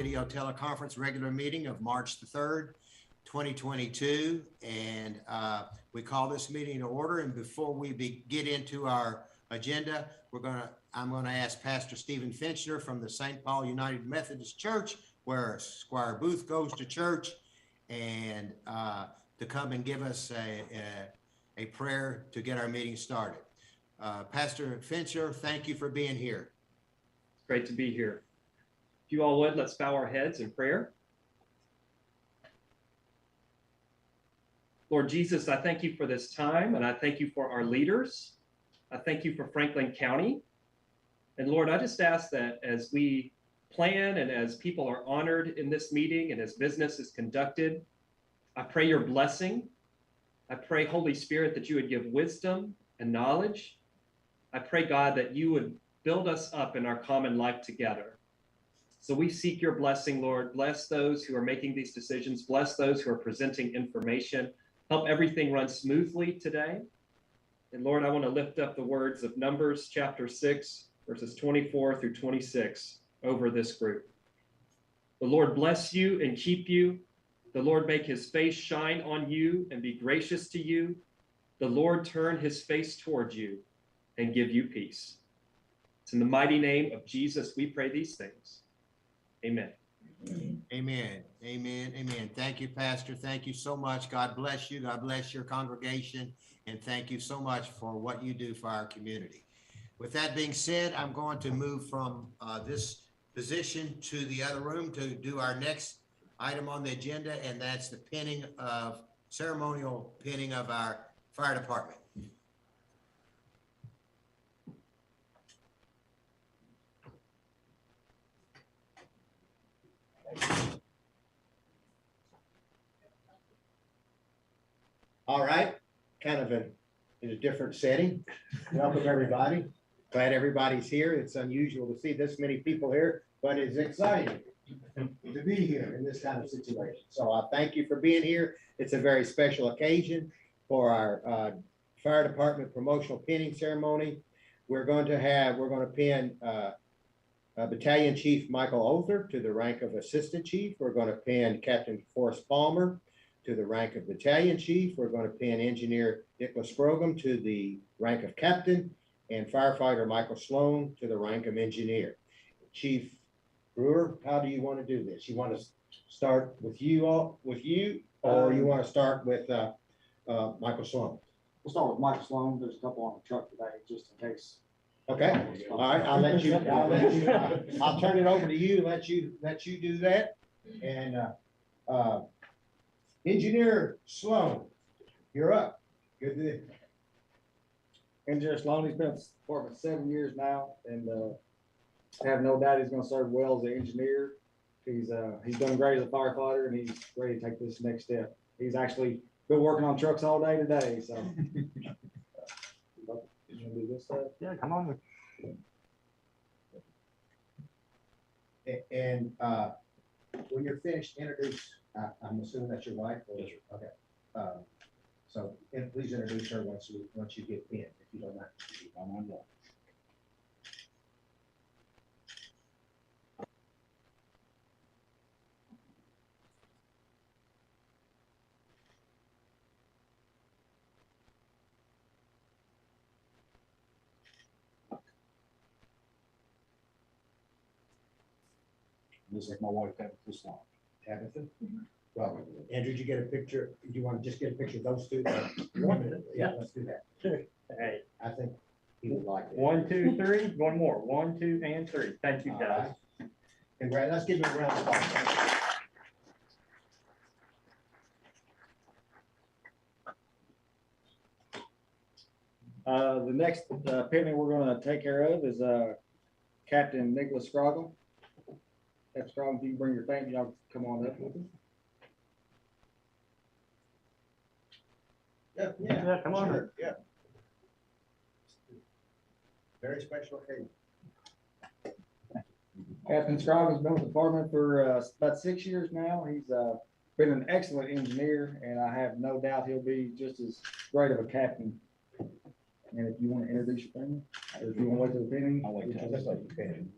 video teleconference regular meeting of March the 3rd, 2022. And we call this meeting to order. And before we get into our agenda, I'm going to ask Pastor Stephen Finchler from the St. Paul United Methodist Church, where Squire Booth goes to church, and to come and give us a prayer to get our meeting started. Pastor Finchler, thank you for being here. It's great to be here. If you all would, let's bow our heads in prayer. Lord Jesus, I thank you for this time, and I thank you for our leaders. I thank you for Franklin County. And Lord, I just ask that as we plan and as people are honored in this meeting and as business is conducted, I pray your blessing. I pray, Holy Spirit, that you would give wisdom and knowledge. I pray, God, that you would build us up in our common life together. So we seek your blessing, Lord. Bless those who are making these decisions. Bless those who are presenting information. Help everything run smoothly today. And Lord, I want to lift up the words of Numbers chapter 6, verses 24 through 26 over this group. The Lord bless you and keep you. The Lord make his face shine on you and be gracious to you. The Lord turn his face towards you and give you peace. It's in the mighty name of Jesus we pray these things. Amen. Amen. Amen. Amen. Thank you, Pastor. Thank you so much. God bless you. God bless your congregation. And thank you so much for what you do for our community. With that being said, I'm going to move from this position to the other room to do our next item on the agenda, and that's the ceremonial pinning of our fire department. All right, kind of in a different setting. Welcome, everybody. Glad everybody's here. It's unusual to see this many people here, but it's exciting to be here in this kind of situation. So I thank you for being here. It's a very special occasion for our fire department promotional pinning ceremony. We're going to pin Battalion Chief Michael Oather to the rank of Assistant Chief. We're going to pin Captain Forrest Palmer to the rank of Battalion Chief. We're going to pin Engineer Nicholas Scrogum to the rank of Captain, and Firefighter Michael Sloan to the rank of Engineer. Chief Brewer, how do you want to do this? You want to start with you, or you want to start with Michael Sloan? We'll start with Michael Sloan. There's a couple on the truck today, just in case. Okay. All right. I'll turn it over to you. Let you do that. And Engineer Sloan, you're up. Good to Engineer Sloan, he's been at the department 7 years now, and I have no doubt he's going to serve well as an engineer. He's done great as a firefighter, and he's ready to take this next step. He's actually been working on trucks all day today. So, you want to do this stuff? Yeah, come on. And when you're finished, introduce. I'm assuming that's your wife. Or, yes, sir. Okay. So please introduce her once you get in, if you don't mind. Looks like my wife Tabitha Sloan. Tabitha? Mm-hmm. Well, Andrew, did you get a picture? Do you want to just get a picture of those two? Yeah, let's do that. Hey, I think he would like it. 1, 2, 3. One more. 1, 2, and 3. Thank you, guys. Right. Congrats. Let's give him a round of applause. The next pinning we're going to take care of is Captain Nicholas Scrogum. Captain Scrogum, if you can bring your family, y'all come on up with him. Yeah, come on. Sure. Yeah. Very special occasion. Captain Scrogum's been with the department for about 6 years now. He's been an excellent engineer, and I have no doubt he'll be just as great of a captain. And if you want to introduce your family, or if you want to wait till the pinning, I'll wait till just like you can.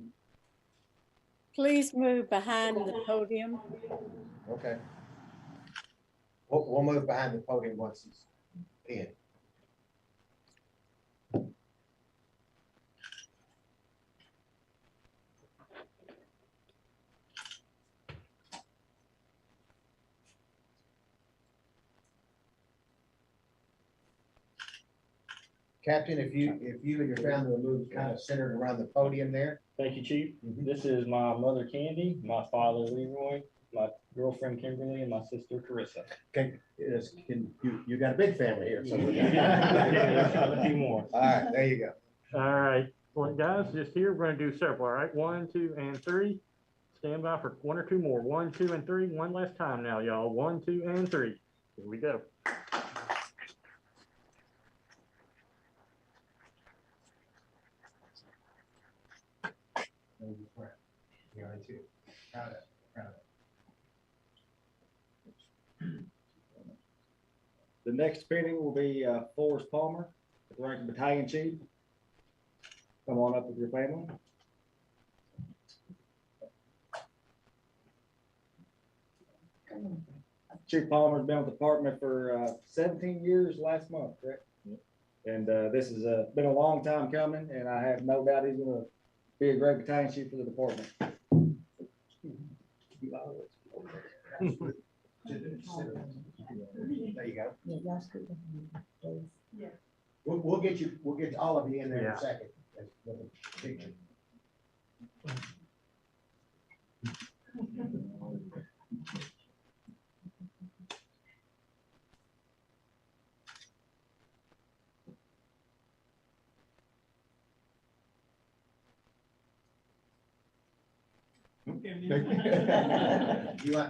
Please move behind the podium. Okay. We'll move behind the podium once he's in. Captain, if you and your family will move kind of centered around the podium there. Thank you, Chief. Mhm. This is my mother Candy, my father Leroy, my girlfriend Kimberly, and my sister Carissa. Okay, you got a big family here, so. A few more. All right, there you go. All right, well, guys, just here, we're gonna do several, all right? 1, 2, and 3. Stand by for 1 or 2 more. 1, 2, and 3. One last time now, y'all. 1, 2, and 3. Here we go. The next painting will be Forrest Palmer, the rank of battalion chief. Come on up with your family. Chief Palmer's been with the department for 17 years last month, correct? And this has been a long time coming, and I have no doubt he's gonna be a great battalion chief for the department. There you go. We'll get all of you in there in Yeah. a second. That's with a picture.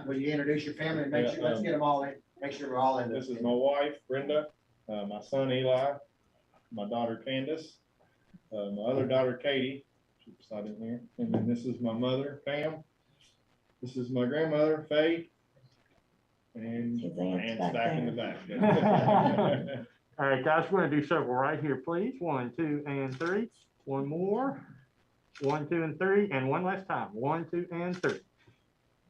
Will you introduce your family and make sure, let's get them all in, make sure we're all in This this. is my wife, Brenda, my son Eli, my daughter Candace, my other daughter Katie, she's beside in here, and then this is my mother, Pam. This is my grandmother, Faye. And Ann's back in the back. All right, guys, we're gonna do several right here, please. 1, 2, and 3. One more. 1, 2, and 3, and one last time. 1, 2, and 3.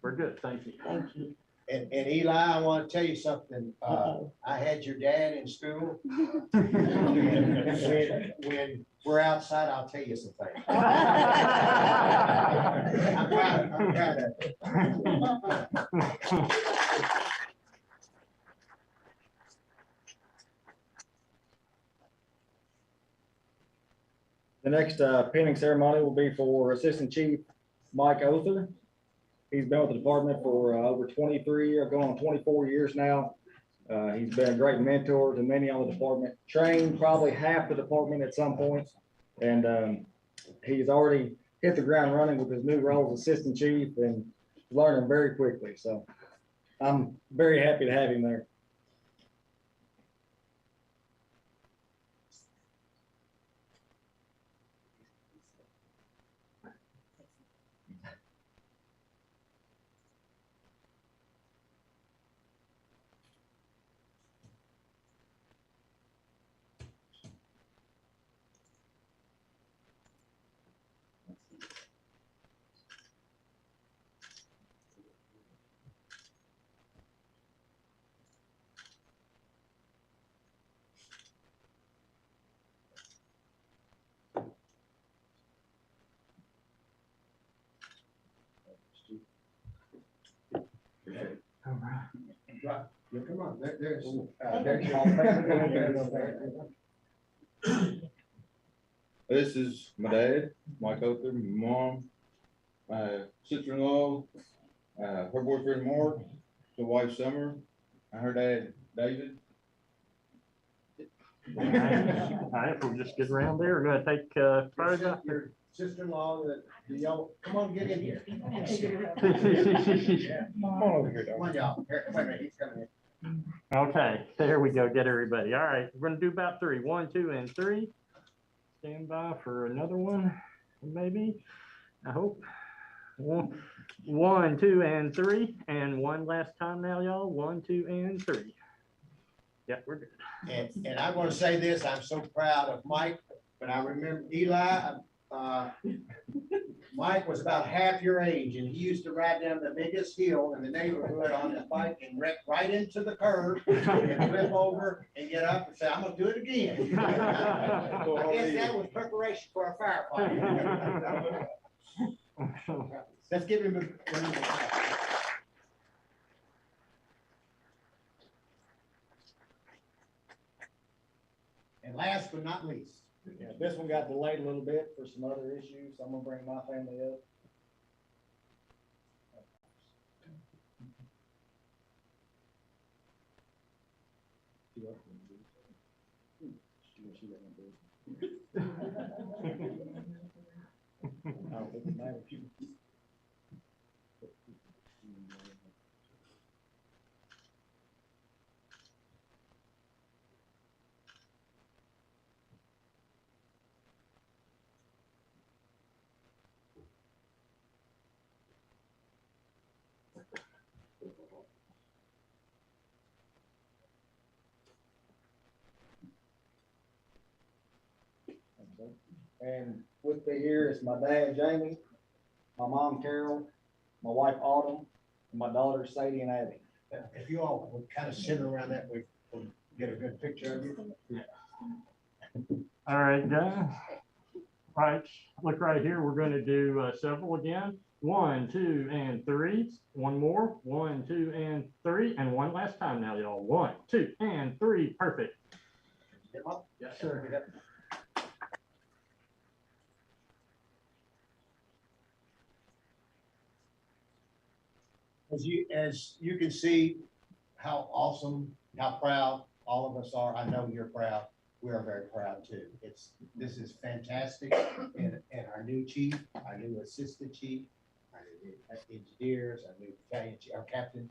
We're good, thank you. Thank you. And Eli, I want to tell you something. I had your dad in school. When we're outside, I'll tell you some things. I'm proud of it. The next pinning ceremony will be for Assistant Chief Mike Other. He's been with the department for over 23 or going on 24 years now. He's been a great mentor to many on the department, trained probably half the department at some point. And he's already hit the ground running with his new role as Assistant Chief and learning very quickly. So I'm very happy to have him there. Right. Yeah, come on, there's This is my dad, Mike Oaker, my mom, my sister-in-law, her boyfriend Mark, the wife Summer, and her dad David. All right, we'll just get around there. We're gonna take photographs. your sister-in-law, y'all, come on, get in here. Come on over here, Come on, y'all. Here, wait a minute, he's coming in. Okay, there we go. Get everybody. All right, we're gonna do about 3. 1, 2, and 3. Stand by for another one, maybe. I hope. 1, 2, and 3, and one last time now, y'all. 1, 2, and 3. Yeah, we're good. And I want to say this, I'm so proud of Mike, but I remember Eli, Mike was about half your age, and he used to ride down the biggest hill in the neighborhood on his bike and wreck right into the curb and flip over and get up and say, I'm gonna do it again. I guess that was preparation for a firefight. Let's give him a. And last but not least. Yeah, this one got delayed a little bit for some other issues, so I'm gonna bring my family up. I don't think it matters. And with me here is my dad, Jamie, my mom, Carol, my wife, Autumn, and my daughters, Sadie and Abby. If you all would kind of sit around that, we'll get a good picture of you. All right, guys. Right, look right here. We're going to do several again. 1, 2, and 3. One more. 1, 2, and 3. And one last time now, y'all. 1, 2, and 3. Perfect. Yes, sir. As you can see how awesome, how proud all of us are. I know you're proud. We are very proud too. This is fantastic. And our new chief, our new assistant chief, our new engineers, our new battalion chief, our captain.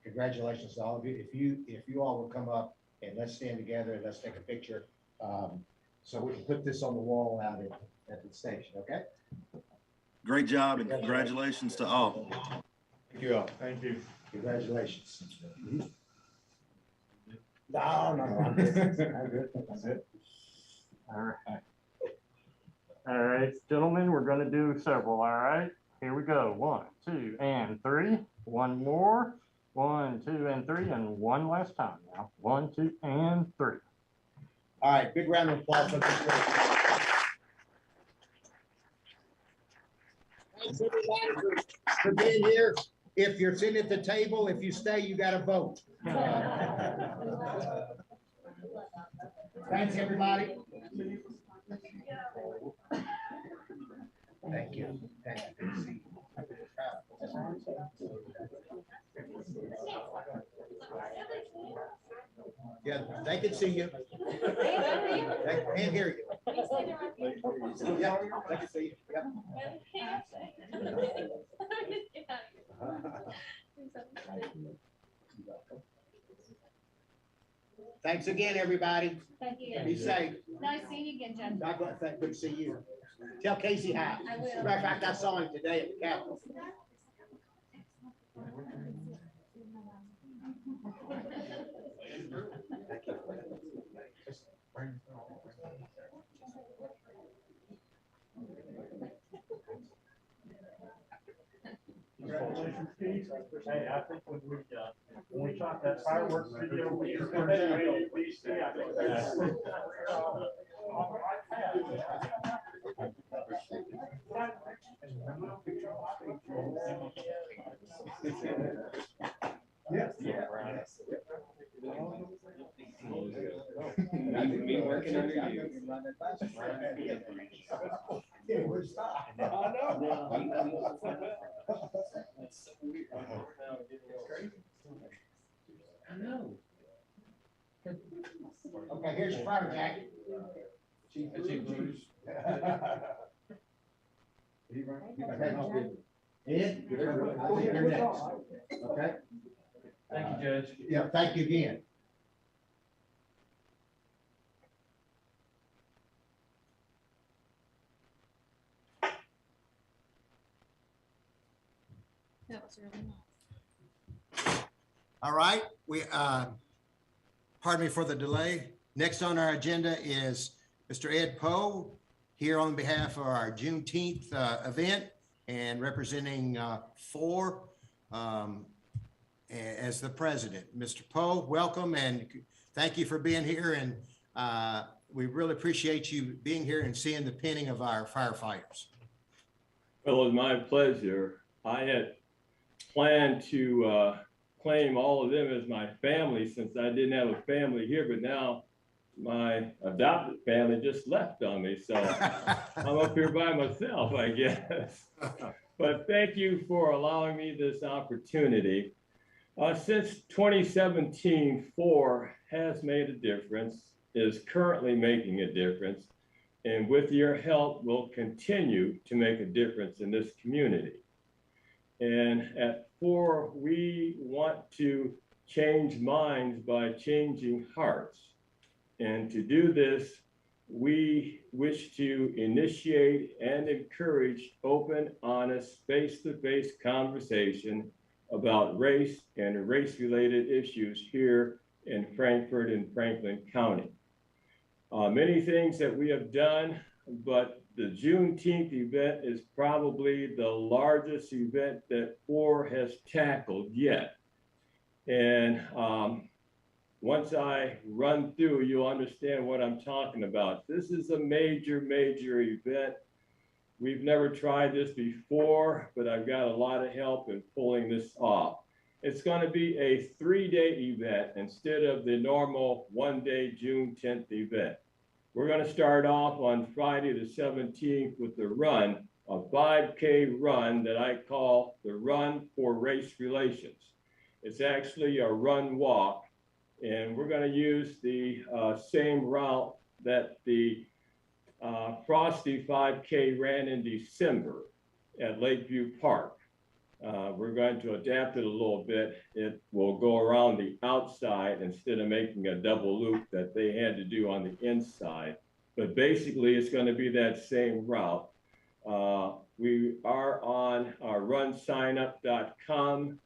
Congratulations to all of you. If you all will come up and let's stand together and let's take a picture. So we can put this on the wall out at the station, okay? Great job and congratulations to all. Thank you all. Thank you. Congratulations. No, I'm good. I'm good. That's it. All right. All right, gentlemen, we're going to do several. All right, here we go. 1, 2, and 3. One more. 1, 2, and 3. And one last time now. 1, 2, and 3. All right, big round of applause for this group. Thanks everybody for being here. If you're sitting at the table, if you stay, you got to vote. Thanks, everybody. Thank you. Thank you. Yeah, they can see you. They can hear you. Yeah, they can see you. Yeah. Thanks again, everybody. Thank you. Be safe. Nice seeing you again, Jen. Good to see you. Tell Casey hi. I will. As a matter of fact, I saw him today at the Capitol. Congratulations, Steve. Hey, I think when we shot that fireworks video, we I think that's Me working under you. Yeah, we're stopped. I know. That's so weird. I know. Okay, here's your fire jacket. Chief Bruce. Ed, you're next. Okay? Thank you, Judge. Yeah, thank you again. That was really nice. All right, pardon me for the delay. Next on our agenda is Mr. Ed Poe, here on behalf of our Juneteenth event and representing four as the president. Mr. Poe, welcome and thank you for being here. And we really appreciate you being here and seeing the pinning of our firefighters. Well, it was my pleasure. I had planned to claim all of them as my family since I didn't have a family here, but now my adopted family just left on me. So I'm up here by myself, I guess. But thank you for allowing me this opportunity. Since 2017, FOR has made a difference, is currently making a difference, and with your help, will continue to make a difference in this community. And at FOR, we want to change minds by changing hearts. And to do this, we wish to initiate and encourage open, honest, face-to-face conversation about race and race-related issues here in Frankfort and Franklin County. Many things that we have done, but the Juneteenth event is probably the largest event that FOR has tackled yet. And once I run through, you'll understand what I'm talking about. This is a major, major event. We've never tried this before, but I've got a lot of help in pulling this off. It's going to be a 3-day event instead of the normal 1-day June 10th event. We're going to start off on Friday the 17th with the run, a 5K run that I call the Run for Race Relations. It's actually a run walk, and we're going to use the same route that the Frosty 5K ran in December at Lakeview Park. We're going to adapt it a little bit. It will go around the outside instead of making a double loop that they had to do on the inside. But basically, it's going to be that same route. We are on runsignup.com.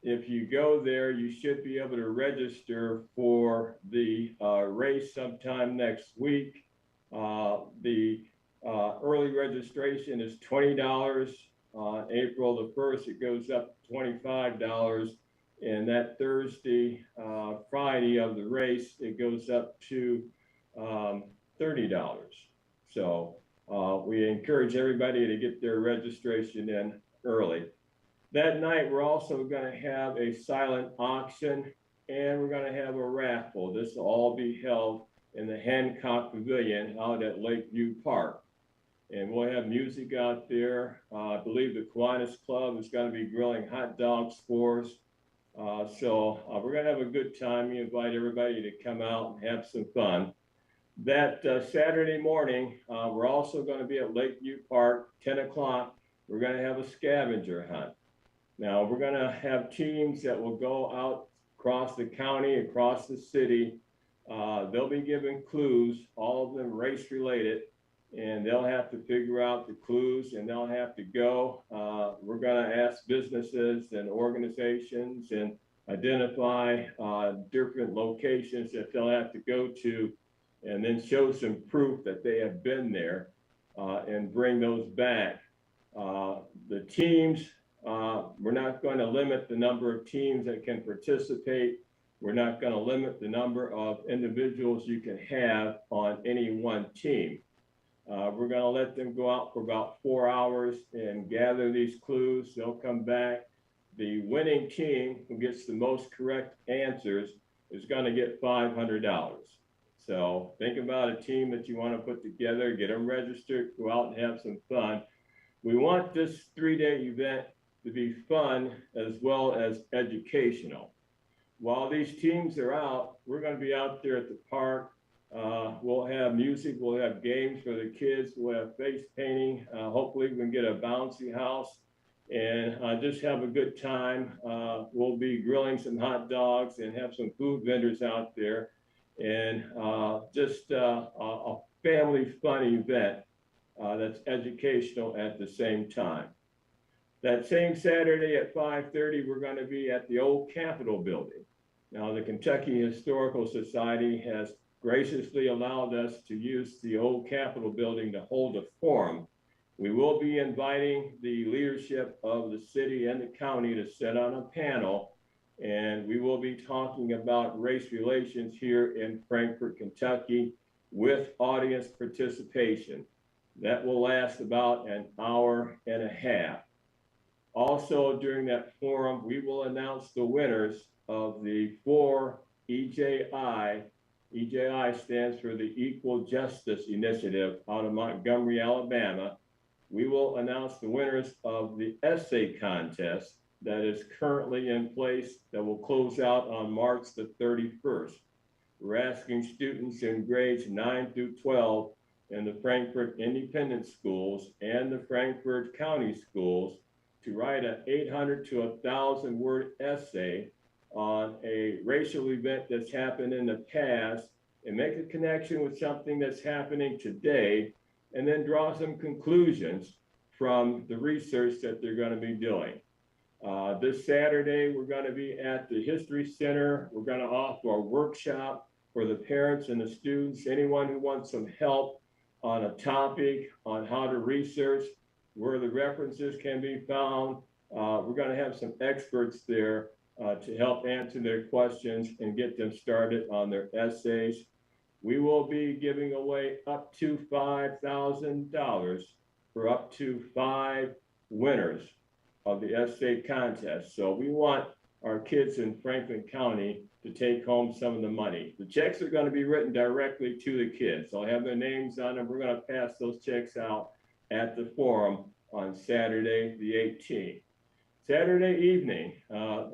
If you go there, you should be able to register for the race sometime next week. The early registration is $20. On April the 1st, it goes up to $25. And that Thursday, Friday of the race, it goes up to $30. So we encourage everybody to get their registration in early. That night, we're also going to have a silent auction and we're going to have a raffle. This will all be held in the Hancock Pavilion out at Lakeview Park. And we'll have music out there. I believe the Kiwanis Club is going to be grilling hot dogs for us. So we're going to have a good time. We invite everybody to come out and have some fun. That Saturday morning, we're also going to be at Lakeview Park, 10 o'clock. We're going to have a scavenger hunt. Now, we're going to have teams that will go out across the county, across the city. They'll be given clues, all of them race related, and they'll have to figure out the clues and they'll have to go. We're going to ask businesses and organizations and identify different locations that they'll have to go to and then show some proof that they have been there and bring those back. The teams, we're not going to limit the number of teams that can participate. We're not going to limit the number of individuals you can have on any one team. We're going to let them go out for about 4 hours and gather these clues. They'll come back. The winning team who gets the most correct answers is going to get $500. So think about a team that you want to put together, get them registered, go out and have some fun. We want this 3-day event to be fun as well as educational. While these teams are out, we're going to be out there at the park. We'll have music, we'll have games for the kids, we'll have face painting. Hopefully we can get a bouncy house and just have a good time. We'll be grilling some hot dogs and have some food vendors out there and just a family fun event that's educational at the same time. That same Saturday at 5:30, we're going to be at the old Capitol building. Now, the Kentucky Historical Society has graciously allowed us to use the old Capitol building to hold a forum. We will be inviting the leadership of the city and the county to sit on a panel, and we will be talking about race relations here in Frankfort, Kentucky, with audience participation. That will last about an hour and a half. Also, during that forum, we will announce the winners of the 4 EJI. EJI stands for the Equal Justice Initiative out of Montgomery, Alabama. We will announce the winners of the essay contest that is currently in place that will close out on March the 31st. We're asking students in grades 9 through 12 in the Frankfort Independent Schools and the Frankfort County Schools to write an 800 to 1,000 word essay on a racial event that's happened in the past and make a connection with something that's happening today, and then draw some conclusions from the research that they're going to be doing. This Saturday, we're going to be at the History Center. We're going to offer a workshop for the parents and the students, anyone who wants some help on a topic, on how to research, where the references can be found. We're going to have some experts there to help answer their questions and get them started on their essays. We will be giving away up to $5,000 for up to 5 winners of the essay contest. So we want our kids in Franklin County to take home some of the money. The checks are going to be written directly to the kids. I'll have their names on them. We're going to pass those checks out at the forum on Saturday, the 18th. Saturday evening,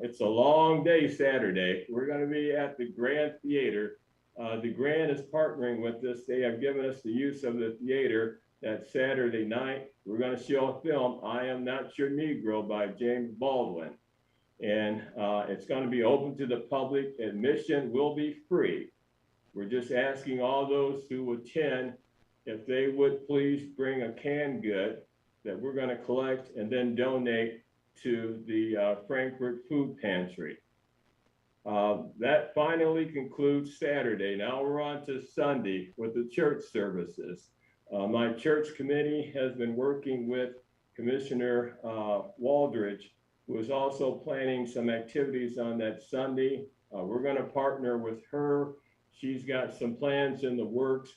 it's a long day Saturday. We're going to be at the Grand Theater. The Grand is partnering with us. They have given us the use of the theater that Saturday night. We're going to show a film, I Am Not Your Negro, by James Baldwin. And it's going to be open to the public. Admission will be free. We're just asking all those who attend if they would please bring a canned good that we're going to collect and then donate to the Frankfort Food Pantry. That finally concludes Saturday. Now we're on to Sunday with the church services. My church committee has been working with Commissioner Waldridge, who is also planning some activities on that Sunday. We're going to partner with her. She's got some plans in the works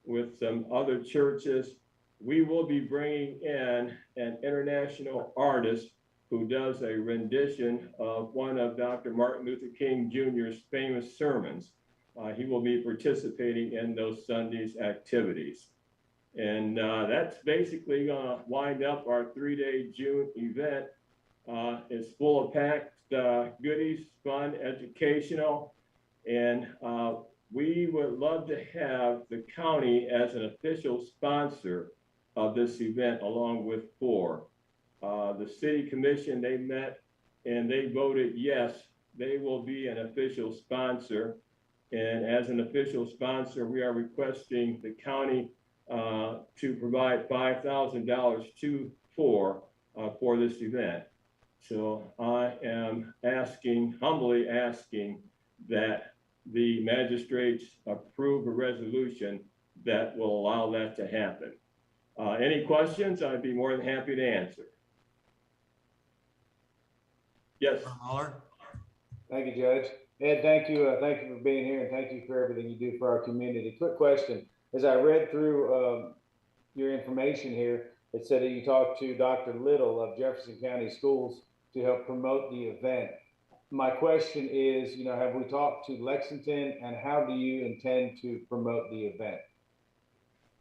with some other churches. We will be bringing in an international artist who does a rendition of one of Dr. Martin Luther King Jr.'s famous sermons. He will be participating in those Sundays activities. And that's basically gonna wind up our 3-day June event. It's full of packed goodies, fun, educational, and we would love to have the county as an official sponsor of this event along with 4. The city commission, they met and they voted yes, they will be an official sponsor. And as an official sponsor, we are requesting the county to provide $5,000 to for this event. So I am humbly asking that the magistrates approve a resolution that will allow that to happen. Any questions? I'd be more than happy to answer. Yes. Thank you, Judge. Ed, thank you for being here, and thank you for everything you do for our community. Quick question. As I read through your information here, it said that you talked to Dr. Little of Jefferson County Schools to help promote the event. My question is, have we talked to Lexington, and how do you intend to promote the event?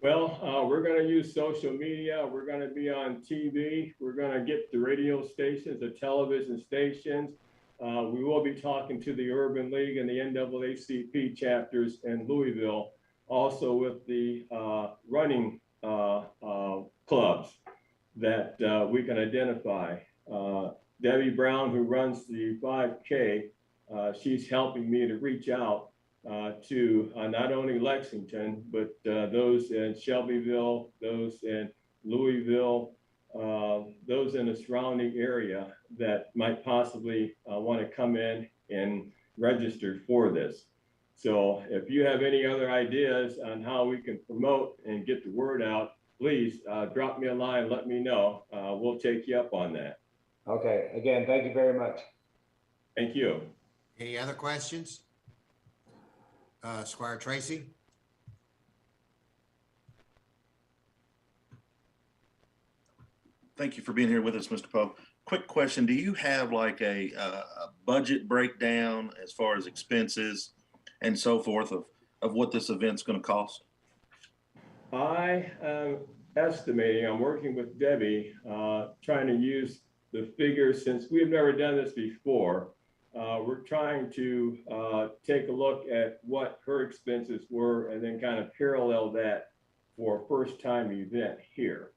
Well, we're going to use social media. We're going to be on TV. We're going to get the radio stations, the television stations. We will be talking to the Urban League and the NAACP chapters in Louisville, also with the running clubs that we can identify. Debbie Brown, who runs the 5K, she's helping me to reach out to not only Lexington, but those in Shelbyville, those in Louisville, those in the surrounding area that might possibly want to come in and register for this. So if you have any other ideas on how we can promote and get the word out, please drop me a line, let me know. We'll take you up on that. Okay, again, thank you very much. Thank you. Any other questions? Squire Tracy? Thank you for being here with us, Mr. Poe. Quick question. Do you have like a budget breakdown as far as expenses and so forth of what this event's going to cost? I am estimating, I'm working with Debbie, trying to use the figures since we've never done this before. We're trying to take a look at what her expenses were and then kind of parallel that for a first time event here.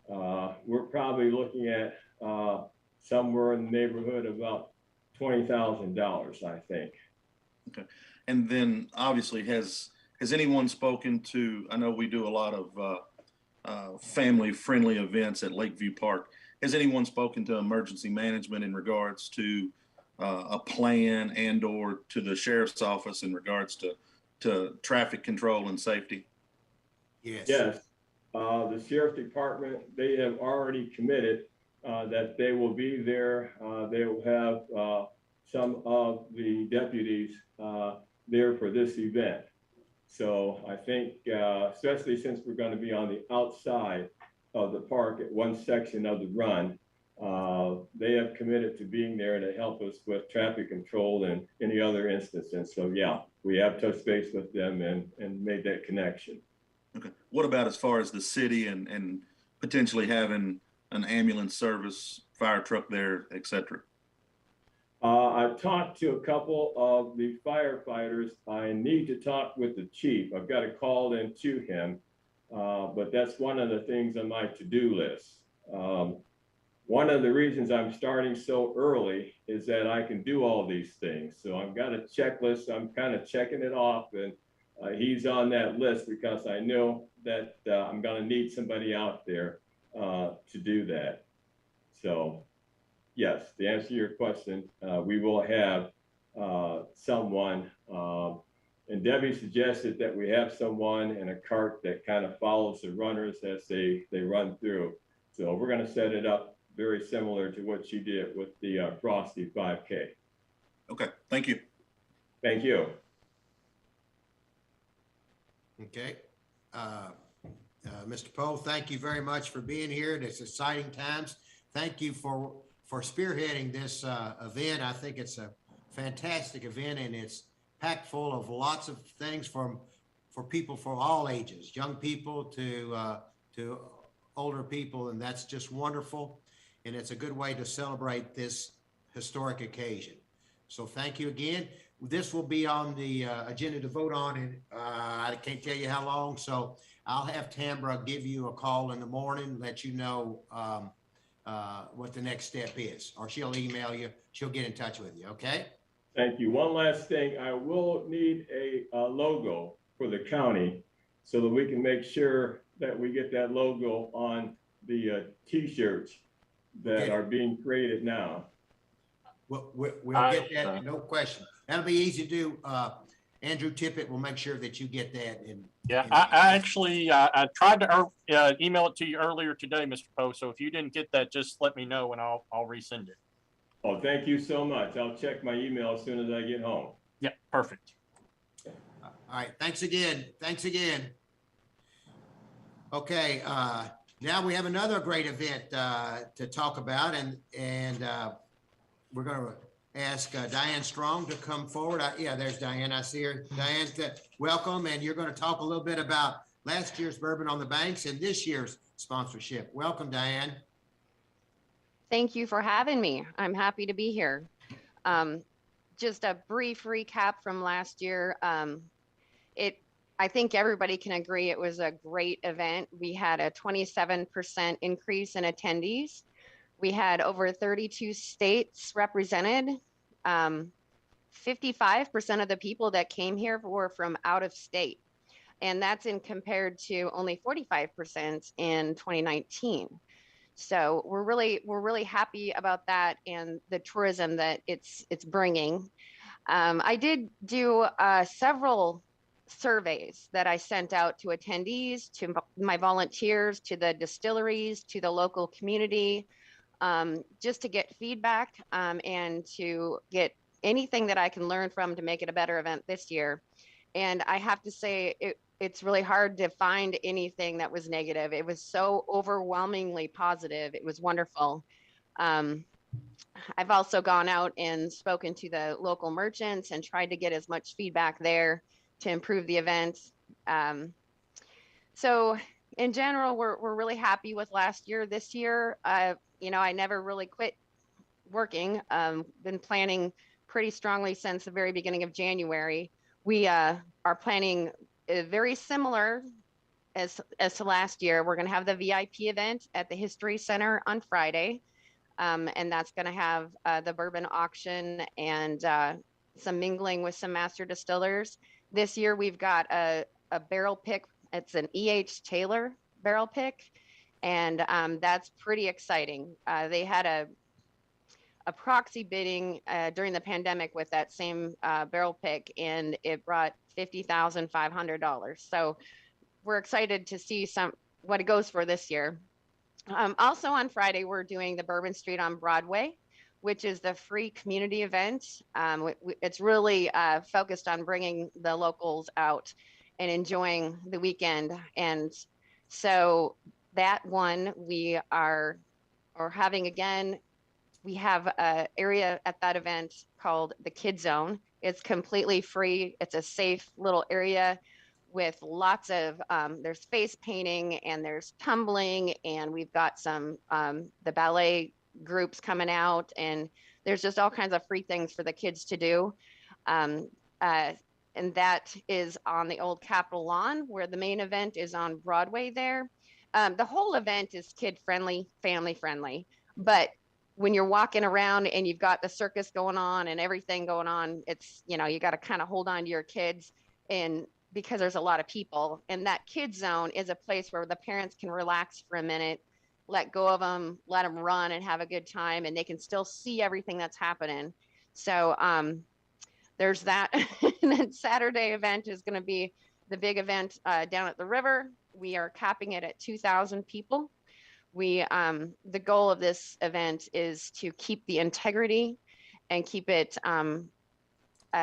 We're probably looking at somewhere in the neighborhood of about $20,000, I think. Okay. And then obviously has anyone spoken to, I know we do a lot of family friendly events at Lakeview Park. Has anyone spoken to emergency management in regards to a plan and or to the sheriff's office in regards to traffic control and safety? Yes. Yes. The sheriff department, they have already committed that they will be there. They will have some of the deputies there for this event. So I think, especially since we're going to be on the outside of the park at one section of the run, they have committed to being there to help us with traffic control and any other instances. So yeah, we have touched base with them and made that connection. Okay. What about as far as the city and potentially having an ambulance service, fire truck there, et cetera? I've talked to a couple of the firefighters. I need to talk with the chief. I've got a call in to him, but that's one of the things on my to-do list. One of the reasons I'm starting so early is that I can do all these things. So I've got a checklist. I'm kind of checking it off, and he's on that list because I know that I'm going to need somebody out there to do that. So yes, to answer your question, we will have someone, and Debbie suggested that we have someone in a cart that kind of follows the runners as they run through. So we're going to set it up very similar to what she did with the Frosty 5K. Okay, thank you. Thank you. Okay. Mr. Poe, thank you very much for being here. It's exciting times. Thank you for spearheading this event. I think it's a fantastic event, and it's packed full of lots of things for people from all ages, young people to older people, and that's just wonderful. And it's a good way to celebrate this historic occasion. So thank you again. This will be on the agenda to vote on, and I can't tell you how long. So I'll have Tambra give you a call in the morning, let you know what the next step is, or she'll email you. She'll get in touch with you. Okay. Thank you. One last thing, I will need a logo for the county so that we can make sure that we get that logo on the t-shirts that are being created now. We'll get that, no question. That'll be easy to do. Andrew Tippett will make sure that you get that. I actually I tried to email it to you earlier today, Mr. Poe. So if you didn't get that, just let me know and I'll resend it. Oh, thank you so much. I'll check my email as soon as I get home. Yeah, perfect. All right, thanks again. Thanks again. Okay, now we have another great event to talk about, and we're going to ask Diane Strong to come forward. Yeah, there's Diane. I see her. Diane, welcome, and you're going to talk a little bit about last year's Bourbon on the Banks and this year's sponsorship. Welcome, Diane. Thank you for having me. I'm happy to be here. Just a brief recap from last year. I think everybody can agree it was a great event. We had a 27% increase in attendees. We had over 32 states represented. 55% of the people that came here were from out of state. And that's in compared to only 45% in 2019. So we're really happy about that and the tourism that it's bringing. I did do several surveys that I sent out to attendees, to my volunteers, to the distilleries, to the local community, just to get feedback and to get anything that I can learn from to make it a better event this year. And I have to say, it's really hard to find anything that was negative. It was so overwhelmingly positive. It was wonderful. I've also gone out and spoken to the local merchants and tried to get as much feedback there to improve the event. So in general, we're really happy with last year. This year, you know, I never really quit working. Been planning pretty strongly since the very beginning of January. We are planning very similar as to last year. We're going to have the VIP event at the History Center on Friday. And that's going to have the bourbon auction and some mingling with some master distillers. This year, we've got a barrel pick. It's an E.H. Taylor barrel pick, and that's pretty exciting. They had a proxy bidding during the pandemic with that same barrel pick, and it brought $50,500. So we're excited to see what it goes for this year. Also on Friday, we're doing the Bourbon Street on Broadway, which is the free community event. It's really focused on bringing the locals out and enjoying the weekend. And so that one we are having again. We have an area at that event called the Kid Zone. It's completely free. It's a safe little area with lots of, there's face painting and there's tumbling, and we've got some, the ballet groups coming out, and there's just all kinds of free things for the kids to do. And that is on the old Capitol lawn, where the main event is on Broadway there. The whole event is kid friendly, family friendly, but when you're walking around and you've got the circus going on and everything going on, it's, you know, you got to kind of hold on to your kids, and because there's a lot of people. And that kid zone is a place where the parents can relax for a minute, let go of them, let them run and have a good time, and they can still see everything that's happening. So there's that. And then Saturday event is going to be the big event down at the river. We are capping it at 2,000 people. The goal of this event is to keep the integrity and keep it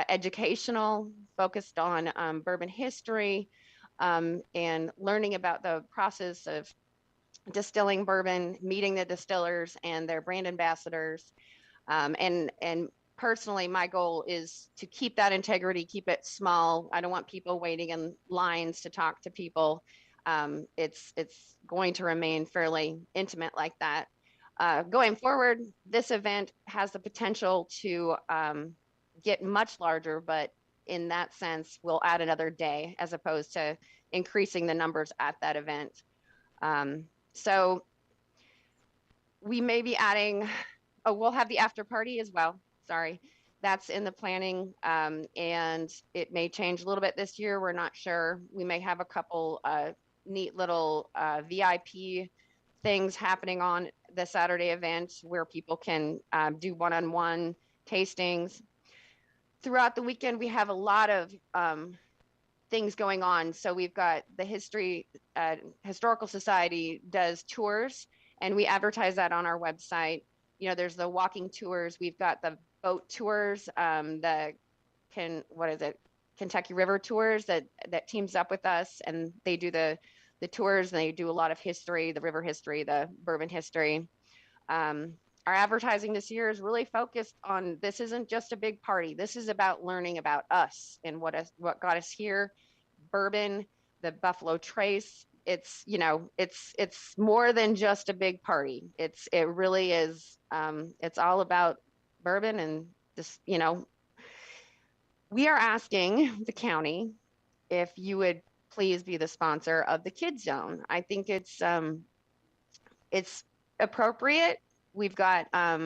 educational, focused on bourbon history, and learning about the process of distilling bourbon, meeting the distillers and their brand ambassadors. And personally, my goal is to keep that integrity, keep it small. I don't want people waiting in lines to talk to people. It's going to remain fairly intimate like that. Going forward, this event has the potential to get much larger, but in that sense, we'll add another day as opposed to increasing the numbers at that event. So we may be adding, oh, we'll have the after party as well. Sorry, that's in the planning, and it may change a little bit this year. We're not sure. We may have a couple neat little VIP things happening on the Saturday event where people can do one-on-one tastings. Throughout the weekend, we have a lot of things going on. So we've got the Historical Society does tours, and we advertise that on our website. You know, there's the walking tours. We've got the boat tours, Kentucky River tours that teams up with us, and they do the tours, and they do a lot of history, the river history, the bourbon history. Our advertising this year is really focused on, this isn't just a big party. This is about learning about us and what got us here. Bourbon, the Buffalo Trace. It's, you know, it's more than just a big party. It really is. It's all about bourbon, and just, you know, we are asking the county if you would please be the sponsor of the Kid Zone. I think it's appropriate. We've got, I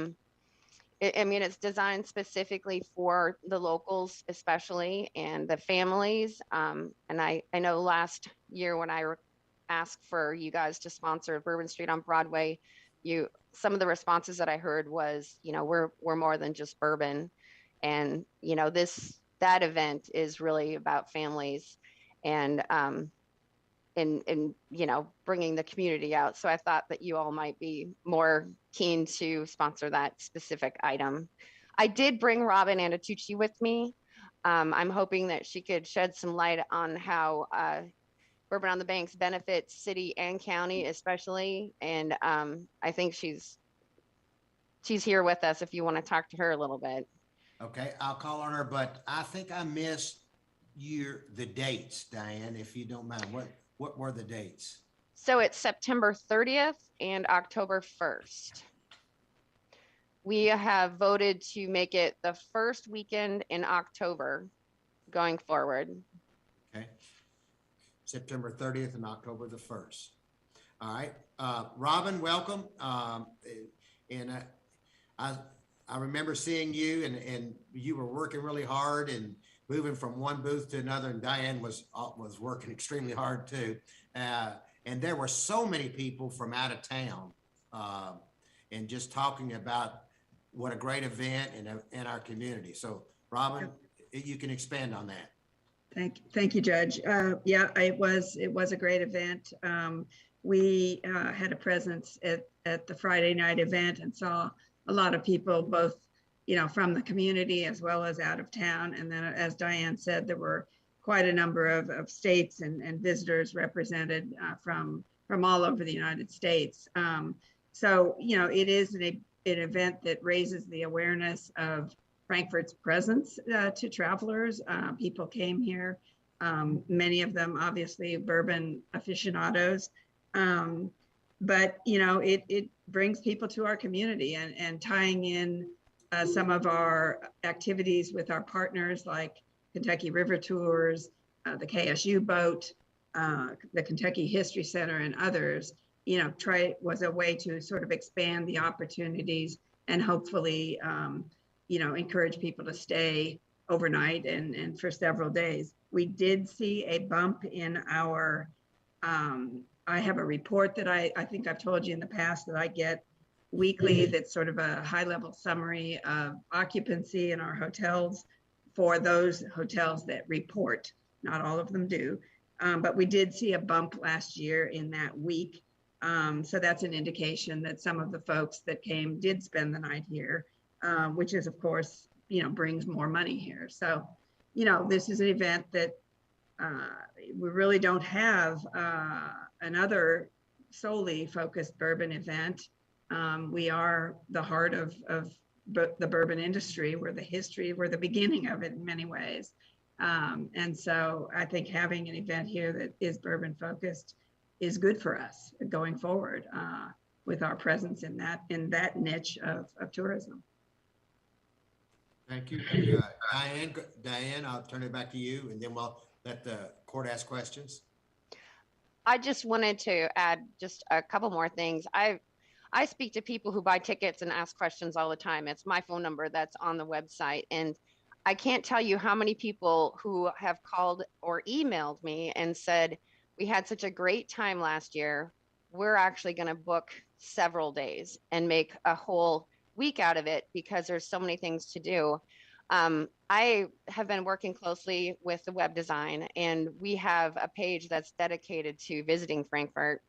mean, it's designed specifically for the locals, especially, and the families. And I know last year when I asked for you guys to sponsor Bourbon Street on Broadway, some of the responses that I heard was, you know, we're more than just bourbon. And, you know, that event is really about families and, you know, bringing the community out. So I thought that you all might be more keen to sponsor that specific item. I did bring Robin Anatucci with me. I'm hoping that she could shed some light on how Bourbon on the Banks benefits city and county especially. And I think she's here with us if you want to talk to her a little bit. Okay, I'll call on her, but I think I missed the dates, Diane, if you don't mind. What were the dates? So it's September 30th and October 1st. We have voted to make it the first weekend in October going forward. Okay. September 30th and October the 1st. All right. Robin, welcome. And I remember seeing you and you were working really hard and moving from one booth to another, and Diane was working extremely hard too. And there were so many people from out of town and just talking about what a great event in our community. So Robin, you can expand on that. Thank you, Judge. Yeah, it was a great event. We had a presence at the Friday night event and saw a lot of people, both, you know, from the community as well as out of town. And then, as Diane said, there were quite a number of states and visitors represented from all over the United States. So, you know, it is an event that raises the awareness of Frankfort's presence to travelers. People came here, many of them obviously bourbon aficionados. But, you know, it brings people to our community and tying in some of our activities with our partners like Kentucky River Tours, the KSU boat, the Kentucky History Center and others, you know, was a way to sort of expand the opportunities and hopefully, you know, encourage people to stay overnight and for several days. We did see a bump in our, I have a report that I think I've told you in the past that I get weekly that's sort of a high level summary of occupancy in our hotels for those hotels that report. Not all of them do, but we did see a bump last year in that week. So that's an indication that some of the folks that came did spend the night here, which is of course, you know, brings more money here. So, you know, this is an event that we really don't have another solely focused bourbon event. We are the heart of the bourbon industry. We're the history, we're the beginning of it in many ways. And so I think having an event here that is bourbon focused is good for us going forward with our presence in that niche of tourism. Thank you. Diane, I'll turn it back to you and then we'll let the court ask questions. I just wanted to add just a couple more things. I speak to people who buy tickets and ask questions all the time. It's my phone number that's on the website. And I can't tell you how many people who have called or emailed me and said, we had such a great time last year. We're actually going to book several days and make a whole week out of it because there's so many things to do. I have been working closely with the web design, and we have a page that's dedicated to visiting Frankfort.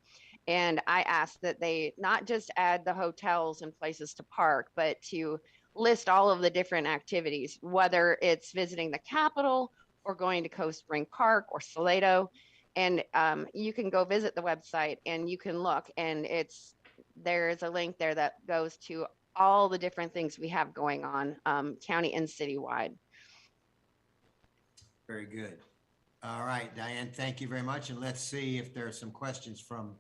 And I asked that they not just add the hotels and places to park, but to list all of the different activities, whether it's visiting the Capitol or going to Coast Spring Park or Salado. And you can go visit the website and you can look, and there's a link there that goes to all the different things we have going on, county and citywide. Very good. All right, Diane, thank you very much. And let's see if there are some questions from,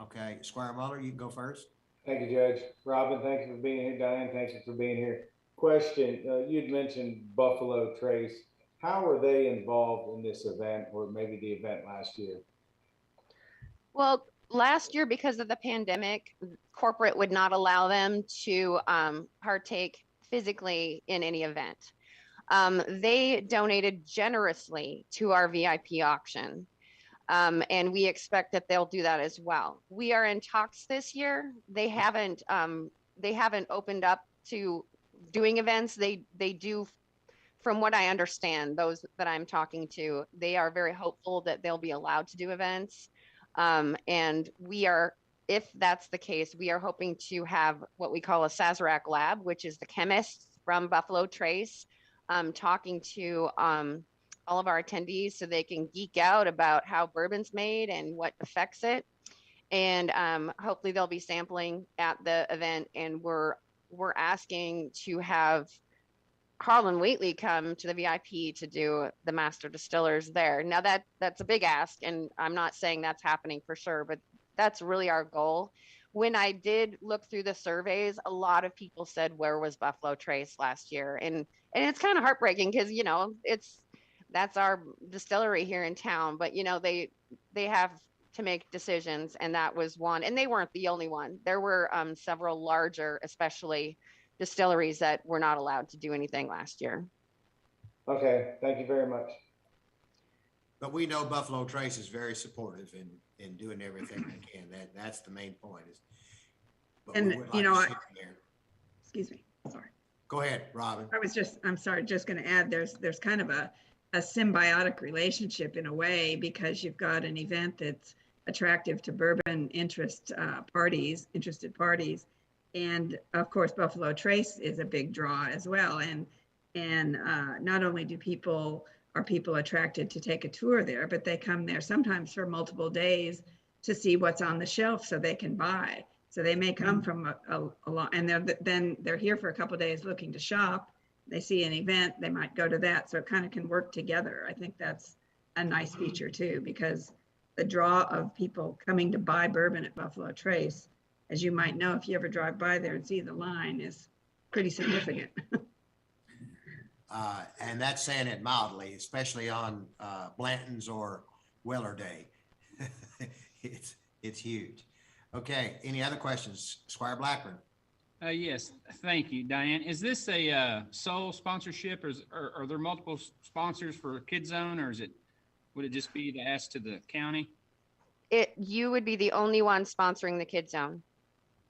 okay, Squire Muller, you can go first. Thank you, Judge. Robin, thank you for being here. Diane, thank you for being here. Question, you'd mentioned Buffalo Trace. How are they involved in this event, or maybe the event last year? Well, last year, because of the pandemic, corporate would not allow them to partake physically in any event. They donated generously to our VIP auction. And we expect that they'll do that as well. We are in talks this year. They haven't opened up to doing events. They do, from what I understand, those that I'm talking to, they are very hopeful that they'll be allowed to do events. And we are, if that's the case, we are hoping to have what we call a Sazerac lab, which is the chemists from Buffalo Trace, talking to all of our attendees so they can geek out about how bourbon's made and what affects it. And hopefully they'll be sampling at the event. And we're asking to have Harlan Wheatley come to the VIP to do the master distillers there. Now that's a big ask, and I'm not saying that's happening for sure, but that's really our goal. When I did look through the surveys, a lot of people said, where was Buffalo Trace last year? And it's kind of heartbreaking because, you know, that's our distillery here in town, but you know, they have to make decisions, and that was one, and they weren't the only one. There were several larger, especially distilleries, that were not allowed to do anything last year. Okay, thank you very much. But we know Buffalo Trace is very supportive in doing everything they can. That's the main point is. But we And, would like you know, to see them there. Excuse me, sorry. Go ahead, Robin. I'm sorry, just going to add, there's kind of a symbiotic relationship in a way, because you've got an event that's attractive to bourbon interested parties. And of course, Buffalo Trace is a big draw as well. And not only are people attracted to take a tour there, but they come there sometimes for multiple days to see what's on the shelf so they can buy. So they may come from a lot, and then they're here for a couple of days looking to shop. They see an event, they might go to that. So it kind of can work together. I think that's a nice feature too, because the draw of people coming to buy bourbon at Buffalo Trace, as you might know, if you ever drive by there and see the line, is pretty significant. And that's saying it mildly, especially on Blanton's or Weller Day. It's huge. Okay, any other questions? Squire Blackburn. Yes, thank you, Diane. Is this a sole sponsorship, or are there multiple sponsors for Kid Zone, or would it just be to ask to the county? You would be the only one sponsoring the Kid Zone.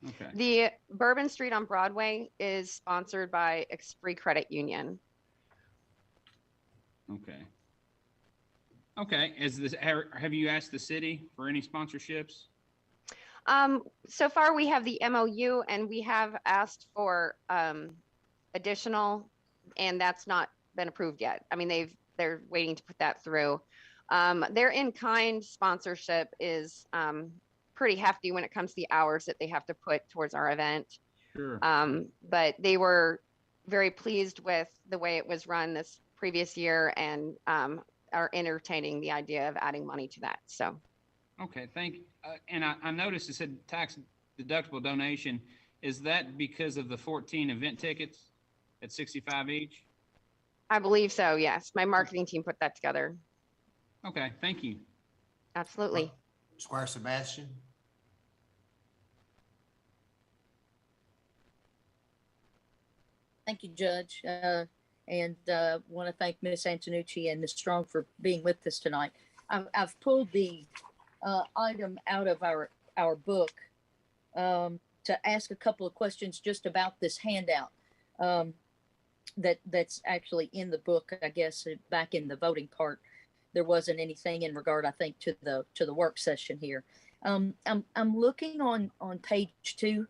Okay. The Bourbon Street on Broadway is sponsored by Free Credit Union. Okay. Okay. Have you asked the city for any sponsorships? So far we have the MOU, and we have asked for additional, and that's not been approved yet. I mean, they're waiting to put that through. Their in-kind sponsorship is pretty hefty when it comes to the hours that they have to put towards our event. Sure. But they were very pleased with the way it was run this previous year, and are entertaining the idea of adding money to that. So. Okay, thank you. And I noticed it said tax deductible donation. Is that because of the 14 event tickets at $65 each? I believe so, yes. My marketing team put that together. Okay, thank you. Absolutely. Squire Sebastian. Thank you, Judge. And want to thank Ms. Antonucci and Ms. Strong for being with us tonight. I've pulled the item out of our book to ask a couple of questions just about this handout that's actually in the book. I guess back in the voting part, there wasn't anything in regard, I think, to the work session here. I'm looking on page 2,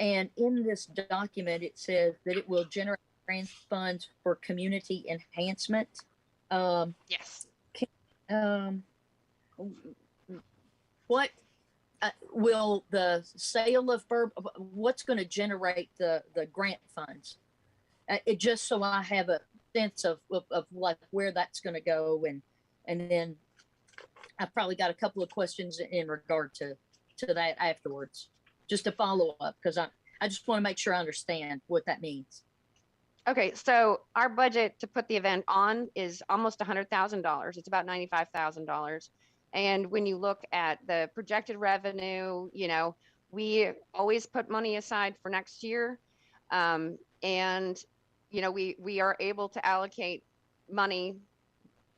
and in this document it says that it will generate grant funds for community enhancement. Yes. What will the sale of bourbon, what's going to generate the grant funds? It just so I have a sense of like where that's going to go, and then I've probably got a couple of questions in regard to that afterwards, just to follow up, because I just want to make sure I understand what that means. Okay, so our budget to put the event on is almost $100,000. It's about $95,000. And when you look at the projected revenue, you know, we always put money aside for next year. And, you know, we are able to allocate money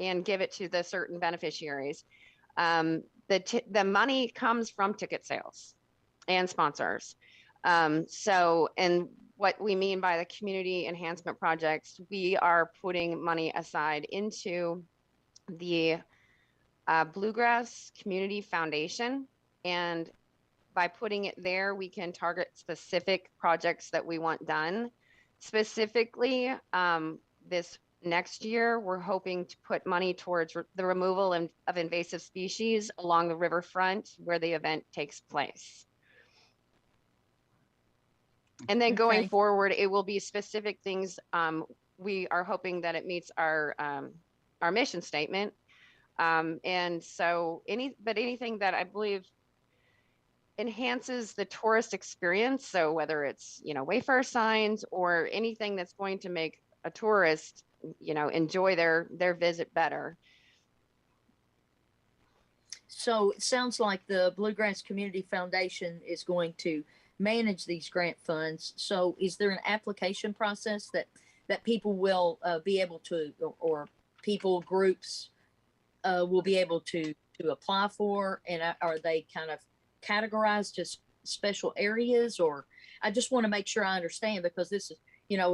and give it to the certain beneficiaries. The money comes from ticket sales and sponsors. And what we mean by the community enhancement projects, we are putting money aside into the Bluegrass Community Foundation. And by putting it there, we can target specific projects that we want done. Specifically, this next year, we're hoping to put money towards the removal of invasive species along the riverfront where the event takes place. And then going Okay. forward, it will be specific things. We are hoping that it meets our mission statement. And so anything that I believe enhances the tourist experience. So whether it's, wayfarer signs or anything that's going to make a tourist, enjoy their visit better. So it sounds like the Bluegrass Community Foundation is going to manage these grant funds. So is there an application process that people will be able to, or people, groups will be able to apply for? And are they kind of categorized as special areas? Or I just want to make sure I understand, because this is, I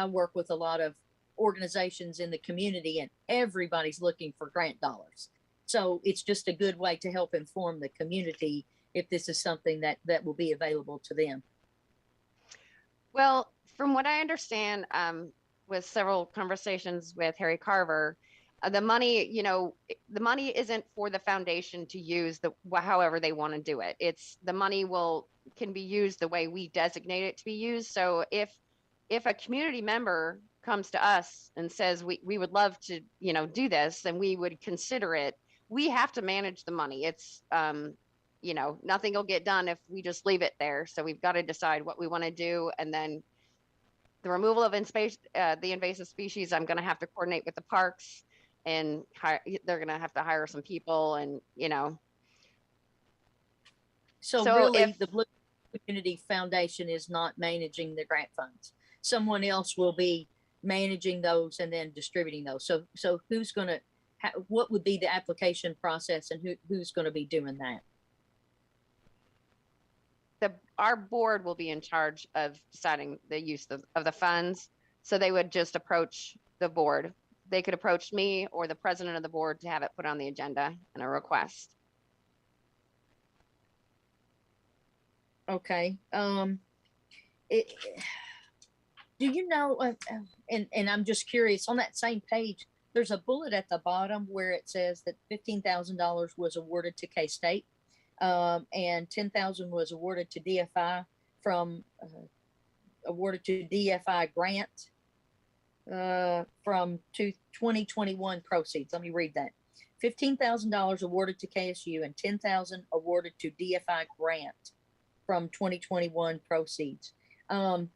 work with a lot of organizations in the community, and everybody's looking for grant dollars. So it's just a good way to help inform the community if this is something that will be available to them. Well, from what I understand, with several conversations with Harry Carver, the money isn't for the foundation to use however they want to do it. It's the money can be used the way we designate it to be used. So if a community member comes to us and says we would love to do this, then we would consider it. We have to manage the money. It's nothing will get done if we just leave it there. So we've got to decide what we want to do, and then the removal of the invasive species, I'm going to have to coordinate with the parks, and they're going to have to hire some people, and So really, the Blue Community Foundation is not managing the grant funds. Someone else will be managing those and then distributing those. So who's going to, what would be the application process, and who's going to be doing that? Our board will be in charge of deciding the use of the funds. So they would just approach the board. They could approach me or the president of the board to have it put on the agenda and a request. Okay. Do you know, and I'm just curious, on that same page, there's a bullet at the bottom where it says that $15,000 was awarded to K-State, and $10,000 was awarded to DFI awarded to DFI grant from 2021 proceeds. Let me read that. $15,000 awarded to KSU and $10,000 awarded to DFI grant from 2021 proceeds. How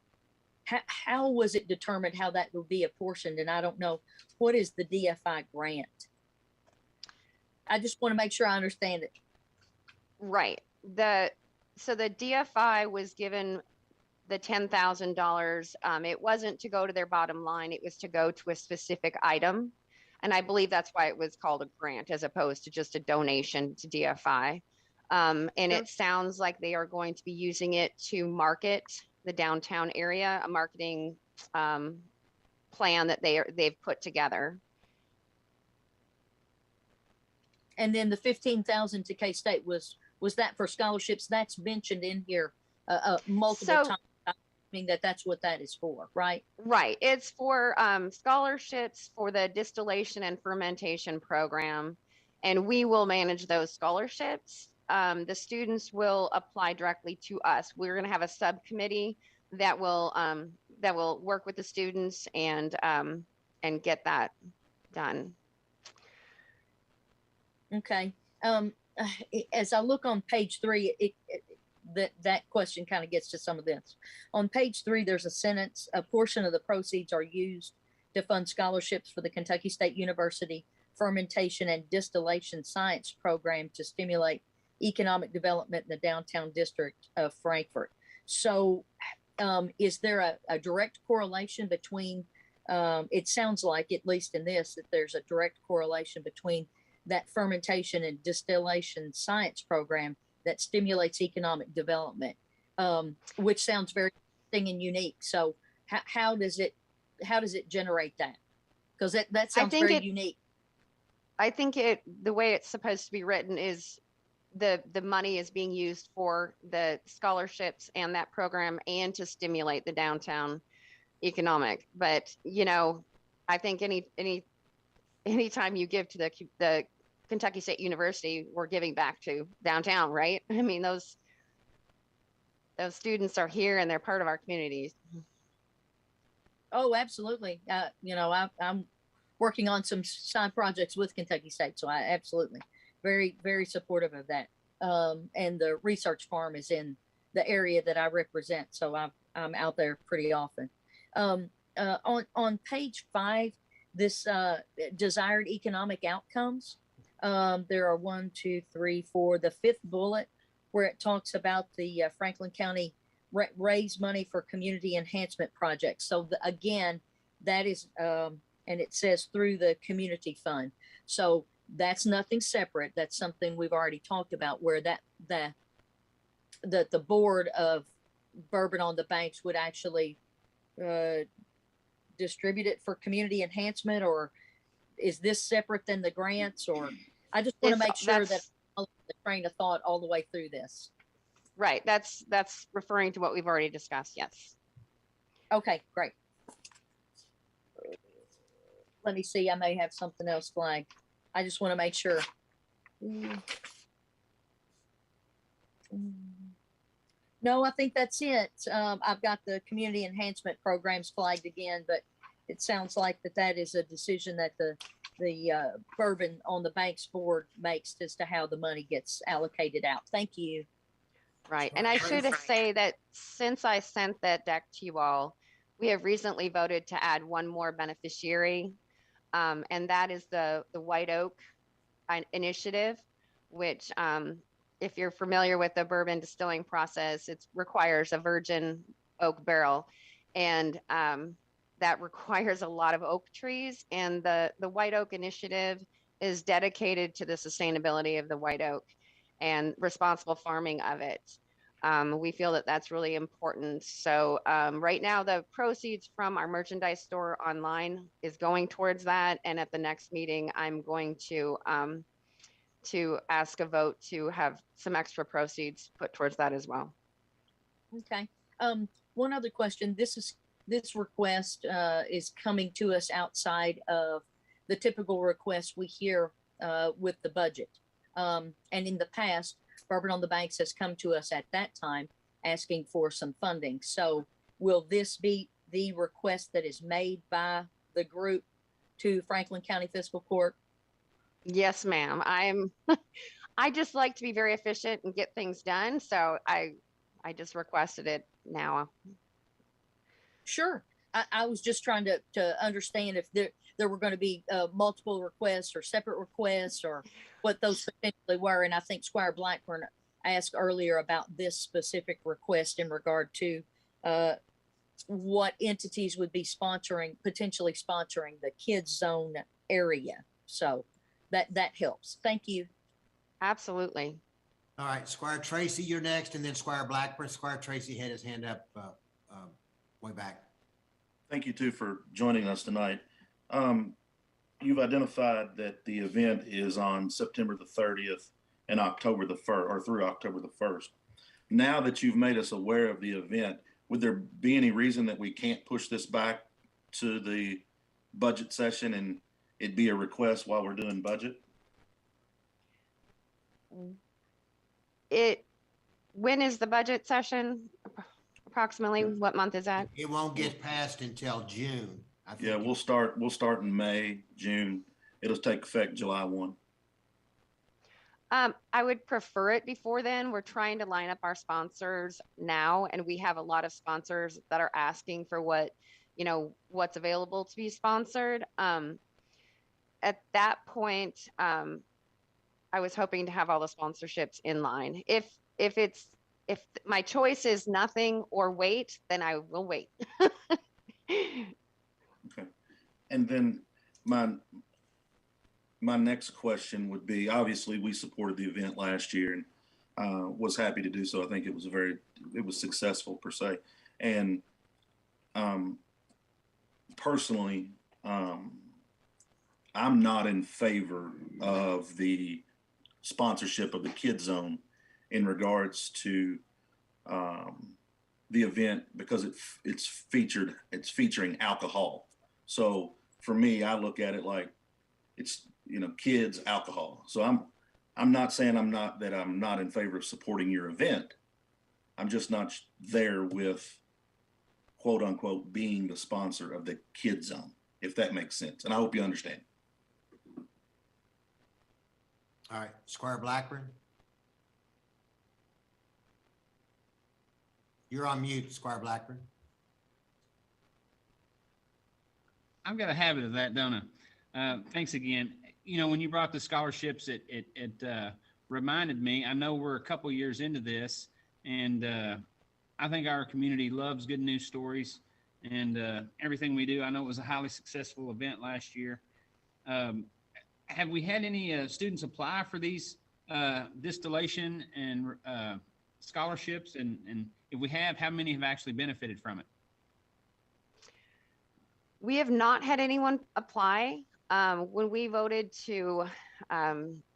was it determined how that would be apportioned? And I don't know, what is the DFI grant? I just want to make sure I understand it. Right. So the DFI was given the $10,000. It wasn't to go to their bottom line. It was to go to a specific item. And I believe that's why it was called a grant as opposed to just a donation to DFI. And it sounds like they are going to be using it to market the downtown area, a marketing plan that they've put together. And then the $15,000 to K-State was that for scholarships? That's mentioned in here multiple times. I mean that's what that is for, right? Right. It's for scholarships for the distillation and fermentation program, and we will manage those scholarships. The students will apply directly to us. We're going to have a subcommittee that will work with the students and get that done. Okay. As I look on page 3, that question kind of gets to some of this. On page 3, there's a sentence: a portion of the proceeds are used to fund scholarships for the Kentucky State University Fermentation and Distillation Science Program to stimulate economic development in the downtown district of Frankfort. So is there a direct correlation between, it sounds like, at least in this, that there's a direct correlation between that fermentation and distillation science program that stimulates economic development which sounds very interesting and unique. So how does it generate that? Because that sounds very unique. I think the way it's supposed to be written is the money is being used for the scholarships and that program and to stimulate the downtown economic. But, I think anytime you give to the Kentucky State University, we're giving back to downtown, right? I mean, those students are here and they're part of our communities. Oh, absolutely. I'm working on some side projects with Kentucky State, so I absolutely very, very supportive of that. And the research farm is in the area that I represent, so I'm out there pretty often. On page 5, this desired economic outcomes, there are 1, 2, 3, 4, the 5th bullet where it talks about the Franklin County raise money for community enhancement projects. So again, that is, and it says through the community fund. So that's nothing separate. That's something we've already talked about, where the board of Bourbon on the Banks would actually distribute it for community enhancement, or is this separate than the grants? Or I just want to make sure that I'm following the train of thought all the way through this. Right. That's referring to what we've already discussed. Yes. Okay, great. Let me see. I may have something else flagged. I just want to make sure. No, I think that's it. I've got the community enhancement programs flagged again, but it sounds like that is a decision that the Bourbon on the Banks board makes as to how the money gets allocated out. Thank you. Right. And I should say that since I sent that deck to you all, we have recently voted to add one more beneficiary. And that is the White Oak initiative, which if you're familiar with the bourbon distilling process, it requires a virgin oak barrel. And that requires a lot of oak trees. And the White Oak initiative is dedicated to the sustainability of the white oak and responsible farming of it. We feel that that's really important. So right now, the proceeds from our merchandise store online is going towards that. And at the next meeting, I'm going to ask a vote to have some extra proceeds put towards that as well. Okay. One other question. This request is coming to us outside of the typical request we hear with the budget. And in the past, Bourbon on the Banks has come to us at that time asking for some funding. So will this be the request that is made by the group to Franklin County Fiscal Court? Yes, ma'am. I just like to be very efficient and get things done. So I just requested it now. Sure. I was just trying to understand if there were going to be multiple requests or separate requests or what those potentially were. And I think Squire Blackburn asked earlier about this specific request in regard to what entities would be potentially sponsoring the kids zone area. So that helps. Thank you. Absolutely. All right, Squire Tracy, you're next, and then Squire Blackburn. Squire Tracy had his hand up way back. Thank you too for joining us tonight. You've identified that the event is on September the 30th and October the 1st, or through October the 1st. Now that you've made us aware of the event, would there be any reason that we can't push this back to the budget session and it be a request while we're doing budget? When is the budget session? Approximately what month is that? It won't get passed until June. I think. Yeah, we'll start in May, June. It'll take effect July 1. I would prefer it before then. We're trying to line up our sponsors now, and we have a lot of sponsors that are asking for what's available to be sponsored. At that point, I was hoping to have all the sponsorships in line. If my choice is nothing or wait, then I will wait. Okay. And then my next question would be, obviously we supported the event last year, and was happy to do so. I think it was successful per se. And personally, I'm not in favor of the sponsorship of the Kid Zone in regards to the event, because it's featuring alcohol. So for me, I look at it like it's, kids, alcohol. So I'm not saying I'm not in favor of supporting your event. I'm just not there with, quote unquote, being the sponsor of the Kid Zone, if that makes sense. And I hope you understand. All right, Squire Blackburn. You're on mute, Squire Blackburn. I've got a habit of that, don't I? Thanks again. When you brought the scholarships, it reminded me, I know we're a couple years into this, and I think our community loves good news stories and everything we do. I know it was a highly successful event last year. Have we had any students apply for these distillation and scholarships? And if we have, how many have actually benefited from it? We have not had anyone apply. When we voted to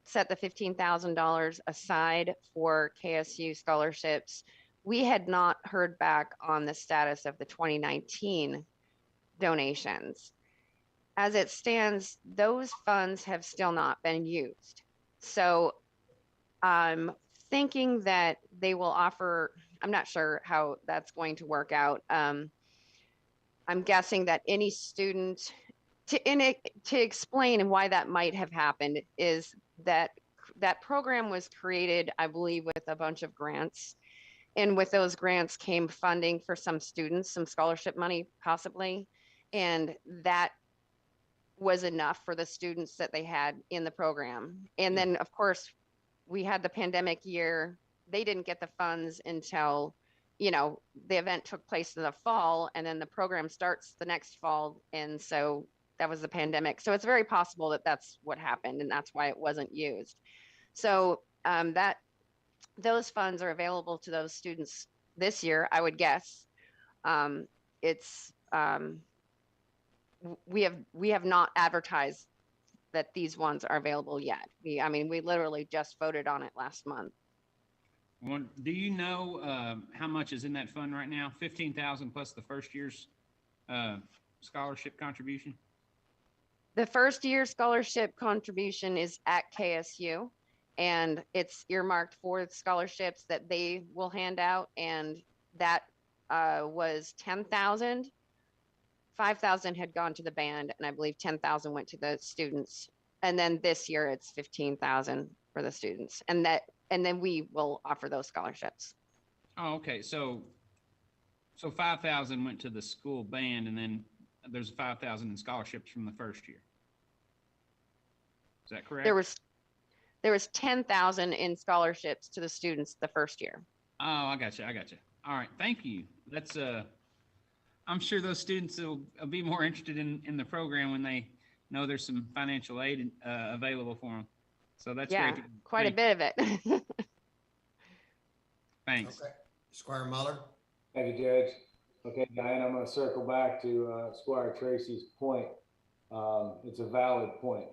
set the $15,000 aside for KSU scholarships, we had not heard back on the status of the 2019 donations. As it stands, those funds have still not been used. So I'm thinking that they will offer, I'm not sure how that's going to work out. I'm guessing that any student, to explain why that might have happened, is that that program was created, I believe, with a bunch of grants. And with those grants came funding for some students, some scholarship money possibly. And that was enough for the students that they had in the program. And then, of course, we had the pandemic year. They didn't get the funds until, the event took place in the fall, and then the program starts the next fall. And so that was the pandemic. So it's very possible that that's what happened, and that's why it wasn't used. So those funds are available to those students this year, I would guess. We have not advertised that these ones are available yet. We literally just voted on it last month. Well, do you know how much is in that fund right now? 15,000 plus the first year's scholarship contribution? The first year scholarship contribution is at KSU, and it's earmarked for scholarships that they will hand out. And that was 10,000. 5,000 had gone to the band, and I believe 10,000 went to the students. And then this year it's 15,000 for the students, and then we will offer those scholarships. Oh, okay. So 5,000 went to the school band, and then there's 5,000 in scholarships from the first year. Is that correct? There was 10,000 in scholarships to the students the first year. Oh, I got you. All right. Thank you. That's I'm sure those students will be more interested in the program when they know there's some financial aid available for them. So that's great. Quite a bit of it. Thanks. Okay. Squire Muller. Thank you, Judge. Okay, Diane, I'm going to circle back to Squire Tracy's point. It's a valid point.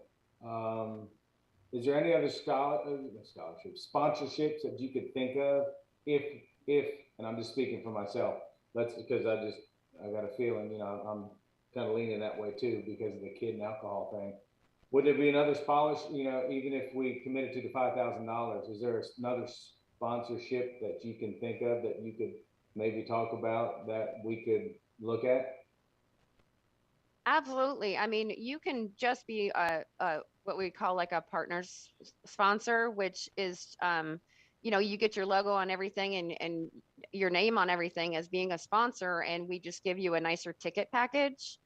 Is there any other scholarships, sponsorships that you could think of if, and I'm just speaking for myself, because I got a feeling, I'm kind of leaning that way too because of the kid and alcohol thing. Would there be another scholarship, even if we committed to the $5,000, is there another sponsorship that you can think of that you could maybe talk about that we could look at? Absolutely. You can just be what we call like a partners sponsor, which is, you get your logo on everything and your name on everything as being a sponsor, and we just give you a nicer ticket package.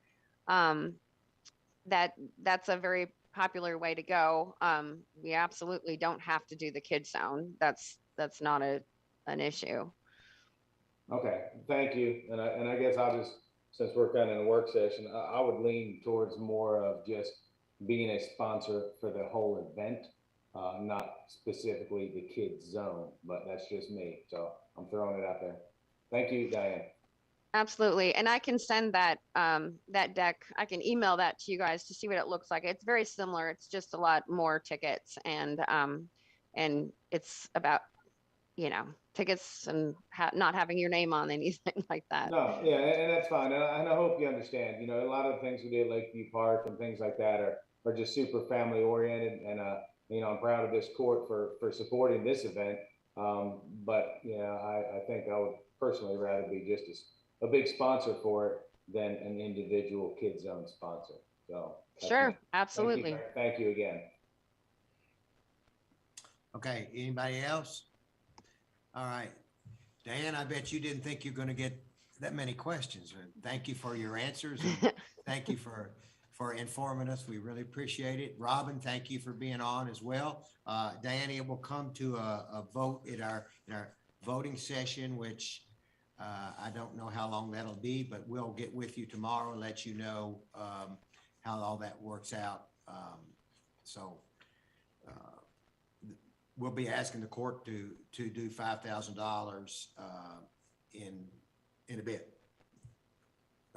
That's a very popular way to go. We absolutely don't have to do the Kid Zone. That's not an issue. Okay, thank you. And I guess since we're kind of in a work session, I would lean towards more of just being a sponsor for the whole event not specifically the kids zone, but that's just me. So I'm throwing it out there. Thank you, Diane. Absolutely. And I can send that that deck. I can email that to you guys to see what it looks like. It's very similar. It's just a lot more tickets and it's about, you know, tickets and not having your name on anything like that. No, yeah, and that's fine. And I hope you understand, you know, a lot of the things we do at Lakeview Park and things like that are just super family oriented. And, you know, I'm proud of this court for supporting this event. But, you know, I think I would personally rather be just a big sponsor for it than an individual kid zone sponsor. So. Sure, absolutely. Thank you again. Okay, anybody else? All right. Diane, I bet you didn't think you're going to get that many questions. Thank you for your answers. And thank you for informing us. We really appreciate it. Robin, thank you for being on as well. Diane, it will come to a vote in our voting session, which I don't know how long that'll be, but we'll get with you tomorrow and let you know how all that works out. We'll be asking the court to do $5,000 in a bit.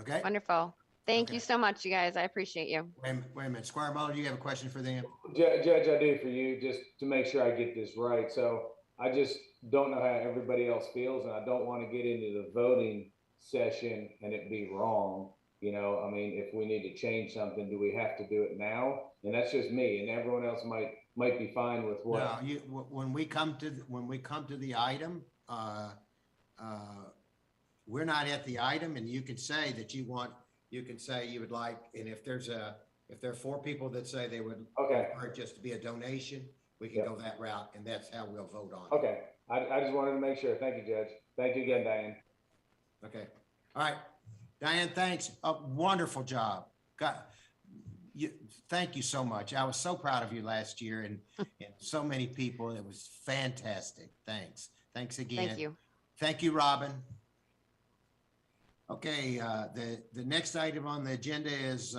Okay. Wonderful. Thank you so much, you guys. I appreciate you. Wait a minute. Squire Muller, do you have a question for them? Judge, I do for you, just to make sure I get this right. So I just don't know how everybody else feels, and I don't want to get into the voting session and it be wrong. You know, I mean, if we need to change something, do we have to do it now? And that's just me, and everyone else might be fine with what. No, when we come to the item, we're not at the item, and you can say that you would like, and if there are 4 people that say they would prefer it just to be a donation, we can go that route, and that's how we'll vote on it. Okay, I just wanted to make sure. Thank you, Judge. Thank you again, Diane. Okay, all right, Diane, thanks. A wonderful job. Thank you so much. I was so proud of you last year, and so many people. It was fantastic. Thanks again. Thank you. Thank you, Robin. Okay, the next item on the agenda is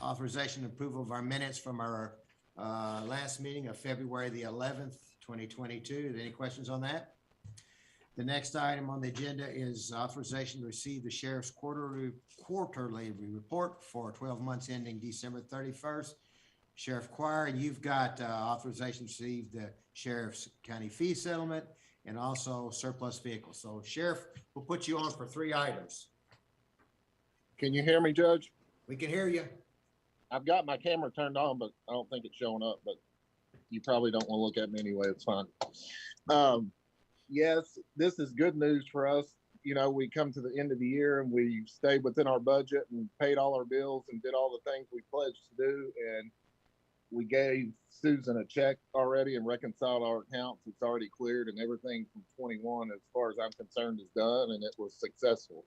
authorization and approval of our minutes from our last meeting of February the 11th, 2022. Any questions on that? The next item on the agenda is authorization to receive the sheriff's quarterly report for 12 months ending December 31st. Sheriff Choir, you've got authorization to receive the sheriff's county fee settlement and also surplus vehicles. So Sheriff, we'll put you on for 3 items. Can you hear me, Judge? We can hear you. I've got my camera turned on, but I don't think it's showing up, but you probably don't want to look at me anyway. It's fine. Yes, this is good news for us. You know, we come to the end of the year and we stayed within our budget and paid all our bills and did all the things we pledged to do. And we gave Susan a check already and reconciled our accounts. It's already cleared, and everything from 21, as far as I'm concerned, is done, and it was successful.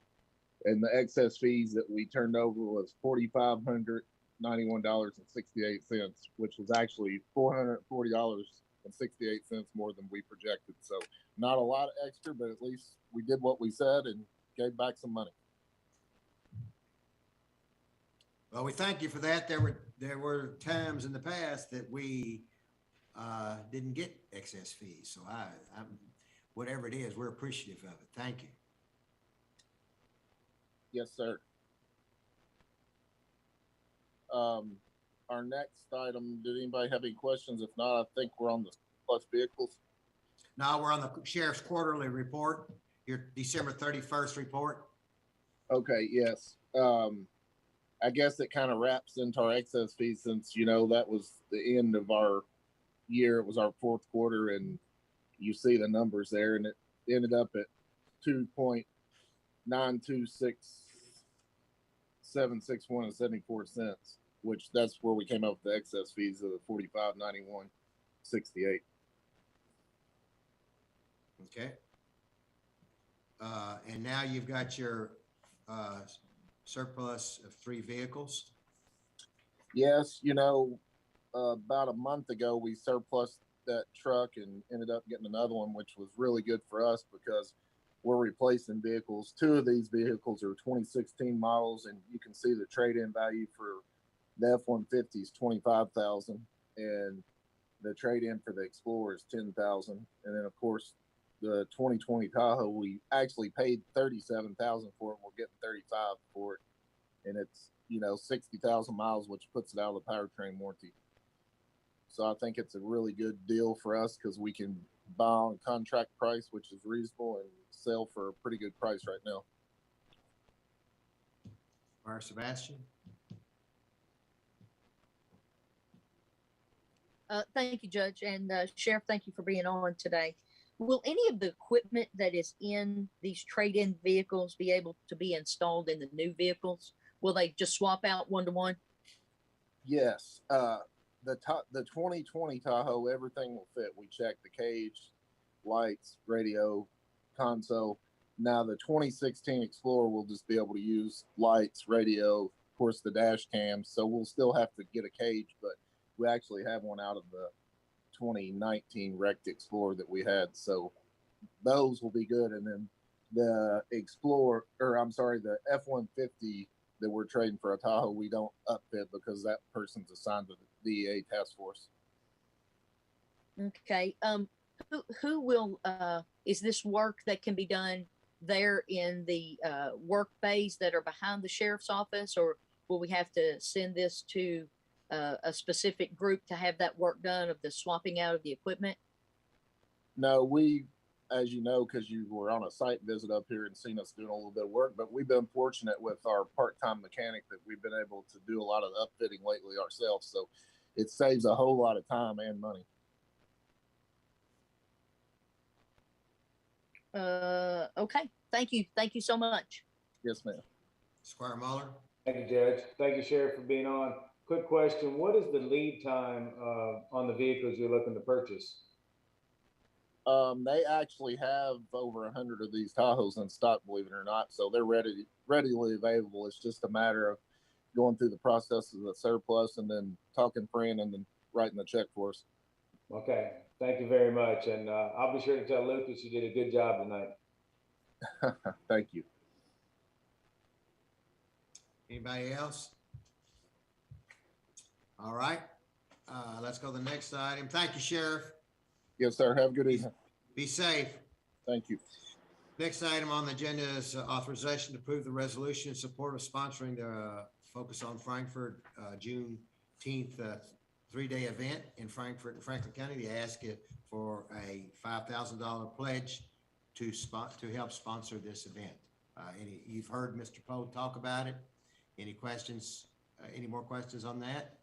And the excess fees that we turned over was $4,591.68, which was actually $440.68 more than we projected. So not a lot of extra, but at least we did what we said and gave back some money. Well, we thank you for that. There were times in the past that we didn't get excess fees. So I'm whatever it is, we're appreciative of it. Thank you. Yes, sir. Our next item, did anybody have any questions? If not, I think we're on the plus vehicles. Now we're on the sheriff's quarterly report, your December 31st report. Okay, yes. I guess it kind of wraps into our excess fees since, you know, that was the end of our year. It was our 4th quarter, and you see the numbers there, and it ended up at 2.926761.74, which that's where we came up with the excess fees of the $45.91.68. Okay. And now you've got your surplus of 3 vehicles. Yes, you know, about a month ago, we surplused that truck and ended up getting another one, which was really good for us because we're replacing vehicles. 2 of these vehicles are 2016 models, and you can see the trade-in value for the F-150 is $25,000, and The trade-in for the Explorer is 10,000, and then of course the 2020 Tahoe, we actually paid 37,000 for it. We're getting 35 for it, and it's 60,000 miles, which puts it out of the powertrain warranty. So I think it's a really good deal for us because we can buy on contract price, which is reasonable, and sell for a pretty good price right now. Squire Sebastian. Thank you, Judge, and Sheriff, thank you for being on today. Will any of the equipment that is in these trade-in vehicles be able to be installed in the new vehicles? Will they just swap out one-to-one? Yes. The 2020 Tahoe, everything will fit. We checked the cage, lights, radio, console. Now the 2016 Explorer will just be able to use lights, radio, of course the dash cams. So we'll still have to get a cage, but we actually have one out of the 2019 wrecked Explorer that we had. So those will be good. And then the Explorer, or I'm sorry, the F-150 that we're trading for a Tahoe, we don't upfit because that person's assigned to the DEA task force. Okay. Who will, is this work that can be done there in the work bays that are behind the sheriff's office, or will we have to send this to a specific group to have that work done of the swapping out of the equipment? No, we, as you know, because you were on a site visit up here and seen us doing a little bit of work, but we've been fortunate with our part-time mechanic that we've been able to do a lot of upfitting lately ourselves. So it saves a whole lot of time and money. Okay. Thank you. Thank you so much. Yes, ma'am. Squire Muller. Thank you, Judge. Thank you, Sheriff, for being on. Quick question. What is the lead time on the vehicles you're looking to purchase? They actually have over 100 of these Tahoes in stock, believe it or not. So they're readily available. It's just a matter of going through the process of the surplus and then talking friend and then writing the check for us. Okay. Thank you very much. And I'll be sure to tell Lucas you did a good job tonight. Thank you. Anybody else? All right. Let's go to the next item. Thank you, Sheriff. Yes, sir. Have a good evening. Be safe. Thank you. Next item on the agenda is authorization to approve the resolution in support of sponsoring the Focus on Frankfurt Juneteenth 3-day event in Frankfurt and Franklin County. They ask you for a $5,000 pledge to help sponsor this event. You've heard Mr. Poe talk about it. Any questions? Any more questions on that?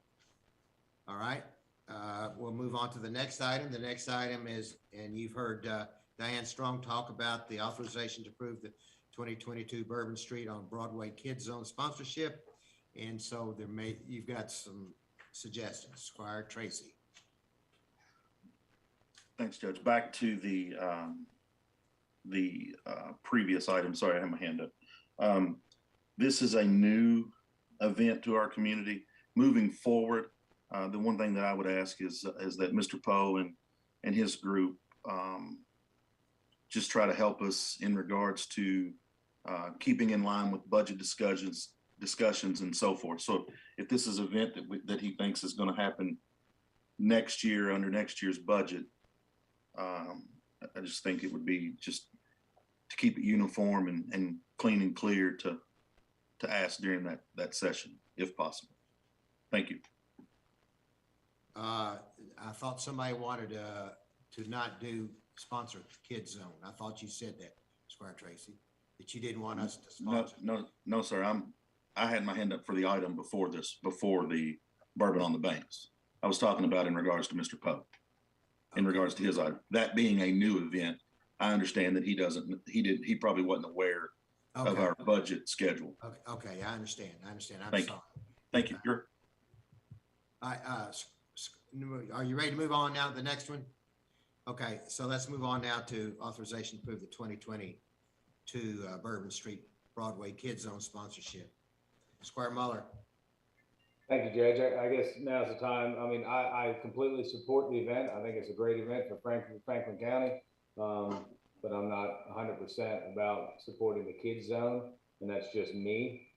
All right. We'll move on to the next item. The next item is, and you've heard Diane Strong talk about the authorization to approve the 2022 Bourbon Street on Broadway Kids Zone sponsorship. And so you've got some suggestions. Squire Tracy. Thanks, Judge. Back to the previous item. Sorry, I have my hand up. This is a new event to our community. Moving forward, the one thing that I would ask is that Mr. Poe and his group just try to help us in regards to keeping in line with budget discussions and so forth. So if this is an event that he thinks is going to happen next year under next year's budget, I just think it would be just to keep it uniform and clean and clear to ask during that session, if possible. Thank you. I thought somebody wanted to not do sponsor Kids Zone. I thought you said that, Squire Tracy, that you didn't want us to sponsor. No, sir. I had my hand up for the item before the bourbon on the banks. I was talking about in regards to Mr. Poe, in regards to his item. That being a new event, I understand that he probably wasn't aware of our budget schedule. Okay, I understand. I'm Thank sorry. You. Thank you. Are you ready to move on now to the next one? Okay, so let's move on now to authorization to approve the 2022 Bourbon Street Broadway Kids Zone sponsorship. Squire Muller. Thank you, Judge. I guess now's the time. I mean, I completely support the event. I think it's a great event for Franklin County, but I'm not 100% about supporting the kids zone, and that's just me,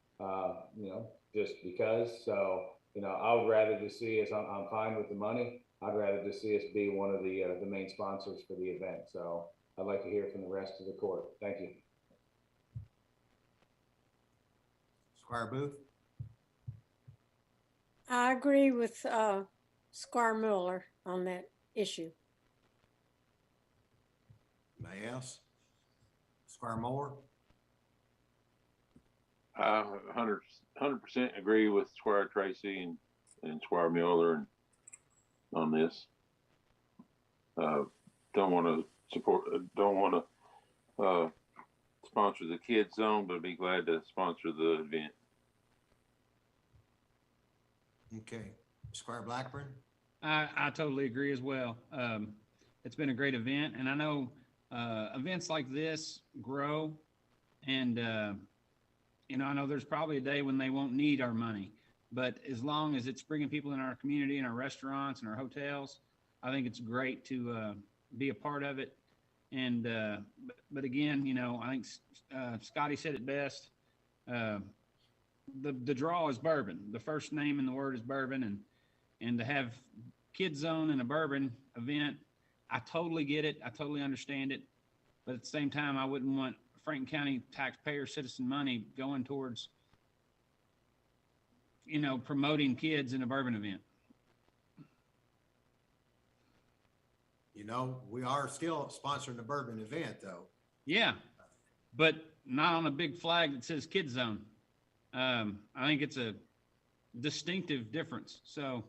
just because. So, I would rather just see us. I'm fine with the money. I'd rather just see us be one of the main sponsors for the event. So I'd like to hear from the rest of the court. Thank you. Squire Booth? I agree with Squire Mueller on that issue. Anybody else? Squire Moore? I 100% agree with Squire Tracy and Squire Miller on this. Don't want to support, don't want to sponsor the kids zone, but be glad to sponsor the event. Okay. Squire Blackburn? I totally agree as well. It's been a great event, and I know events like this grow, and you know, I know there's probably a day when they won't need our money, but as long as it's bringing people in our community, in our restaurants and our hotels, I think it's great to be a part of it. And but again, you know, I think Scotty said it best. The draw is bourbon. The first name in the word is bourbon, and to have Kids Zone and a bourbon event, I totally get it. I totally understand it. But at the same time, I wouldn't want Franklin County taxpayer citizen money going towards, you know, promoting kids in a bourbon event. You know, we are still sponsoring the bourbon event though. Yeah, but not on a big flag that says Kids Zone. I think it's a distinctive difference. So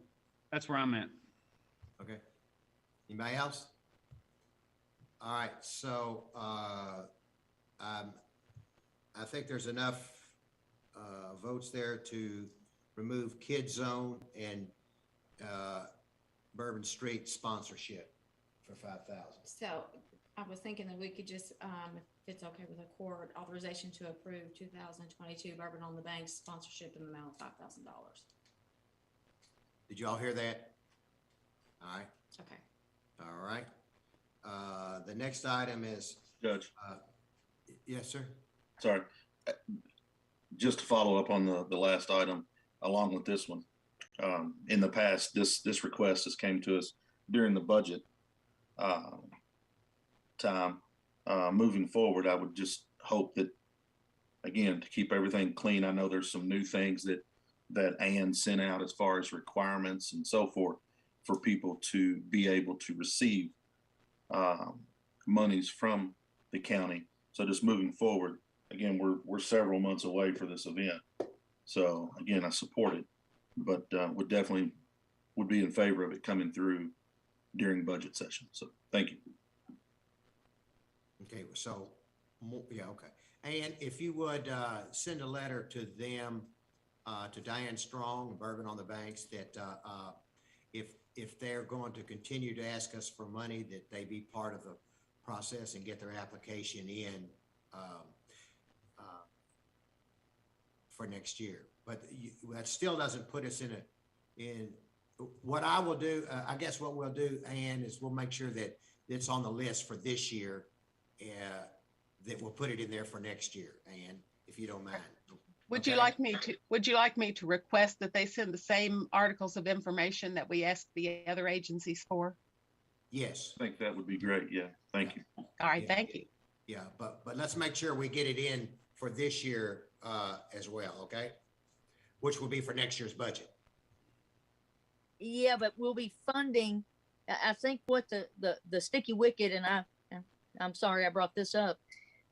that's where I'm at. Okay. Anybody else? All right, so I think there's enough votes there to remove Kids Zone and Bourbon Street sponsorship for 5,000. So I was thinking that we could just, if it's okay with the court, authorization to approve 2022 Bourbon on the Banks sponsorship in the amount of $5,000. Did you all hear that? All right. Okay. All right. The next item is Judge. Yes, sir. Sorry. Just to follow up on the last item, along with this one. In the past, this request has came to us during the budget time. Moving forward, I would just hope that, again, to keep everything clean. I know there's some new things that Ann sent out as far as requirements and so forth for people to be able to receive monies from the county. So just moving forward, again, we're several months away for this event. So again, I support it, but would definitely be in favor of it coming through during budget session. So thank you. Okay, so yeah, okay. And if you would send a letter to them, to Diane Strong, Bourbon on the Banks, that if they're going to continue to ask us for money, that they be part of the process and get their application in for next year. But that still doesn't put us in what I will do. I guess what we'll do, Ann, is we'll make sure that it's on the list for this year, that we'll put it in there for next year, Ann, if you don't mind. Would you like me to request that they send the same articles of information that we asked the other agencies for? Yes. I think that would be great. Yeah. Thank you. All right. Thank you. Yeah, but let's make sure we get it in for this year as well, okay? Which will be for next year's budget. Yeah, but we'll be funding. I think what the sticky wicket, and I'm sorry I brought this up.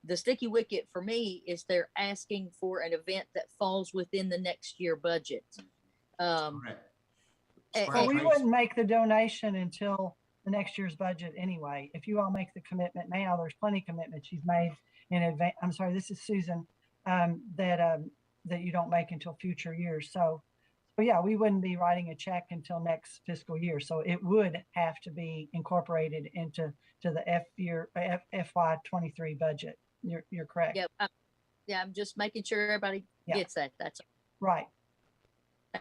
The sticky wicket for me is they're asking for an event that falls within the next year budget. Well, we wouldn't make the donation until the next year's budget anyway. If you all make the commitment now, there's plenty of commitments you've made in advance. I'm sorry, this is Susan, that you don't make until future years. So yeah, we wouldn't be writing a check until next fiscal year. So it would have to be incorporated into the FY23 budget. You're correct. Yeah, I'm just making sure everybody gets that. That's right.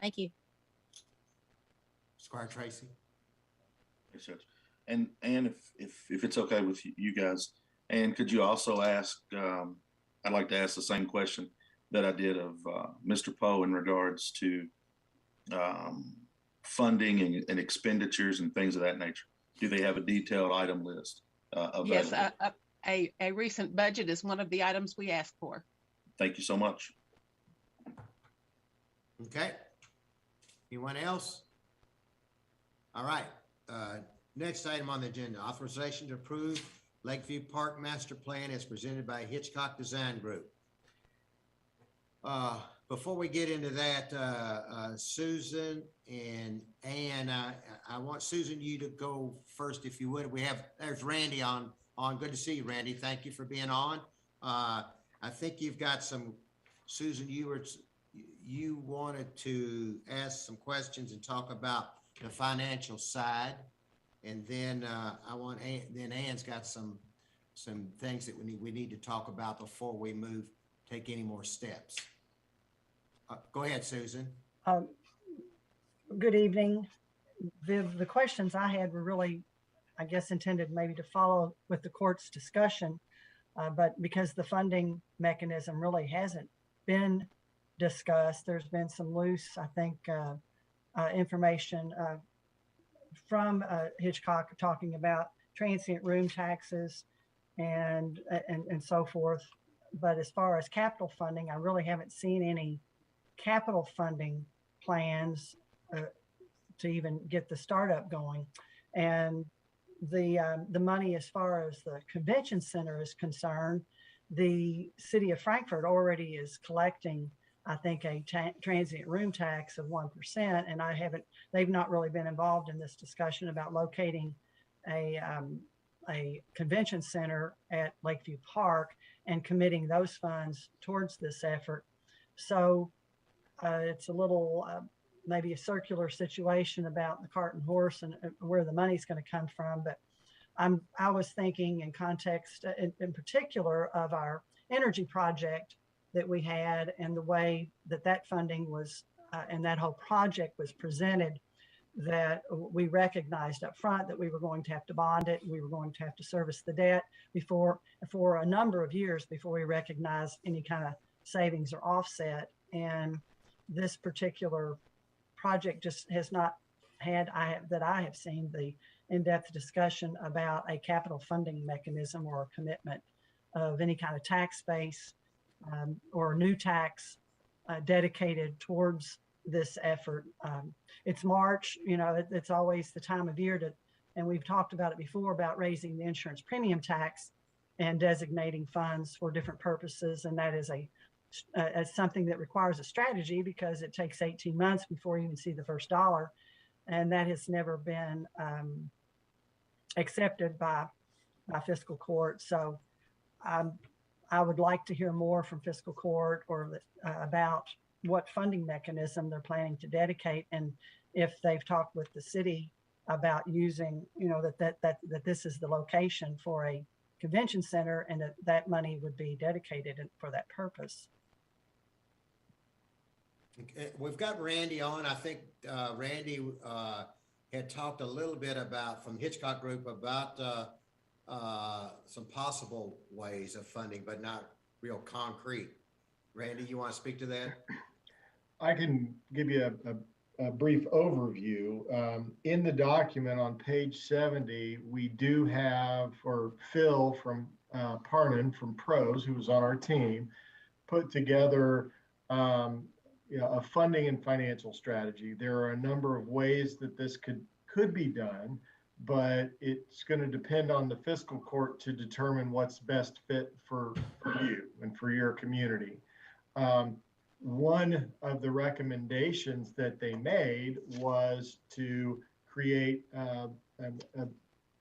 Thank you. Squire Tracy. Yes, Judge. And if it's okay with you guys, and could you also ask, I'd like to ask the same question that I did of Mr. Poe in regards to funding and expenditures and things of that nature? Do they have a detailed item list Yes, available? a recent budget is one of the items we ask for. Thank you so much. Okay. Anyone else? All right. Next item on the agenda, authorization to approve Lakeview Park Master Plan as presented by Hitchcock Design Group. Before we get into that, Susan and Ann, I want Susan, you to go first if you would. There's Randy on. Good to see you, Randy. Thank you for being on. I think you've got some, Susan, you wanted to ask some questions and talk about the financial side. And then then Ann's got some things that we need to talk about before we take any more steps. Go ahead, Susan. Good evening. The questions I had were really, I guess, intended maybe to follow with the court's discussion, but because the funding mechanism really hasn't been discussed, there's been some loose, I think, information from Hitchcock talking about transient room taxes and so forth. But as far as capital funding, I really haven't seen any capital funding plans to even get the startup going. And the money as far as the convention center is concerned, the city of Frankfurt already is collecting, I think, a transient room tax of 1%. And they've not really been involved in this discussion about locating a convention center at Lakeview Park and committing those funds towards this effort. So it's a little, maybe a circular situation about the cart and horse and where the money's going to come from. But I was thinking in context, in particular, of our energy project that we had and the way that funding was and that whole project was presented, that we recognized up front that we were going to have to bond it. We were going to have to service the debt for a number of years before we recognized any kind of savings or offset. And this particular project just has not had, that I have seen, the in-depth discussion about a capital funding mechanism or a commitment of any kind of tax base or new tax dedicated towards this effort. It's March, it's always the time of year and we've talked about it before, about raising the insurance premium tax and designating funds for different purposes. And that is something that requires a strategy because it takes 18 months before you even see the first dollar. And that has never been accepted by Fiscal Court. So I would like to hear more from Fiscal Court or about what funding mechanism they're planning to dedicate, and if they've talked with the city about using, that this is the location for a convention center and that money would be dedicated for that purpose. We've got Randy on. I think Randy had talked a little bit from Hitchcock Group about some possible ways of funding, but not real concrete. Randy, you want to speak to that? I can give you a brief overview. In the document on page 70, we do have, or Phil from Parnan from Pros, who was on our team, put together a funding and financial strategy. There are a number of ways that this could be done, but it's going to depend on the fiscal court to determine what's best fit for you and for your community. One of the recommendations that they made was to create a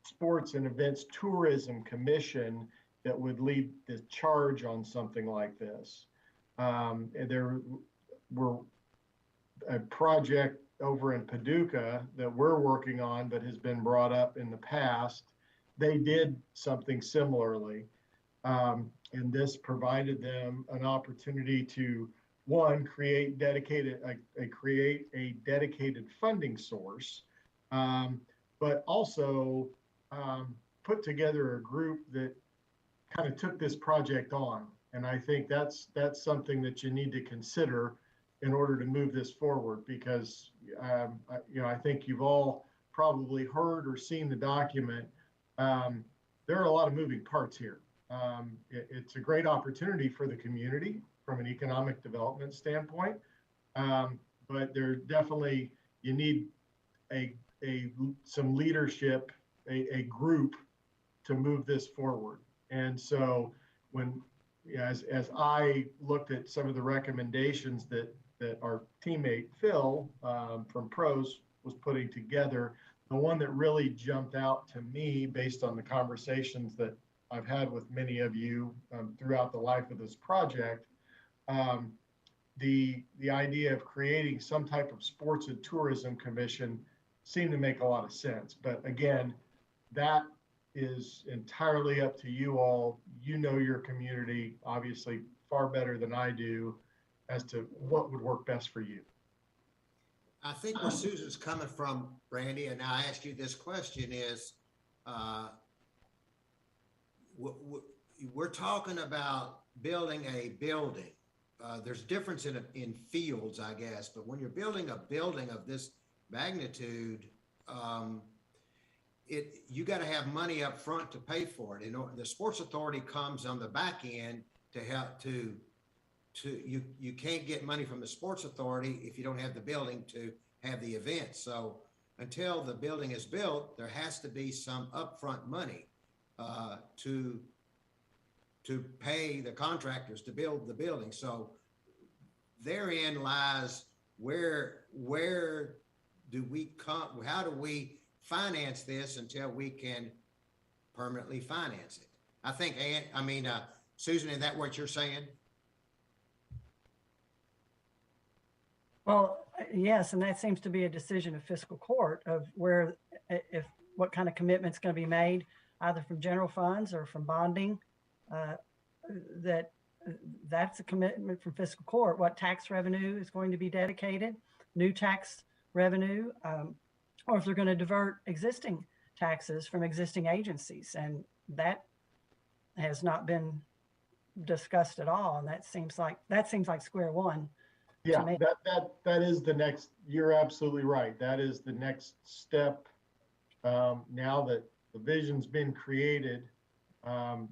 sports and events tourism commission that would lead the charge on something like this. And there were a project over in Paducah that we're working on that has been brought up in the past. They did something similarly. And this provided them an opportunity to, one, create a dedicated funding source, but also put together a group that kind of took this project on. And I think that's something that you need to consider in order to move this forward, because I think you've all probably heard or seen the document. There are a lot of moving parts here. It's a great opportunity for the community from an economic development standpoint, but there definitely, you need some leadership, a group to move this forward. And so as I looked at some of the recommendations that our teammate Phil from Pros was putting together, the one that really jumped out to me based on the conversations that I've had with many of you throughout the life of this project, the idea of creating some type of sports and tourism commission seemed to make a lot of sense. But again, that is entirely up to you all. You know your community obviously far better than I do as to what would work best for you. I think where Susan's coming from, Randy, and I asked you this question is, we're talking about building a building. There's difference in fields, I guess, but when you're building a building of this magnitude, you got to have money up front to pay for it. The Sports Authority comes on the back end to help you can't get money from the Sports Authority if you don't have the building to have the event. So until the building is built, there has to be some upfront money to pay the contractors to build the building. So therein lies where do we come, how do we finance this until we can permanently finance it? I think, Susan, is that what you're saying? Well, yes, and that seems to be a decision of fiscal court of what kind of commitment's going to be made, either from general funds or from bonding. That's a commitment from fiscal court. What tax revenue is going to be dedicated, new tax revenue, or if they're going to divert existing taxes from existing agencies, and that has not been discussed at all. And that seems like square one. Yeah, that is the next. You're absolutely right. That is the next step. Now that the vision's been created, that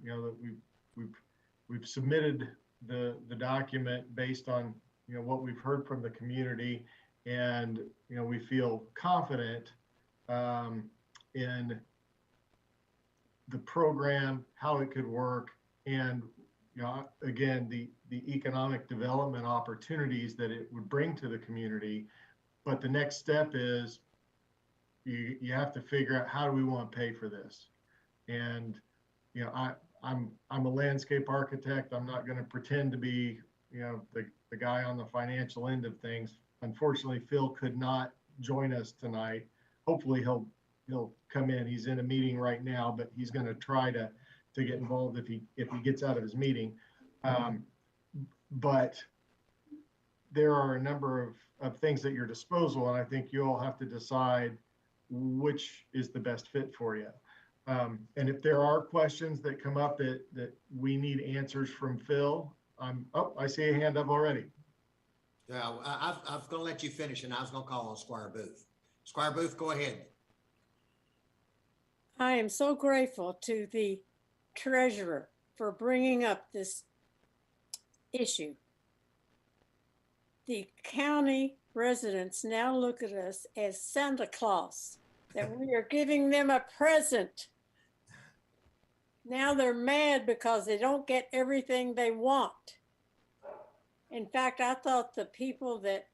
we've submitted the document based on what we've heard from the community, and we feel confident in the program, how it could work, and again, the economic development opportunities that it would bring to the community. But the next step is you have to figure out, how do we want to pay for this? And I'm a landscape architect. I'm not going to pretend to be the guy on the financial end of things. Unfortunately, Phil could not join us tonight. Hopefully he'll come in. He's in a meeting right now, but he's going to try to get involved if he gets out of his meeting. But there are a number of things at your disposal, and I think you all have to decide which is the best fit for you. And if there are questions that come up that we need answers from Phil, I see a hand up already. Yeah, I was going to let you finish, and I was going to call on Squire Booth. Squire Booth, go ahead. I am so grateful to the treasurer for bringing up this issue. The county residents now look at us as Santa Claus, that we are giving them a present. Now they're mad because they don't get everything they want. In fact, I thought the people that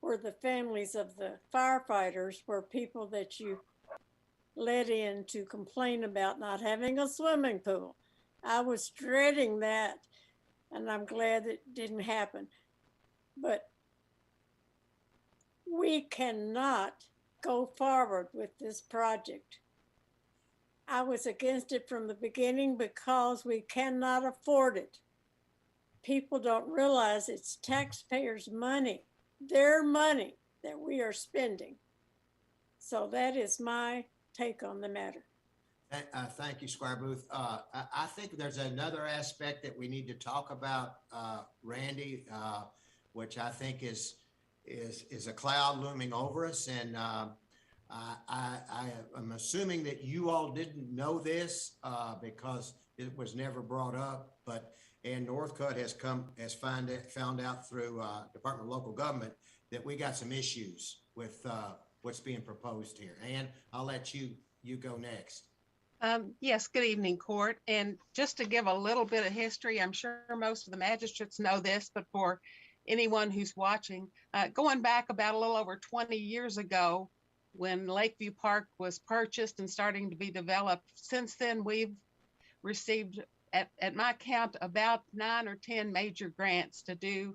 were the families of the firefighters were people that you let in to complain about not having a swimming pool. I was dreading that, and I'm glad it didn't happen. But we cannot go forward with this project. I was against it from the beginning because we cannot afford it. People don't realize it's taxpayers' money, their money that we are spending. So that is my take on the matter. Thank you, Squire Booth. I think there's another aspect that we need to talk about, Randy. which I think is a cloud looming over us. And I am assuming that you all didn't know this because it was never brought up, and Northcutt has found out through Department of Local Government that we got some issues with what's being proposed here. And I'll let you go next. Yes, good evening, Court. And just to give a little bit of history, I'm sure most of the magistrates know this, but for anyone who's watching, going back about a little over 20 years ago, when Lakeview Park was purchased and starting to be developed, since then we've received, at my count, about 9 or 10 major grants to do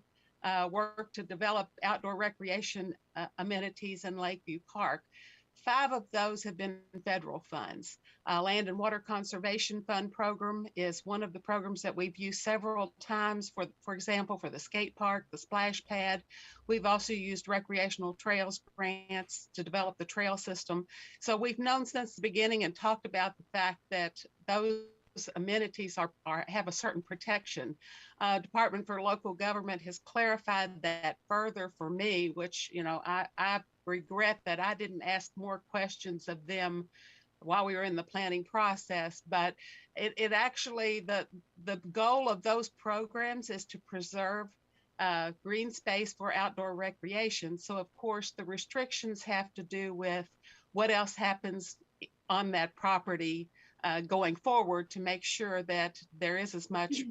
work to develop outdoor recreation amenities in Lakeview Park. 5 of those have been federal funds. Land and Water Conservation Fund program is one of the programs that we've used several times, for example, for the skate park, the splash pad. We've also used recreational trails grants to develop the trail system. So we've known since the beginning and talked about the fact that those amenities have a certain protection. Department for Local Government has clarified that further for me, which, I regret that I didn't ask more questions of them while we were in the planning process, but it actually, the goal of those programs is to preserve green space for outdoor recreation. So of course the restrictions have to do with what else happens on that property going forward to make sure that there is as much,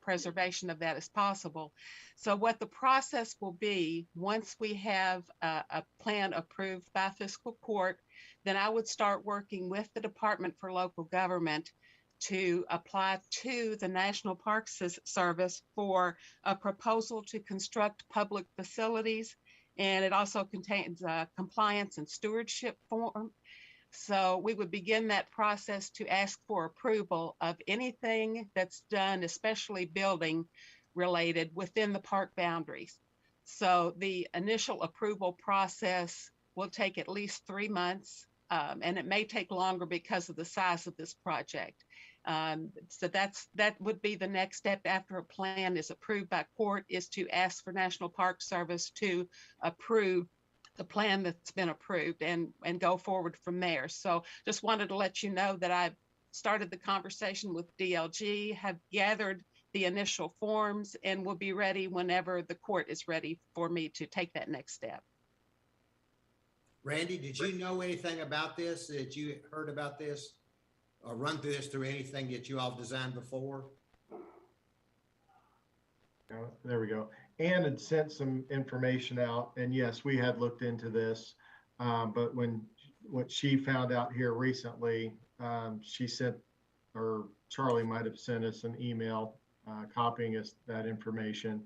preservation of that as possible. So what the process will be, once we have a plan approved by Fiscal Court, then I would start working with the Department for Local Government to apply to the National Park Service for a proposal to construct public facilities. And it also contains a compliance and stewardship form. So we would begin that process to ask for approval of anything that's done, especially building related, within the park boundaries. So the initial approval process will take at least 3 months, and it may take longer because of the size of this project. So that would be the next step after a plan is approved by court, is to ask for National Park Service to approve the plan that's been approved and go forward from there. So just wanted to let you know that I've started the conversation with DLG, have gathered the initial forms, and will be ready whenever the court is ready for me to take that next step. Randy, did you know anything about this? Did you heard about this or run through anything that you all designed before? There we go. Ann had sent some information out, and yes, we had looked into this, but what she found out here recently, she sent, or Charlie might have sent us an email copying us that information.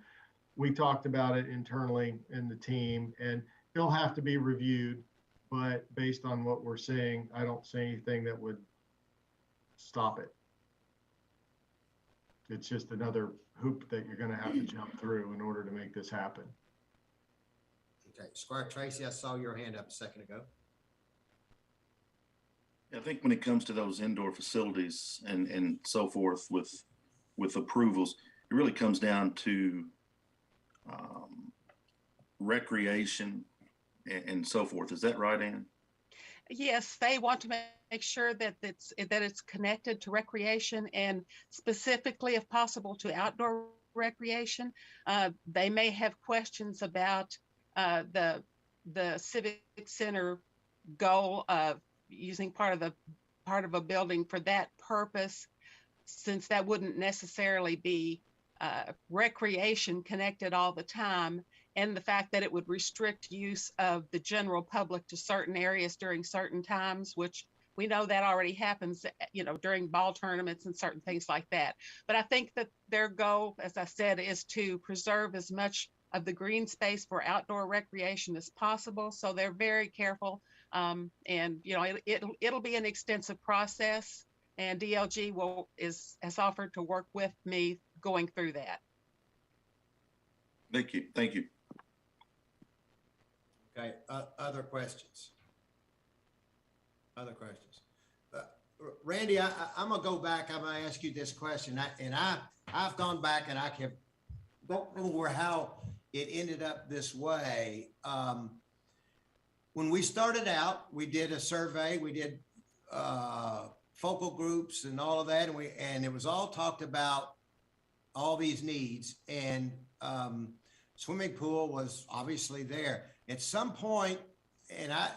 We talked about it internally in the team, and it'll have to be reviewed, but based on what we're seeing, I don't see anything that would stop it. It's just another hoop that you're going to have to jump through in order to make this happen. Okay, Squire Tracy, I saw your hand up a second ago. I think when it comes to those indoor facilities and so forth with approvals, it really comes down to recreation and so forth. Is that right, Ann? Yes, they want to make sure that it's connected to recreation, and specifically, if possible, to outdoor recreation. They may have questions about the civic center goal of using part of a building for that purpose, since that wouldn't necessarily be recreation connected all the time, and the fact that it would restrict use of the general public to certain areas during certain times, which we know that already happens, during ball tournaments and certain things like that. But I think that their goal, as I said, is to preserve as much of the green space for outdoor recreation as possible. So they're very careful, and it'll be an extensive process, and DLG has offered to work with me going through that. Thank you. Thank you. Okay, other questions? Other questions? Randy, I'm gonna go back. I'm gonna ask you this question. I've gone back and I don't know how it ended up this way. When we started out, we did a survey, we did focal groups and all of that, and it was all talked about, all these needs, and swimming pool was obviously there. At some point, and I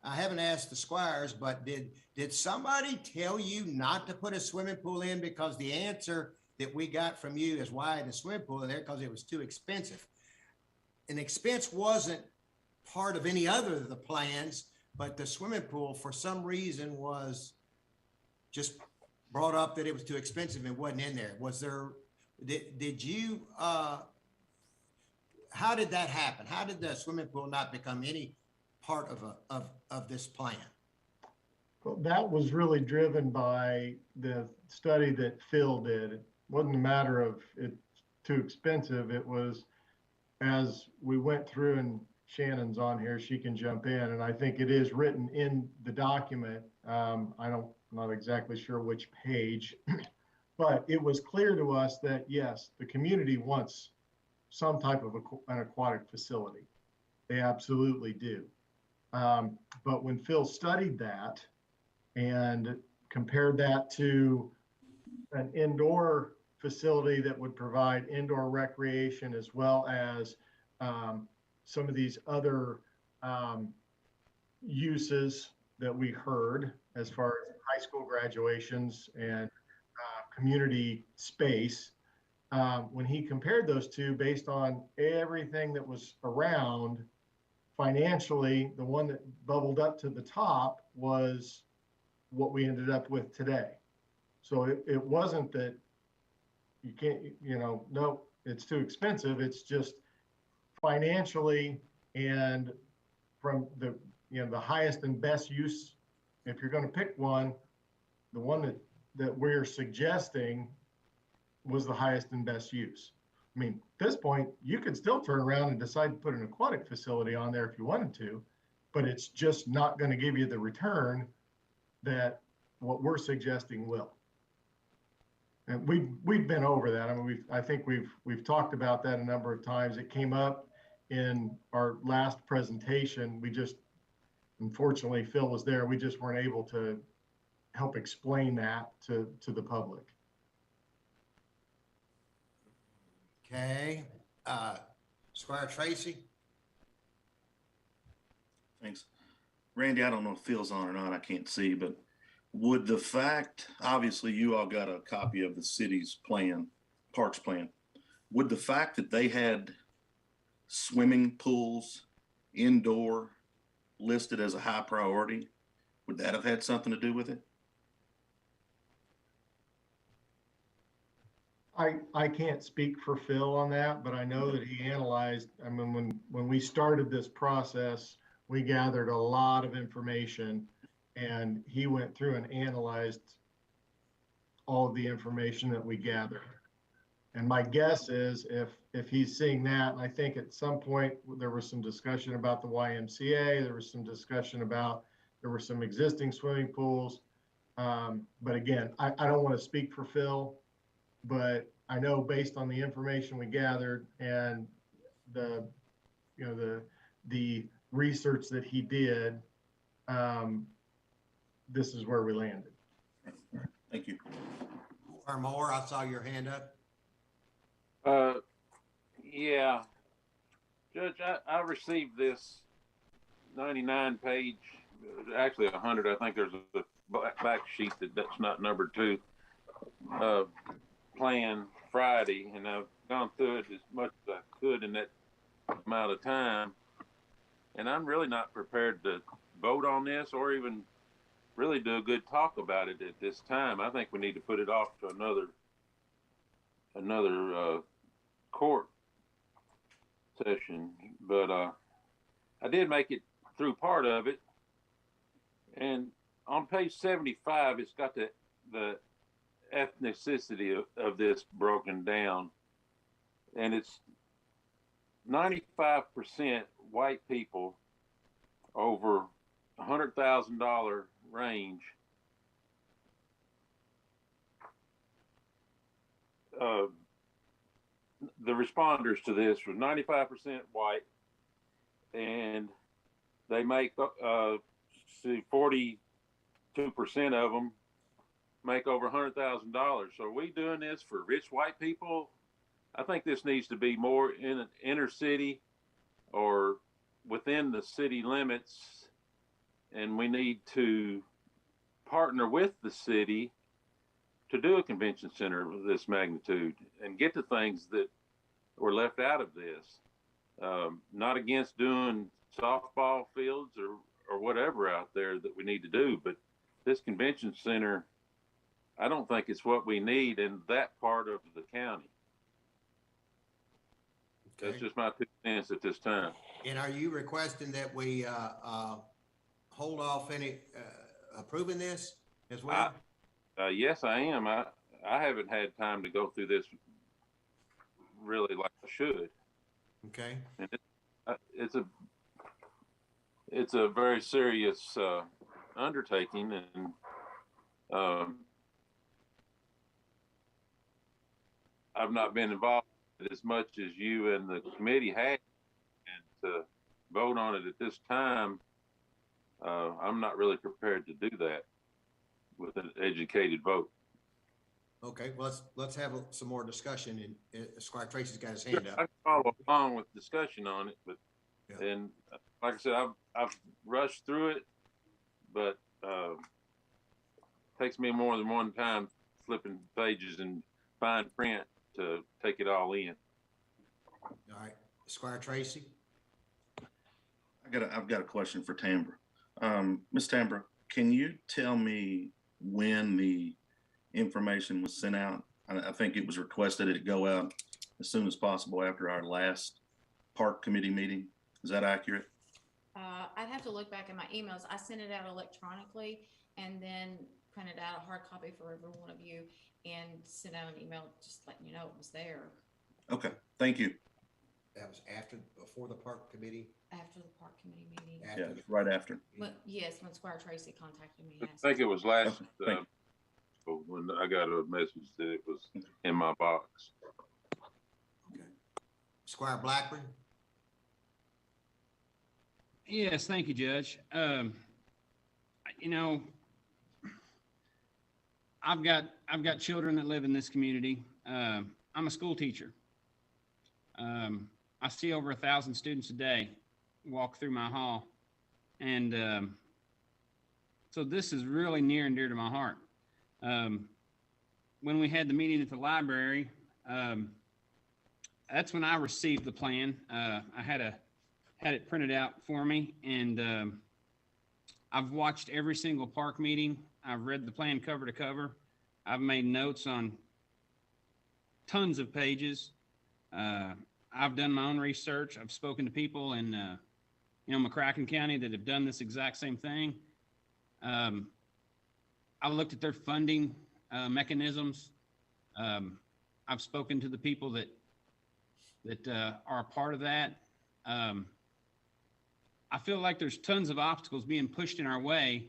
haven't asked the Squires, but did somebody tell you not to put a swimming pool in? Because the answer that we got from you is why the swimming pool in there, because it was too expensive. And expense wasn't part of any other of the plans, but the swimming pool for some reason was just brought up that it was too expensive and wasn't in there. Was there, did you, how did that happen? How did the swimming pool not become any part of this plan? Well, that was really driven by the study that Phil did. It wasn't a matter of it's too expensive. It was, as we went through, and Shannon's on here, she can jump in, and I think it is written in the document. I'm not exactly sure which page, but it was clear to us that yes, the community wants some type of an aquatic facility. They absolutely do. But when Phil studied that and compared that to an indoor facility that would provide indoor recreation as well as some of these other uses that we heard as far as high school graduations and community space, when he compared those two based on everything that was around, financially, the one that bubbled up to the top was what we ended up with today. So it wasn't that you can't, no, it's too expensive. It's just financially, and from the, the highest and best use, if you're going to pick one, the one that we're suggesting was the highest and best use. I mean, at this point, you could still turn around and decide to put an aquatic facility on there if you wanted to, but it's just not going to give you the return that what we're suggesting will. And we've been over that. I mean, I think we've talked about that a number of times. It came up in our last presentation. We just, unfortunately, Phil was there. We just weren't able to help explain that to the public. Okay, Squire Tracy. Thanks. Randy, I don't know if Phil's on or not, I can't see, but would the fact, obviously you all got a copy of the city's plan, parks plan. Would the fact that they had swimming pools indoor listed as a high priority, would that have had something to do with it? I can't speak for Phil on that, but I know that he analyzed, I mean, when we started this process, we gathered a lot of information, and he went through and analyzed all of the information that we gathered. And my guess is if he's seeing that, and I think at some point there was some discussion about the YMCA, there was some discussion about, there were some existing swimming pools. But again, I don't want to speak for Phil, but I know based on the information we gathered and the research that he did, this is where we landed. Thank you. Or more, I saw your hand up. Yeah, Judge, I received this 99 page, actually 100. I think there's a back sheet that's not numbered 2, plan Friday, and I've gone through it as much as I could in that amount of time. And I'm really not prepared to vote on this or even really do a good talk about it at this time. I think we need to put it off to another court session. But I did make it through part of it. And on page 75, it's got the ethnicity of this broken down. And it's 95% white people over $100,000 range. the responders to this were 95% white, and they make, 42% of them make over $100,000. So are we doing this for rich white people? I think this needs to be more in an inner city or within the city limits, and we need to partner with the city to do a convention center of this magnitude and get the things that were left out of this. Not against doing softball fields or whatever out there that we need to do, but this convention center, I don't think it's what we need in that part of the county. That's just my 2 cents at this time. And are you requesting that we hold off any approving this as well? Yes, I am. I haven't had time to go through this really like I should. Okay. And it's a very serious undertaking, and I've not been involved as much as you and the committee had, and to vote on it at this time, I'm not really prepared to do that with an educated vote. Okay, well, let's have some more discussion, and Squire Tracy's got his hand I up. can follow along with discussion on it, but Yeah. and like I said, I've rushed through it, but takes me more than one time flipping pages and fine print to take it all in. All right, Squire Tracy. I've got a question for Tambra. Ms. Tambra, can you tell me when the information was sent out? I think it was requested that it go out as soon as possible after our last park committee meeting. Is that accurate? I'd have to look back at my emails. I sent it out electronically and then printed out a hard copy for every one of you and sent out an email just letting you know it was there. Okay, thank you. That was before the park committee? After the park committee meeting. Yeah, right after. Yes, when Squire Tracy contacted me. I think it was last when I got a message that it was in my box. Okay. Squire Blackburn. Yes, thank you, Judge. You know, I've got children that live in this community. I'm a school teacher. I see over 1,000 students a day walk through my hall, and so this is really near and dear to my heart. When we had the meeting at the library, that's when I received the plan. I had it printed out for me, and I've watched every single park meeting. I've read the plan cover to cover. I've made notes on tons of pages. I've done my own research. I've spoken to people in McCracken County that have done this exact same thing. I looked at their funding mechanisms. I've spoken to the people that are a part of that. I feel like there's tons of obstacles being pushed in our way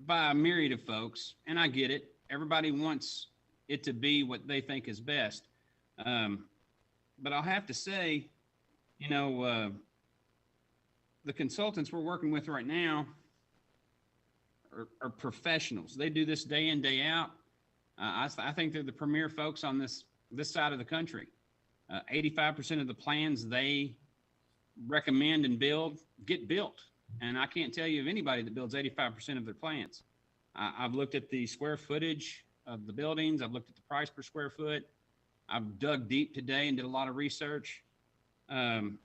by a myriad of folks, and I get it. Everybody wants it to be what they think is best. But I'll have to say, the consultants we're working with right now are professionals. They do this day in, day out. I think they're the premier folks on this side of the country. 85% of the plans they recommend and get built. And I can't tell you of anybody that builds 85% of their plans. I've looked at the square footage of the buildings. I've looked at the price per square foot. I've dug deep today and did a lot of research. And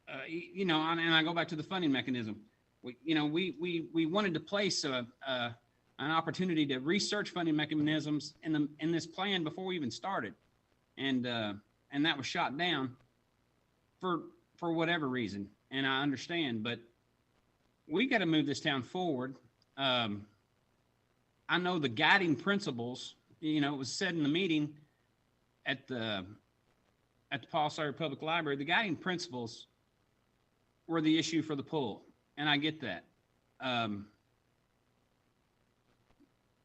I go back to the funding mechanism. We wanted to place an opportunity to research funding mechanisms in this plan before we even started, and that was shot down for whatever reason. And I understand, but we got to move this town forward. I know the guiding principles. It was said in the meeting at the Paul Sawyer Public Library. The guiding principles were the issue for the pool, and I get that.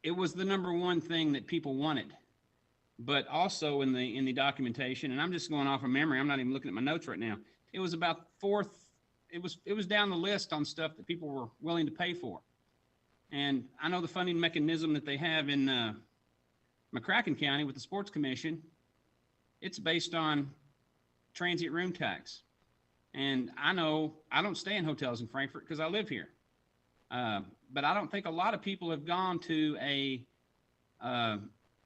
It was the number one thing that people wanted. but also in the documentation, and I'm just going off of memory. I'm not even looking at my notes right now. It was about fourth. It was down the list on stuff that people were willing to pay for. And I know the funding mechanism that they have in McCracken County with the Sports Commission, it's based on transient room tax. And I know I don't stay in hotels in Frankfurt because I live here. But I don't think a lot of people have gone to a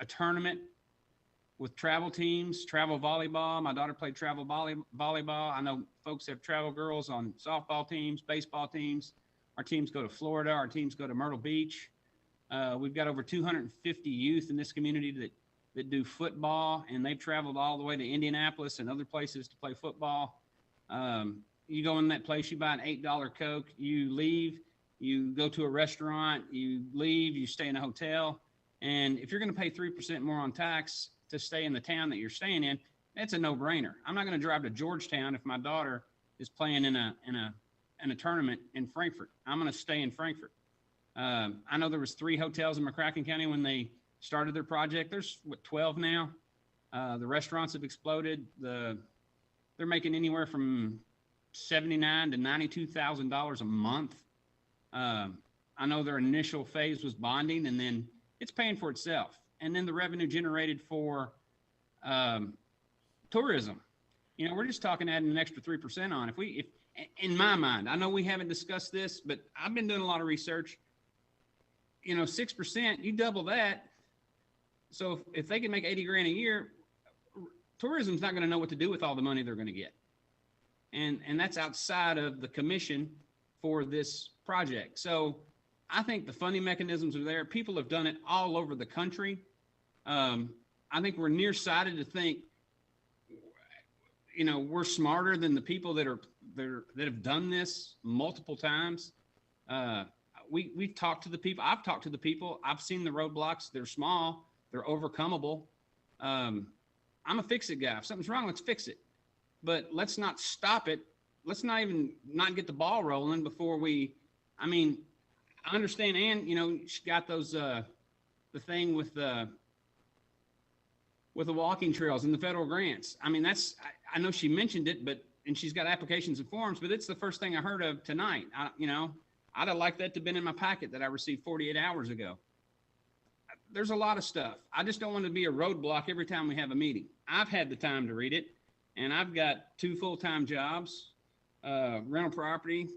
tournament with travel teams, travel volleyball. My daughter played travel volleyball. I know folks have travel girls on softball teams, baseball teams. Our teams go to Florida. Our teams go to Myrtle Beach. We've got over 250 youth in this community that do football, and they've traveled all the way to Indianapolis and other places to play football. You go in that place, you buy an $8 Coke, you leave, you go to a restaurant, you leave, you stay in a hotel. And if you're going to pay 3% more on tax to stay in the town that you're staying in, that's a no-brainer. I'm not going to drive to Georgetown if my daughter is playing in a tournament in Frankfurt. I'm going to stay in Frankfurt. I know there was 3 hotels in McCracken County when they started their project. There's 12 now. The restaurants have exploded. They're making anywhere from $79,000 to $92,000 a month. I know their initial phase was bonding, and then it's paying for itself. And then the revenue generated for tourism. You know, we're just talking adding an extra 3% on. If in my mind, I know we haven't discussed this, but I've been doing a lot of research. You know, 6%, you double that. So if they can make 80 grand a year, tourism's not going to know what to do with all the money they're going to get. And that's outside of the commission for this project. So I think the funding mechanisms are there. People have done it all over the country. I think we're nearsighted to think, you know, we're smarter than the people that have done this multiple times. We've talked to the people. I've talked to the people. I've seen the roadblocks. They're small. They're overcomeable. I'm a fix-it guy. If something's wrong, let's fix it. But let's not stop it. Let's not even not get the ball rolling before I mean, I understand, Ann, you know, she got those, the thing with the walking trails and the federal grants. I mean, I know she mentioned it, and she's got applications and forms, but it's the first thing I heard of tonight. I'd have liked that to have been in my packet that I received 48 hours ago. There's a lot of stuff. I just don't want to be a roadblock every time we have a meeting. I've had the time to read it, and I've got 2 full-time jobs, rental property,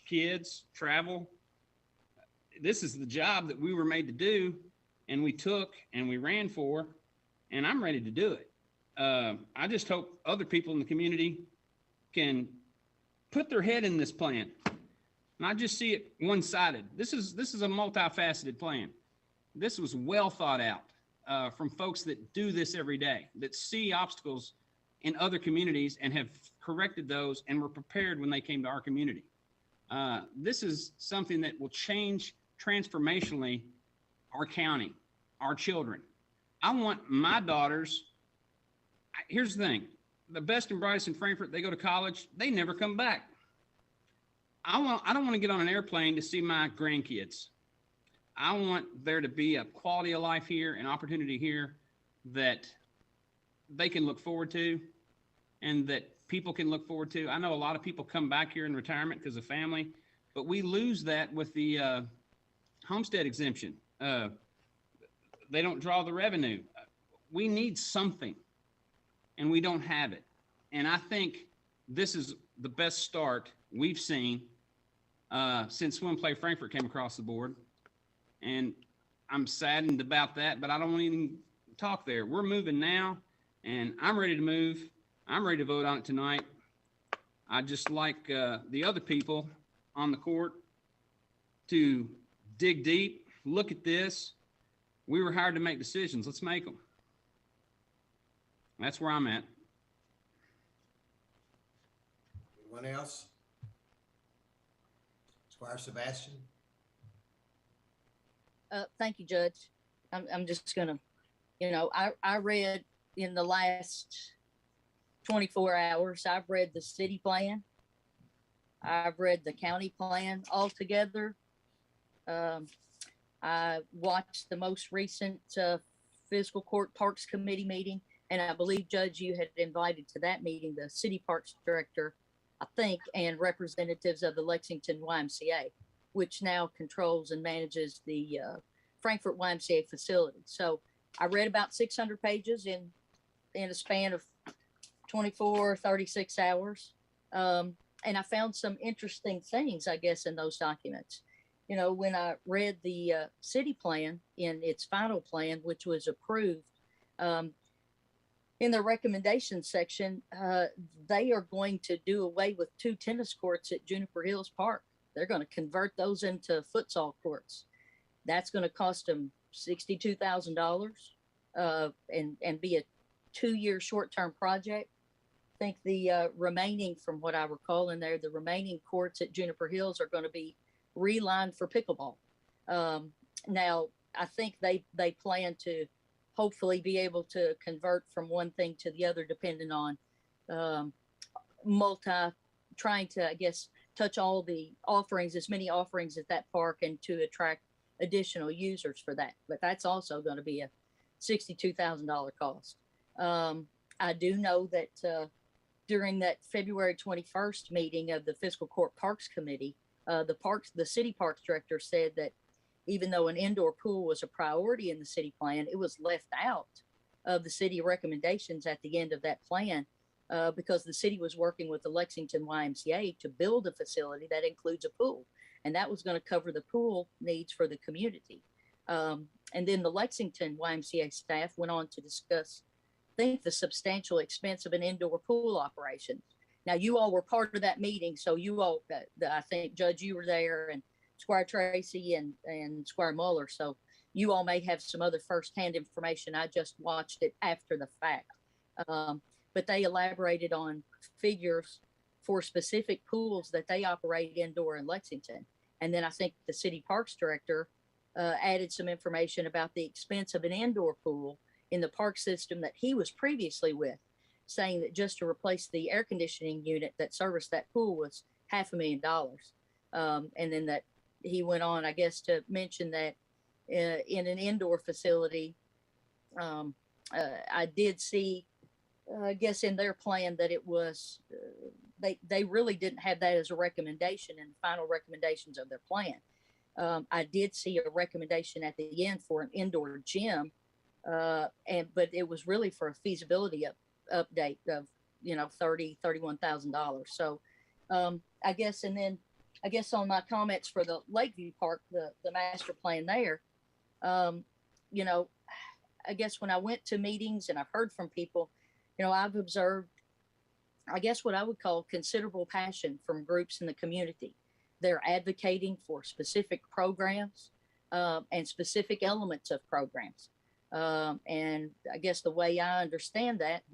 kids, travel. This is the job that we were made to do, and we took and we ran for, and I'm ready to do it. I just hope other people in the community can put their head in this plan, not just see it one-sided. This is a multifaceted plan. This was well thought out from folks that do this every day, that see obstacles in other communities and have corrected those and were prepared when they came to our community. This is something that will change transformationally our county, our children. I want my daughters. Here's the thing. The best and brightest in Frankfurt, they go to college, they never come back. I don't want to get on an airplane to see my grandkids. I want there to be a quality of life here, an opportunity here that they can look forward to and that people can look forward to. I know a lot of people come back here in retirement because of family, but we lose that with the homestead exemption. They don't draw the revenue. We need something, and we don't have it. And I think this is the best start we've seen since Swim Play Frankfurt came across the board. And I'm saddened about that, but I don't want to even talk there. We're moving now, and I'm ready to move. I'm ready to vote on it tonight. I just like the other people on the court to dig deep, look at this. We were hired to make decisions. Let's make them. That's where I'm at. Anyone else? Squire Sebastian? Thank you, Judge. I'm just gonna, I read in the last 24 hours, I've read the city plan. I've read the county plan altogether. I watched the most recent Fiscal Court Parks Committee meeting. And I believe, Judge, you had invited to that meeting the City Parks Director, I think, and representatives of the Lexington YMCA, which now controls and manages the Frankfurt YMCA facility. So I read about 600 pages in a span of 24, 36 hours. And I found some interesting things, I guess, in those documents. You know, when I read the city plan in its final plan, which was approved, in the recommendation section, they are going to do away with 2 tennis courts at Juniper Hills Park. They're going to convert those into futsal courts. That's going to cost them $62,000 and be a 2-year short-term project. I think the remaining, from what I recall in there, the remaining courts at Juniper Hills are going to be relined for pickleball. Now, I think they plan to hopefully be able to convert from one thing to the other, depending on trying to, I guess, touch all the offerings, as many offerings at that park, and to attract additional users for that. But that's also going to be a $62,000 cost. I do know that during that February 21st meeting of the Fiscal Court Parks Committee, the city parks director said that even though an indoor pool was a priority in the city plan, it was left out of the city recommendations at the end of that plan because the city was working with the Lexington YMCA to build a facility that includes a pool. And that was going to cover the pool needs for the community. And then the Lexington YMCA staff went on to discuss, I think, the substantial expense of an indoor pool operation. Now, you all were part of that meeting, so you all, I think, Judge, you were there, and Squire Tracy and Squire Muller. So you all may have some other firsthand information. I just watched it after the fact. But they elaborated on figures for specific pools that they operate indoor in Lexington. And then I think the city parks director added some information about the expense of an indoor pool in the park system that he was previously with, saying that just to replace the air conditioning unit that serviced that pool was $500,000. And then that he went on, I guess, to mention that in an indoor facility, I did see, I guess, in their plan that it was, they really didn't have that as a recommendation in the final recommendations of their plan. I did see a recommendation at the end for an indoor gym, but it was really for a feasibility update of, $31,000. So I guess, and then I guess on my comments for the Lakeview Park, the master plan there, I guess when I went to meetings and I've heard from people, I've observed, I guess, what I would call considerable passion from groups in the community. They're advocating for specific programs and specific elements of programs. And I guess the way I understand that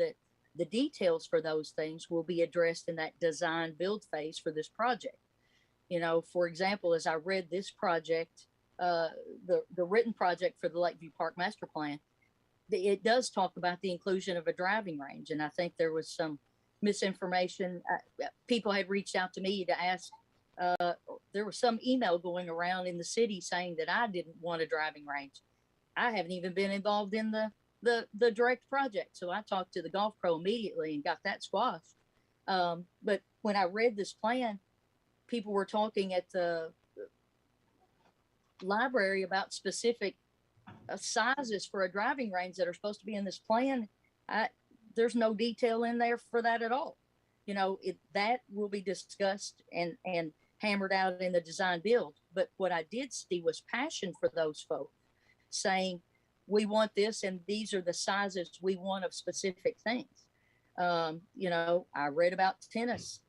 the details for those things will be addressed in that design build phase for this project. For example, as I read this project, the written project for the Lakeview Park Master Plan, it does talk about the inclusion of a driving range. And I think there was some misinformation. People had reached out to me to ask, there was some email going around in the city saying that I didn't want a driving range. I haven't even been involved in the direct project. So I talked to the golf pro immediately and got that squashed. But when I read this plan, people were talking at the library about specific sizes for a driving range that are supposed to be in this plan. There's no detail in there for that at all. That will be discussed and hammered out in the design build. But what I did see was passion for those folks saying, we want this, and these are the sizes we want of specific things. I read about tennis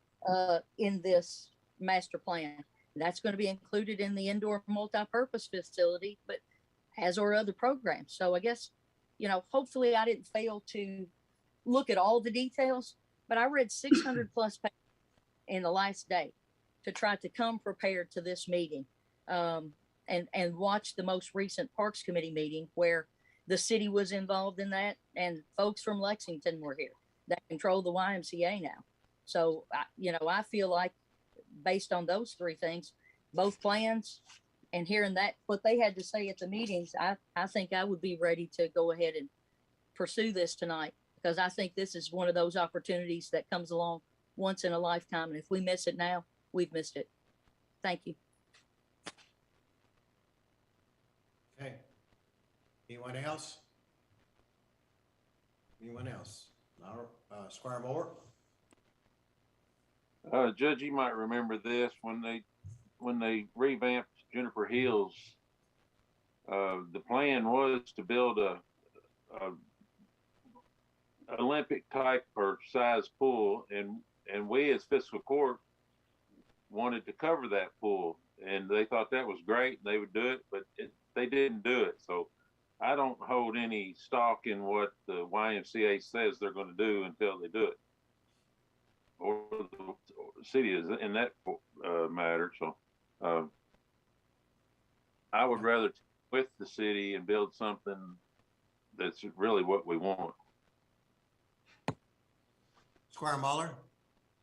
in this master plan. That's going to be included in the indoor multi-purpose facility, but as are other programs. So I guess, hopefully I didn't fail to look at all the details, but I read 600 plus pages in the last day to try to come prepared to this meeting, and watch the most recent Parks Committee meeting where the city was involved in that, and folks from Lexington were here that control the YMCA now. So, I feel like based on those three things, both plans and hearing that, what they had to say at the meetings, I think I would be ready to go ahead and pursue this tonight, because I think this is one of those opportunities that comes along once in a lifetime. And if we miss it now, we've missed it. Thank you. Okay. Anyone else? Anyone else? Squire Moore? Judge, you might remember this when they revamped Juniper Hills. The plan was to build a Olympic type or size pool, and we as Fiscal Court wanted to cover that pool, and they thought that was great. They would do it, but they didn't do it. So I don't hold any stock in what the YMCA says they're going to do until they do it, or the city is in that matter. So I would rather with the city and build something that's really what we want. Squire Muller?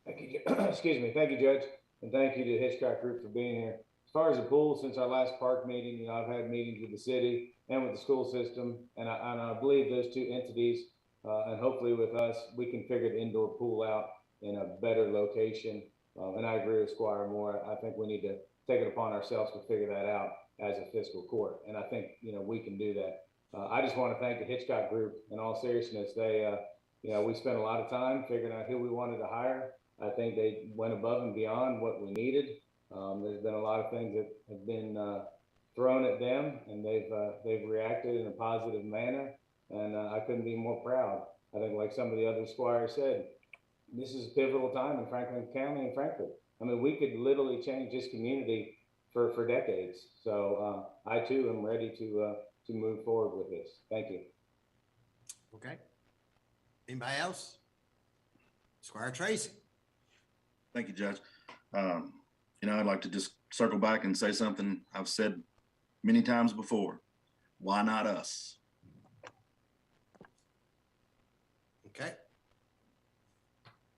Thank you. Excuse me. Thank you, Judge. And thank you to the Hitchcock Group for being here. As far as the pool, since our last park meeting, you know, I've had meetings with the city and with the school system, and I believe those two entities, and hopefully with us, we can figure the indoor pool out in a better location. And I agree with Squire Moore. I think we need to take it upon ourselves to figure that out as a fiscal court. And I think, you know, we can do that. I just want to thank the Hitchcock Group. In all seriousness, they, you know, we spent a lot of time figuring out who we wanted to hire. I think they went above and beyond what we needed. There's been a lot of things that have been thrown at them, and they've reacted in a positive manner. And I couldn't be more proud. I think, like some of the other squires said, this is a pivotal time in Franklin County and Franklin. I mean, we could literally change this community for decades. So I too am ready to move forward with this. Thank you. Okay. Anybody else? Squire Tracy? Thank you, Judge. You know, I'd like to just circle back and say something I've said many times before. Why not us? Okay.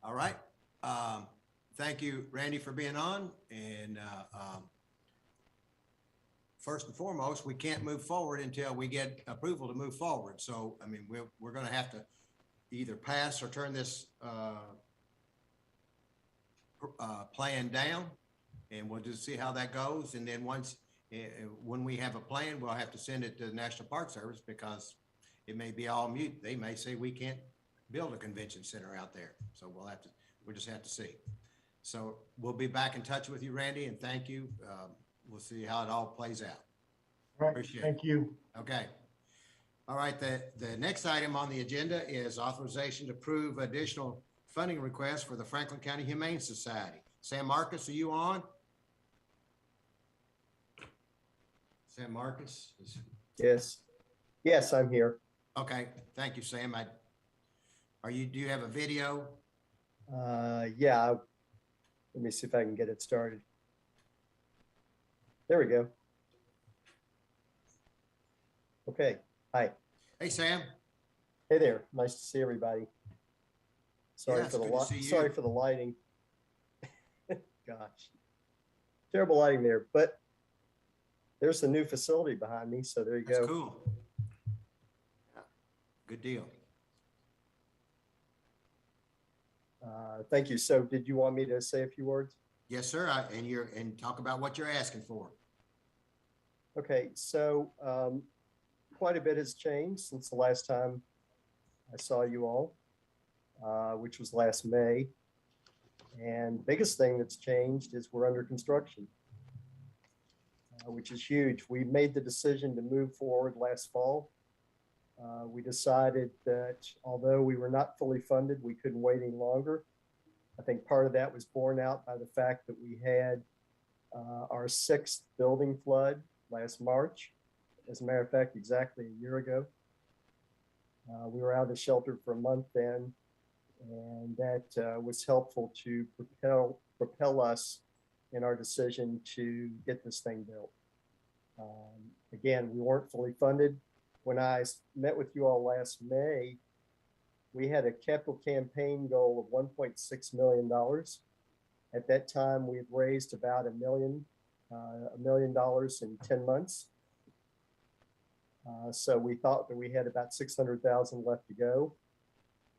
All right. Thank you, Randy, for being on. And first and foremost, we can't move forward until we get approval to move forward. So, I mean, we're going to have to either pass or turn this plan down, and we'll just see how that goes. And then once, when we have a plan, we'll have to send it to the National Park Service, because it may be all mute. They may say we can't build a convention center out there. So we'll just have to see. So we'll be back in touch with you, Randy, and thank you. We'll see how it all plays out. All right, Appreciate thank it. you. Okay. All right, the next item on the agenda is authorization to approve additional funding requests for the Franklin County Humane Society. Sam Marcus, are you on? Sam Marcus? Yes. Yes, I'm here. Okay, thank you, Sam. Do you have a video? Yeah, let me see if I can get it started. There we go. Okay, hi. Hey, Sam. Hey there, nice to see everybody. Sorry Yeah, for the it's good to see you. sorry for the lighting. Gosh, terrible lighting there, but there's the new facility behind me, so there you That's go. cool. Yeah, good deal. Thank you. So did you want me to say a few words? Yes, sir. And talk about what you're asking for. Okay, so quite a bit has changed since the last time I saw you all, which was last May. And biggest thing that's changed is we're under construction, which is huge. We made the decision to move forward last fall. We decided that although we were not fully funded, we couldn't wait any longer. I think part of that was borne out by the fact that we had our 6th building flood last March. As a matter of fact, exactly a year ago. We were out of the shelter for a month then, and that was helpful to propel us in our decision to get this thing built. Again, we weren't fully funded. When I met with you all last May, we had a capital campaign goal of $1.6 million. At that time, we had raised about $1 million $1 million in 10 months. So we thought that we had about 600,000 left to go.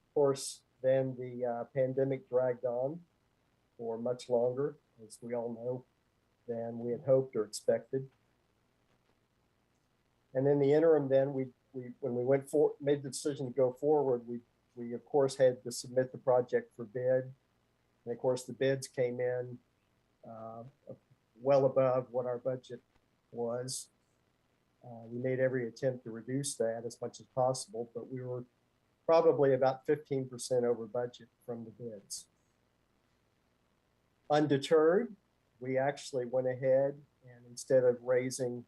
Of course, then the pandemic dragged on for much longer, as we all know, than we had hoped or expected. And in the interim, then when we made the decision to go forward, we of course had to submit the project for bid. And of course, the bids came in well above what our budget was. We made every attempt to reduce that as much as possible, but we were probably about 15% over budget from the bids. Undeterred, we actually went ahead and instead of raising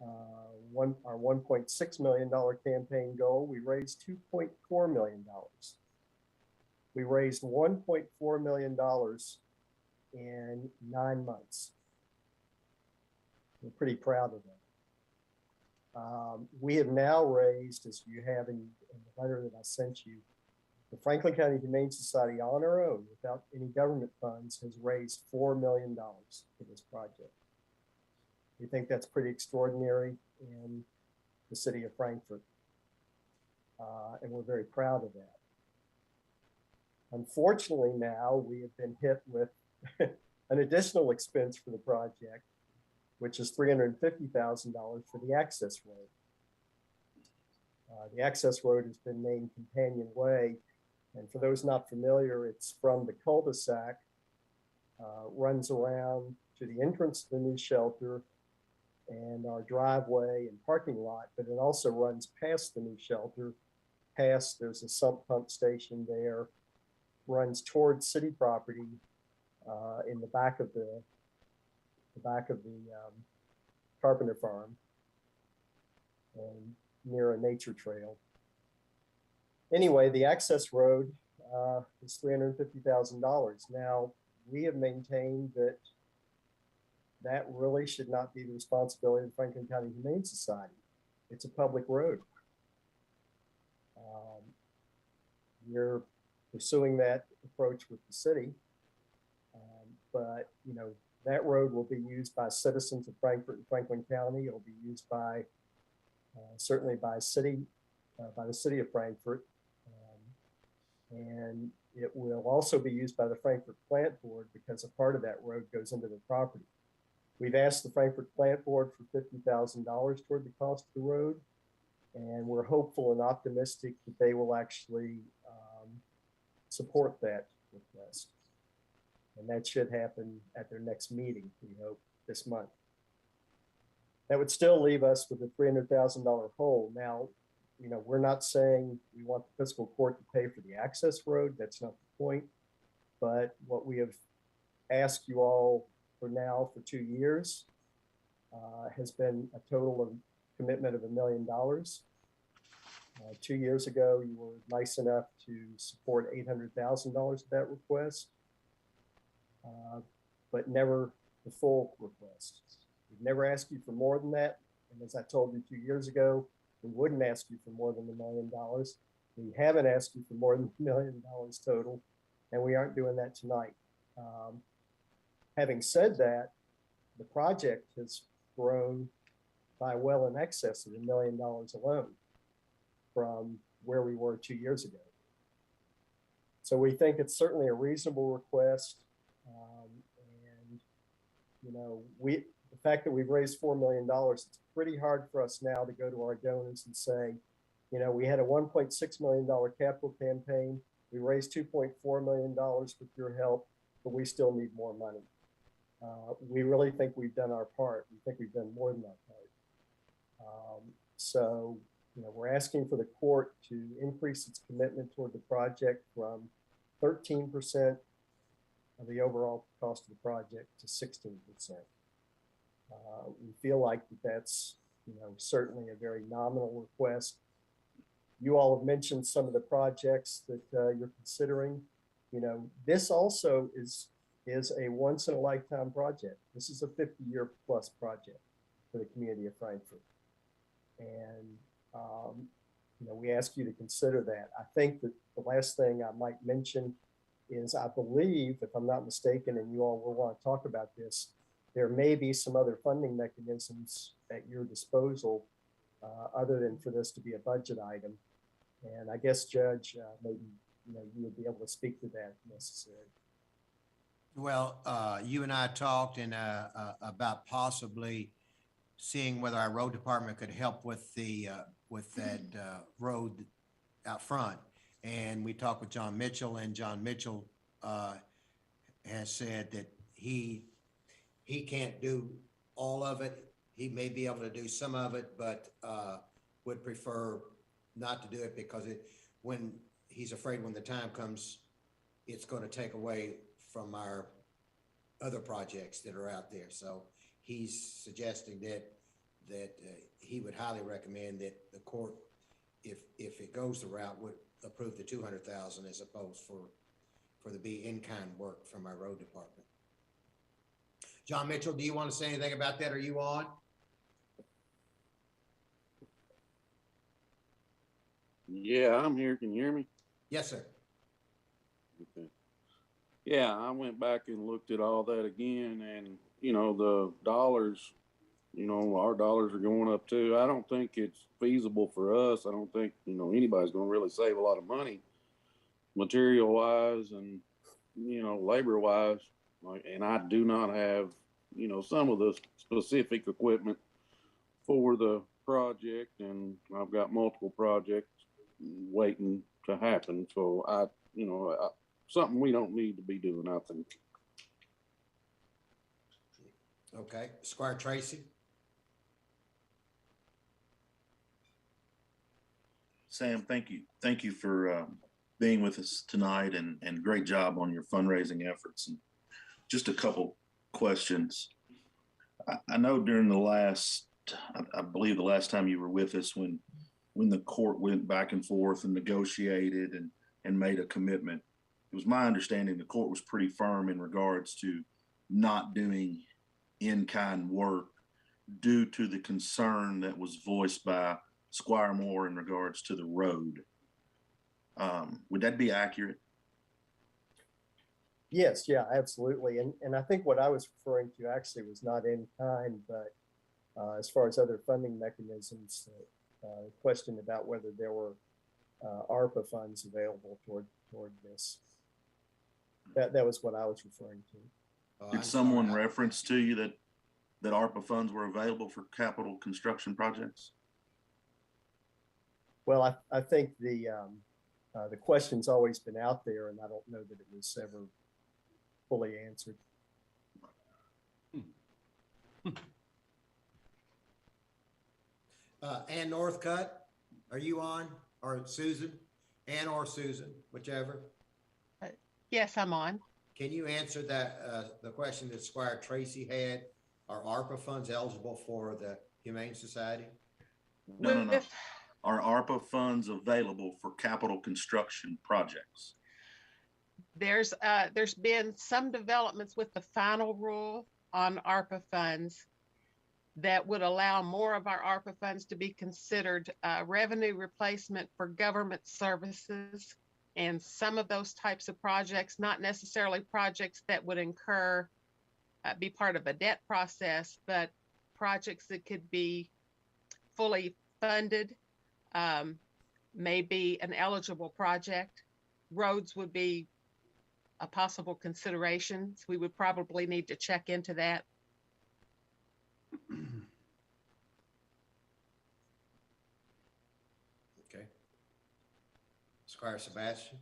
our $1.6 million campaign goal, we raised $2.4 million. We raised $1.4 million in 9 months. We're pretty proud of that. We have now raised, as you have in the letter that I sent you, the Franklin County Humane Society on our own, without any government funds, has raised $4 million for this project. We think that's pretty extraordinary in the city of Frankfort, and we're very proud of that. Unfortunately, now we have been hit with an additional expense for the project, which is $350,000 for the access road. The access road has been named Companion Way, and for those not familiar, it's from the cul-de-sac, runs around to the entrance to the new shelter and our driveway and parking lot, but it also runs past the new shelter, there's a sump pump station there, runs towards city property in the back of the Carpenter Farm and near a nature trail. Anyway, the access road is $350,000. Now, we have maintained that that really should not be the responsibility of the Franklin County Humane Society. It's a public road. We're pursuing that approach with the city, but you know, that road will be used by citizens of Frankfort and Franklin County. It'll be used by certainly by the city of Frankfort, and it will also be used by the Frankfort Plant Board because a part of that road goes into the property. We've asked the Frankfort Plant Board for $50,000 toward the cost of the road, and we're hopeful and optimistic that they will actually support that request. And that should happen at their next meeting, we hope, this month. That would still leave us with a $300,000 hole. Now, you know, we're not saying we want the fiscal court to pay for the access road. That's not the point. But what we have asked you all for now for 2 years has been a total of commitment of $1 million. 2 years ago, you were nice enough to support $800,000 of that request, but never the full request. We've never asked you for more than that. And as I told you 2 years ago, we wouldn't ask you for more than $1 million. We haven't asked you for more than $1 million total, and we aren't doing that tonight. Having said that, the project has grown by well in excess of $1 million alone from where we were 2 years ago. So we think it's certainly a reasonable request. And, you know, the fact that we've raised $4 million, it's pretty hard for us now to go to our donors and say, you know, we had a $1.6 million capital campaign. We raised $2.4 million with your help, but we still need more money. We really think we've done our part. We think we've done more than our part. So, you know, we're asking for the court to increase its commitment toward the project from 13% of the overall cost of the project to 16%. We feel like that's, you know, certainly a very nominal request. You all have mentioned some of the projects that you're considering. You know, this also is a once in a lifetime project. This is a 50-year plus project for the community of Frankfort. And, you know, we ask you to consider that. I think that the last thing I might mention is I believe, if I'm not mistaken, and you all will want to talk about this, there may be some other funding mechanisms at your disposal other than for this to be a budget item. And I guess, Judge, maybe you would be able to speak to that if necessary. Well, you and I talked about possibly seeing whether our road department could help with that road out front. And we talked with John Mitchell, and John Mitchell has said that he can't do all of it. He may be able to do some of it, but would prefer not to do it because when he's afraid when the time comes, it's going to take away from our other projects that are out there. So he's suggesting that he would highly recommend that the court, if it goes the route, would approve the 200,000 as opposed for the be in-kind work from our road department. John Mitchell, do you want to say anything about that? Are you on? Yeah, I'm here. Can you hear me? Yes, sir. Okay. Yeah, I went back and looked at all that again, and the dollars, our dollars are going up too. I don't think it's feasible for us. I don't think anybody's going to really save a lot of money, material wise and labor wise. And I do not have some of the specific equipment for the project, and I've got multiple projects waiting to happen. So something we don't need to be doing, I think. Okay, Squire Tracy. Sam, thank you. Thank you for being with us tonight, and great job on your fundraising efforts. And just a couple questions. I know during I believe the last time you were with us when the court went back and forth and negotiated and made a commitment, it was my understanding the court was pretty firm in regards to not doing in-kind work due to the concern that was voiced by Squire Moore in regards to the road. Would that be accurate? Yes, yeah, absolutely. And I think what I was referring to actually was not in kind, but as far as other funding mechanisms, question about whether there were ARPA funds available toward this. That was what I was referring to. Did someone reference to you that ARPA funds were available for capital construction projects? Well, I think the question's always been out there, and I don't know that it was ever fully answered. Ann Northcutt, are you on? Or Susan? Ann or Susan, whichever. Yes, I'm on. Can you answer that the question that Squire Tracy had? Are ARPA funds eligible for the Humane Society? No. Are ARPA funds available for capital construction projects? There's been some developments with the final rule on ARPA funds that would allow more of our ARPA funds to be considered revenue replacement for government services. And some of those types of projects, not necessarily projects that would incur, be part of a debt process, but projects that could be fully funded, may be an eligible project. Roads would be a possible consideration. So we would probably need to check into that. Okay. Squire Sebastian.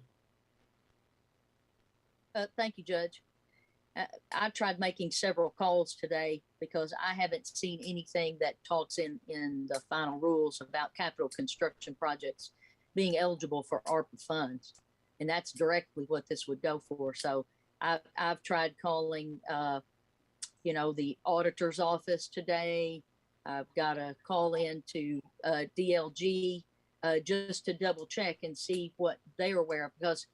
Thank you, Judge. I tried making several calls today because I haven't seen anything that talks in the final rules about capital construction projects being eligible for ARPA funds. And that's directly what this would go for. So I've tried calling, the auditor's office today. I've got a call in to DLG just to double check and see what they're aware of, because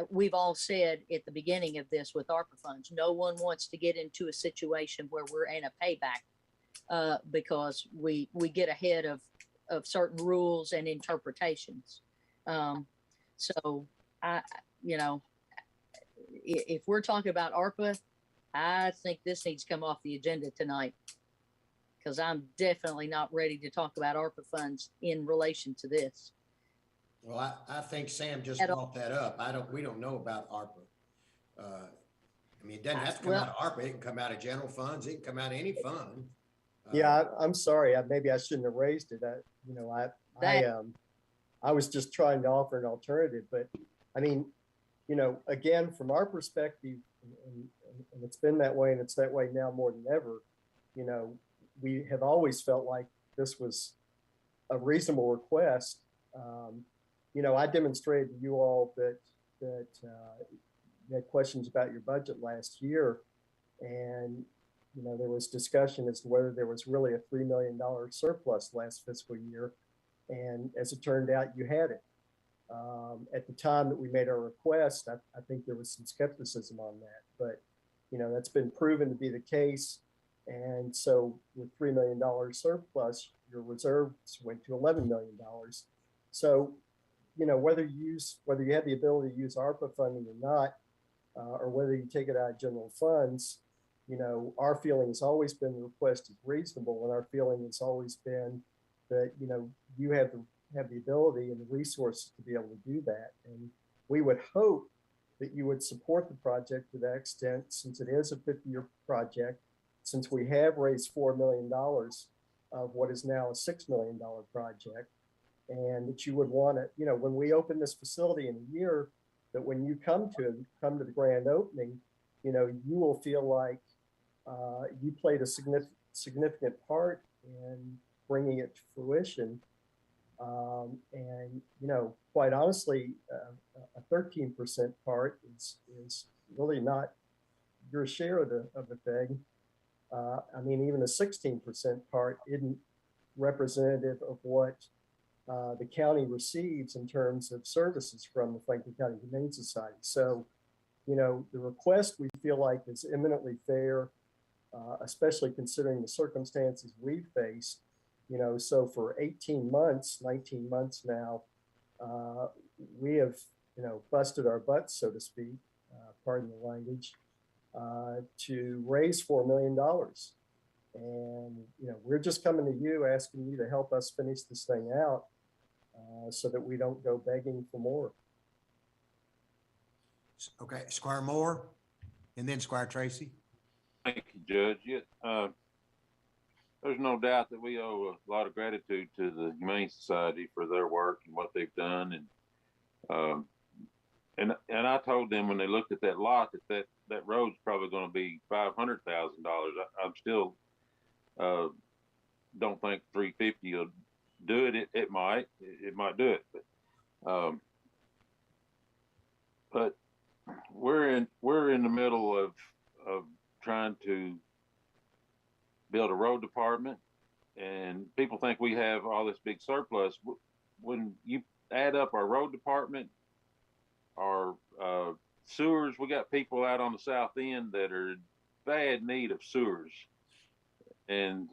we've all said at the beginning of this with ARPA funds, no one wants to get into a situation where we're in a payback because we get ahead of certain rules and interpretations. So if we're talking about ARPA, I think this needs to come off the agenda tonight because I'm definitely not ready to talk about ARPA funds in relation to this. Well, I think Sam just At all. brought that up. We don't know about ARPA. I mean, it doesn't have to come out of ARPA. It can come out of general funds. It can come out of any fund. Yeah, I'm sorry. Maybe I shouldn't have raised it. I was just trying to offer an alternative, but I mean, again, from our perspective, and it's been that way, and it's that way now more than ever. We have always felt like this was a reasonable request. I demonstrated to you all that you had questions about your budget last year, and there was discussion as to whether there was really a $3 million surplus last fiscal year, and as it turned out, you had it. At the time that we made our request, I think there was some skepticism on that, but that's been proven to be the case. And so with $3 million surplus, your reserves went to $11 million. So, whether you have the ability to use ARPA funding or not, or whether you take it out of general funds, our feeling has always been the request is reasonable, and our feeling has always been that you have the ability and the resources to be able to do that. And we would hope that you would support the project to that extent, since it is a 50-year project, since we have raised $4 million of what is now a $6 million project, and that you would want to, when we open this facility in a year, that when you come to the grand opening, you will feel like you played a significant part in bringing it to fruition. And quite honestly, a 13% part is really not your share of the thing. I mean, even a 16% part isn't representative of what the county receives in terms of services from the Franklin County Humane Society. So, the request we feel like is eminently fair, especially considering the circumstances we've faced. So for 18 months, 19 months now, we have, busted our butts, so to speak, pardon the language, to raise $4 million. And, we're just coming to you, asking you to help us finish this thing out so that we don't go begging for more. Okay, Squire Moore, and then Squire Tracy. Thank you, Judge. Yeah, there's no doubt that we owe a lot of gratitude to the Humane Society for their work and what they've done. And I told them when they looked at that lot that road's probably going to be $500,000. I'm still don't think 350 will do it. It might do it, but we're in the middle of trying to build a road department, and people think we have all this big surplus. When you add up our road department, our sewers, we got people out on the south end that are in bad need of sewers, and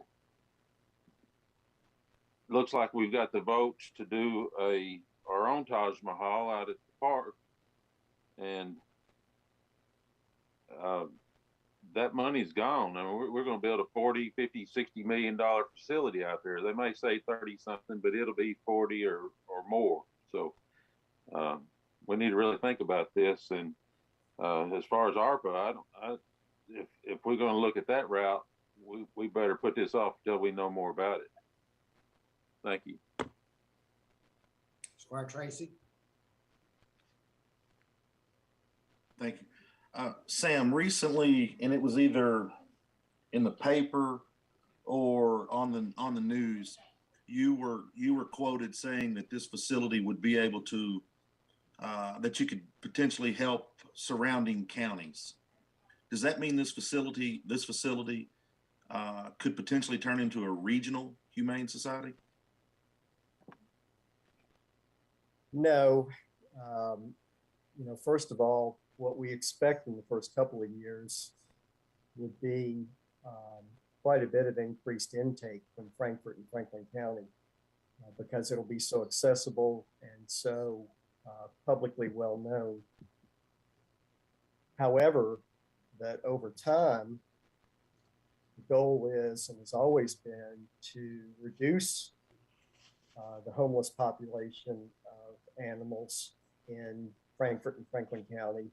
looks like we've got the votes to do our own Taj Mahal out at the park, and that money's gone. I mean, we're going to build a 40, 50, $60 million facility out there. They may say 30 something, but it'll be 40 or more. So we need to really think about this. And as far as ARPA, if we're going to look at that route, we better put this off until we know more about it. Thank you. Squire Tracy. Thank you. Sam, recently, and it was either in the paper or on the news, you were quoted saying that this facility would be able to that you could potentially help surrounding counties. Does that mean this facility could potentially turn into a regional humane society? No. First of all, what we expect in the first couple of years would be quite a bit of increased intake from Frankfort and Franklin County because it'll be so accessible and so publicly well known. However, that over time, the goal is and has always been to reduce the homeless population of animals in Frankfurt and Franklin County.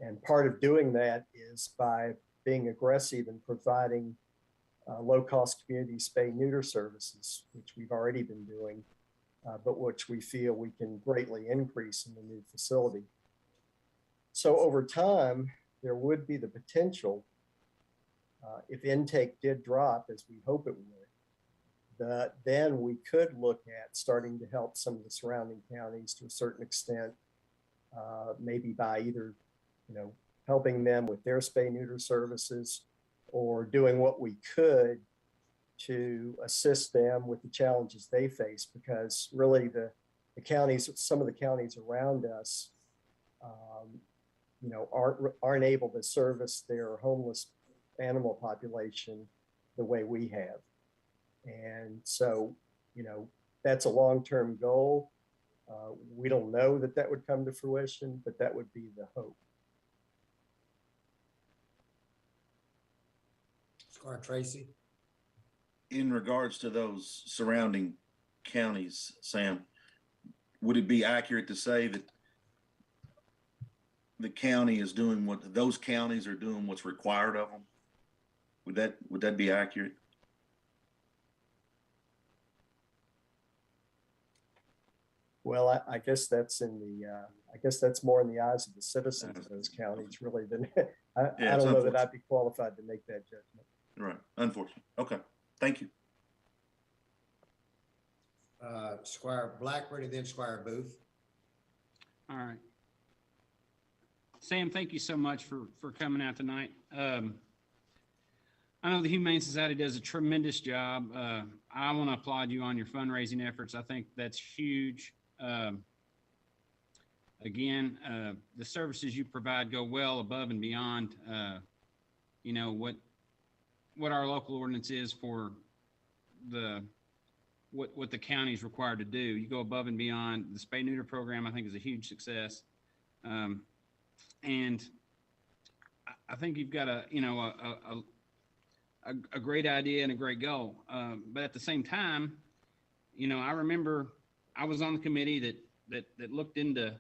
And part of doing that is by being aggressive in providing low-cost community spay-neuter services, which we've already been doing, but which we feel we can greatly increase in the new facility. So over time, there would be the potential, if intake did drop, as we hope it would, that then we could look at starting to help some of the surrounding counties to a certain extent, maybe by either, helping them with their spay-neuter services or doing what we could to assist them with the challenges they face, because really the counties, some of the counties around us, aren't able to service their homeless animal population the way we have. And so, that's a long-term goal. We don't know that that would come to fruition, but that would be the hope. Squire Tracy. In regards to those surrounding counties, Sam, would it be accurate to say that the county is doing what those counties are doing what's required of them? Would that be accurate? Well, I guess that's more in the eyes of the citizens of those counties, really, than I don't know that I'd be qualified to make that judgment. Right. Unfortunately. Okay. Thank you. Squire Blackburn and then Squire Booth. All right. Sam, thank you so much for coming out tonight. I know the Humane Society does a tremendous job. I want to applaud you on your fundraising efforts. I think that's huge. Again, the services you provide go well above and beyond, what our local ordinance is for what the county is required to do. You go above and beyond. The spay neuter program, I think, is a huge success. And I think you've got a great idea and a great goal. But at the same time, I remember I was on the committee that looked into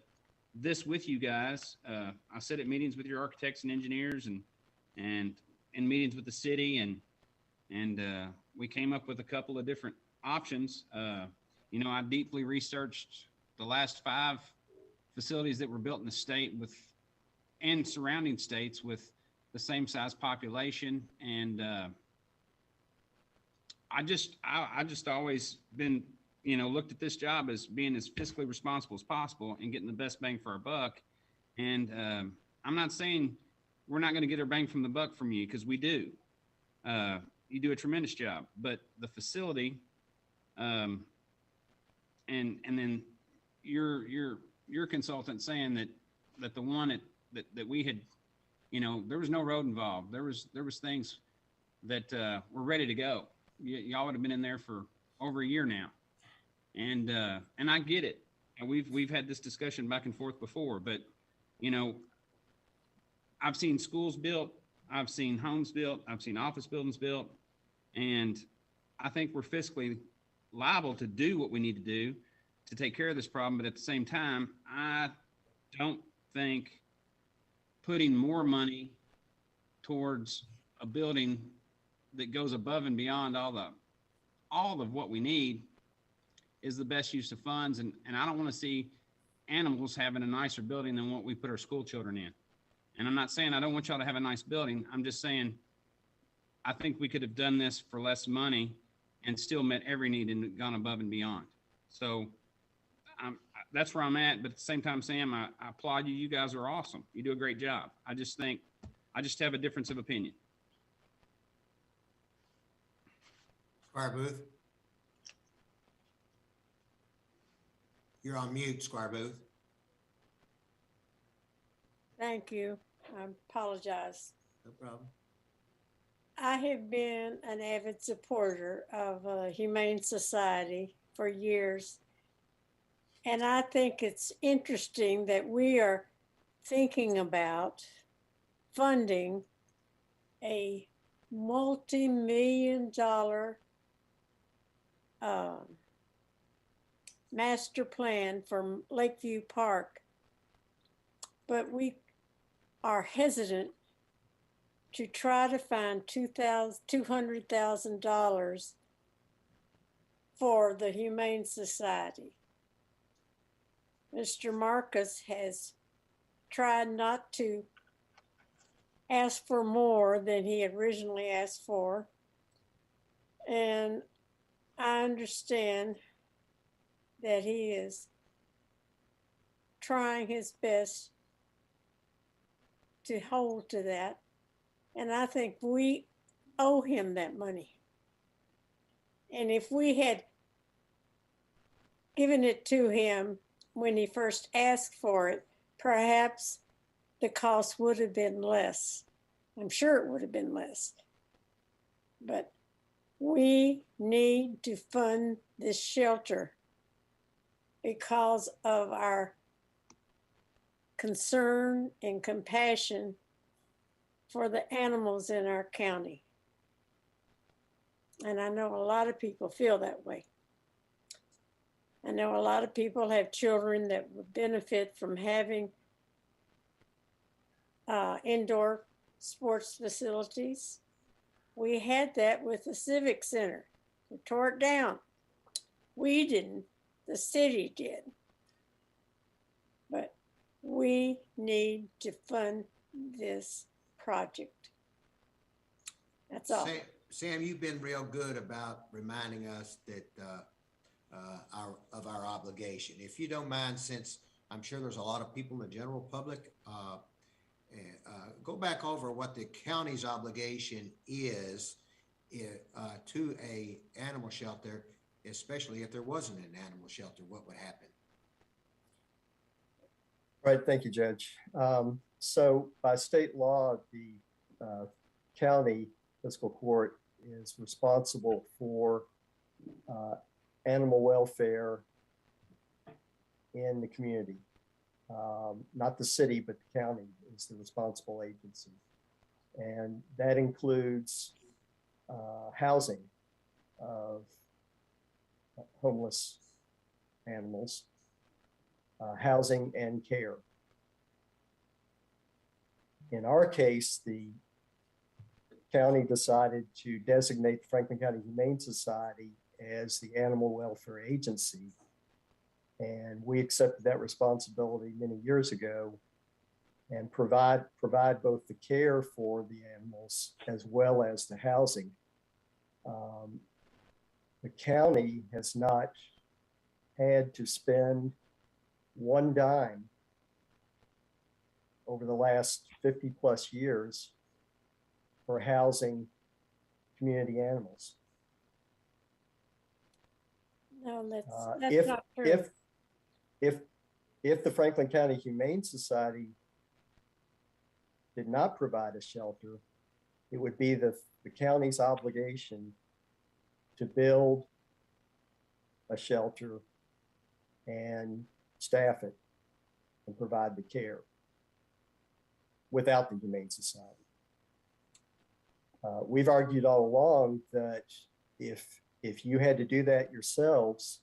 this with you guys. I sat at meetings with your architects and engineers and in meetings with the city, and we came up with a couple of different options. I deeply researched the last 5 facilities that were built in the state and surrounding states with the same size population. And I just always been, looked at this job as being as fiscally responsible as possible and getting the best bang for our buck. And I'm not saying we're not going to get our bang from the buck from you, because we do. You do a tremendous job, but the facility, and then your consultant saying that the one that we had, there was no road involved. There was things that were ready to go. Y'all would have been in there for over a year now, and I get it. And we've had this discussion back and forth before, but I've seen schools built, I've seen homes built, I've seen office buildings built, and I think we're fiscally liable to do what we need to do to take care of this problem. But at the same time, I don't think putting more money towards a building that goes above and beyond all of what we need is the best use of funds. And I don't want to see animals having a nicer building than what we put our school children in. And I'm not saying I don't want y'all to have a nice building. I'm just saying I think we could have done this for less money and still met every need and gone above and beyond. So that's where I'm at. But at the same time, Sam, I applaud you. You guys are awesome. You do a great job. I just have a difference of opinion. Squire Booth. You're on mute, Squire Booth. Thank you. I apologize. No problem. I have been an avid supporter of Humane Society for years. And I think it's interesting that we are thinking about funding a multi-million-dollar master plan for Lakeview Park, but we are hesitant to try to find $200,000 for the Humane Society. Mr. Marcus has tried not to ask for more than he originally asked for. And I understand that he is trying his best to hold to that. And I think we owe him that money. And if we had given it to him when he first asked for it, perhaps the cost would have been less. I'm sure it would have been less. But we need to fund this shelter because of our concern and compassion for the animals in our county. And I know a lot of people feel that way. I know a lot of people have children that would benefit from having indoor sports facilities. We had that with the Civic Center. We tore it down. We didn't, the city did. But we need to fund this project. That's all. Sam, you've been real good about reminding us that of our obligation. If you don't mind, since I'm sure there's a lot of people in the general public, go back over what the county's obligation is to a animal shelter, especially if there wasn't an animal shelter, what would happen? Right, thank you, Judge. So by state law, the county fiscal court is responsible for animal welfare in the community. Not the city, but the county is the responsible agency. And that includes housing of homeless animals, housing and care. In our case, the county decided to designate the Franklin County Humane Society as the animal welfare agency. And we accepted that responsibility many years ago and provide both the care for the animals as well as the housing. The county has not had to spend one dime over the last 50 plus years for housing community animals. No, that's not true. If the Franklin County Humane Society did not provide a shelter, it would be the county's obligation to build a shelter and staff it and provide the care without the Humane Society. We've argued all along that if you had to do that yourselves,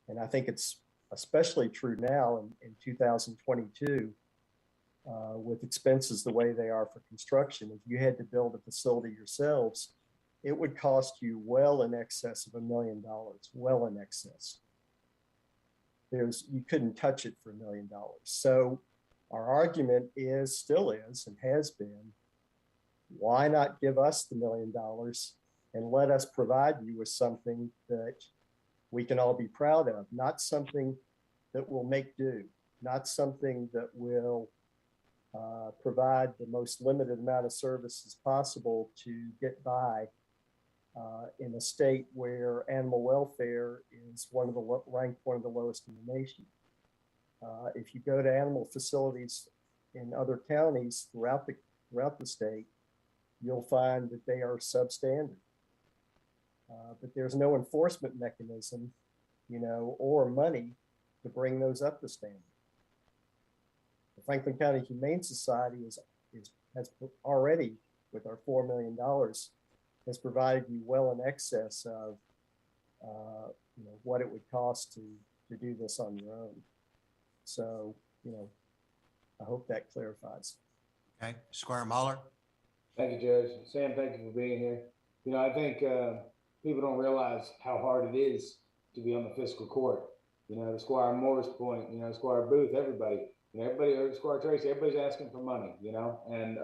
and I think it's especially true now in 2022, with expenses the way they are for construction, if you had to build a facility yourselves, it would cost you well in excess of $1 million, well in excess. You couldn't touch it for $1 million. So our argument still is, and has been, why not give us the $1 million and let us provide you with something that we can all be proud of, not something that will make do, not something that will provide the most limited amount of services possible to get by in a state where animal welfare is ranked one of the lowest in the nation. If you go to animal facilities in other counties throughout the state, you'll find that they are substandard. But there's no enforcement mechanism, or money to bring those up to standard. The Franklin County Humane Society is has already, with our $4 million, has provided you well in excess of what it would cost to do this on your own. So, I hope that clarifies. Okay, Squire Muller. Thank you, Judge. Sam, thank you for being here. I think people don't realize how hard it is to be on the fiscal court. To Squire Moore's point, Squire Booth, everybody, or Squire Tracy, everybody's asking for money, and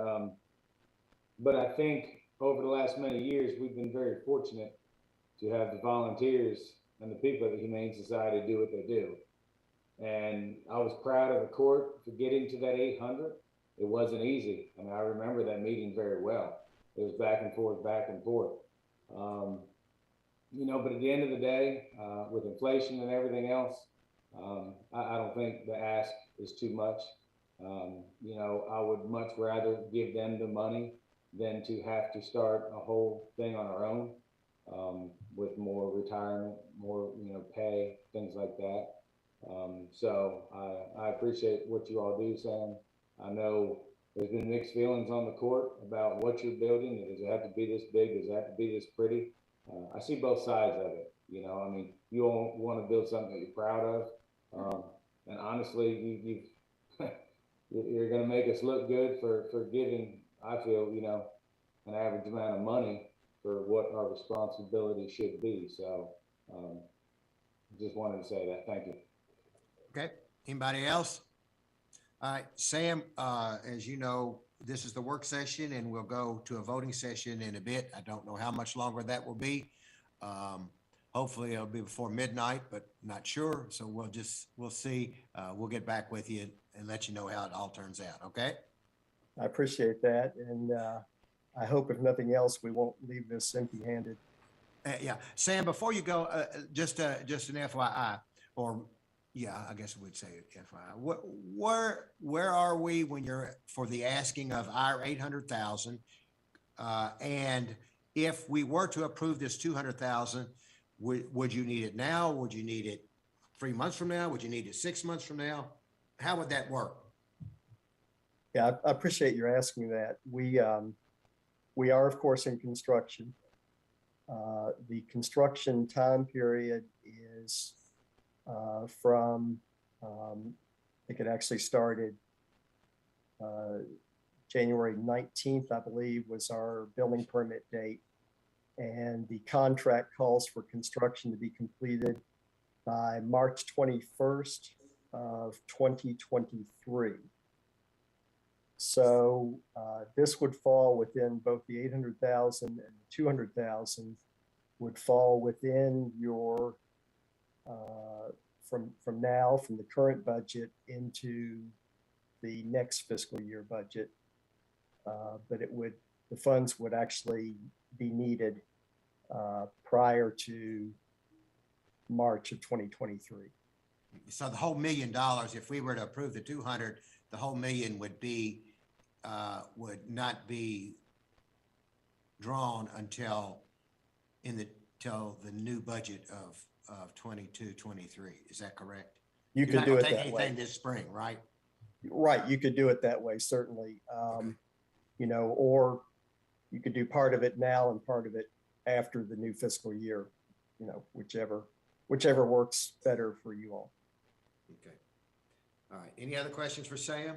but I think over the last many years, we've been very fortunate to have the volunteers and the people of the Humane Society do what they do. And I was proud of the court for getting to that 800. It wasn't easy. I mean, I remember that meeting very well. It was back and forth, back and forth. But at the end of the day, with inflation and everything else, I don't think the ask is too much. I would much rather give them the money than to have to start a whole thing on our own, with more retirement, more, pay, things like that. So I appreciate what you all do, Sam. I know there's been mixed feelings on the court about what you're building. Does it have to be this big? Does it have to be this pretty? I see both sides of it. I mean, you all want to build something that you're proud of. And honestly, you're going to make us look good for giving, I feel, an average amount of money for what our responsibility should be. So just wanted to say that. Thank you. Okay, anybody else? All right, Sam, as you know, this is the work session and we'll go to a voting session in a bit. I don't know how much longer that will be. Hopefully it'll be before midnight, but not sure. So we'll see. We'll get back with you and let you know how it all turns out, okay? I appreciate that. And I hope if nothing else, we won't leave this empty-handed. Yeah, Sam, before you go, just an FYI, or yeah, I guess we'd say FYI. Where are we when you're for the asking of our 800,000? And if we were to approve this 200,000, would you need it now? Would you need it 3 months from now? Would you need it 6 months from now? How would that work? Yeah, I appreciate your asking that. We are, of course, in construction. The construction time period is from, I think it actually started January 19th, I believe, was our building permit date. And the contract calls for construction to be completed by March 21st of 2023. So this would fall within both the 800,000 and the 200,000 would fall within your from now, from the current budget into the next fiscal year budget. But the funds would actually be needed prior to March of 2023. So the whole $1 million, if we were to approve the 200, the whole million would not be drawn until the new budget of 22-23. Is that correct? You could do it that way. Anything this spring, right? Right, you could do it that way, certainly. Or you could do part of it now and part of it after the new fiscal year. Whichever works better for you all. Okay. All right. Any other questions for Sam?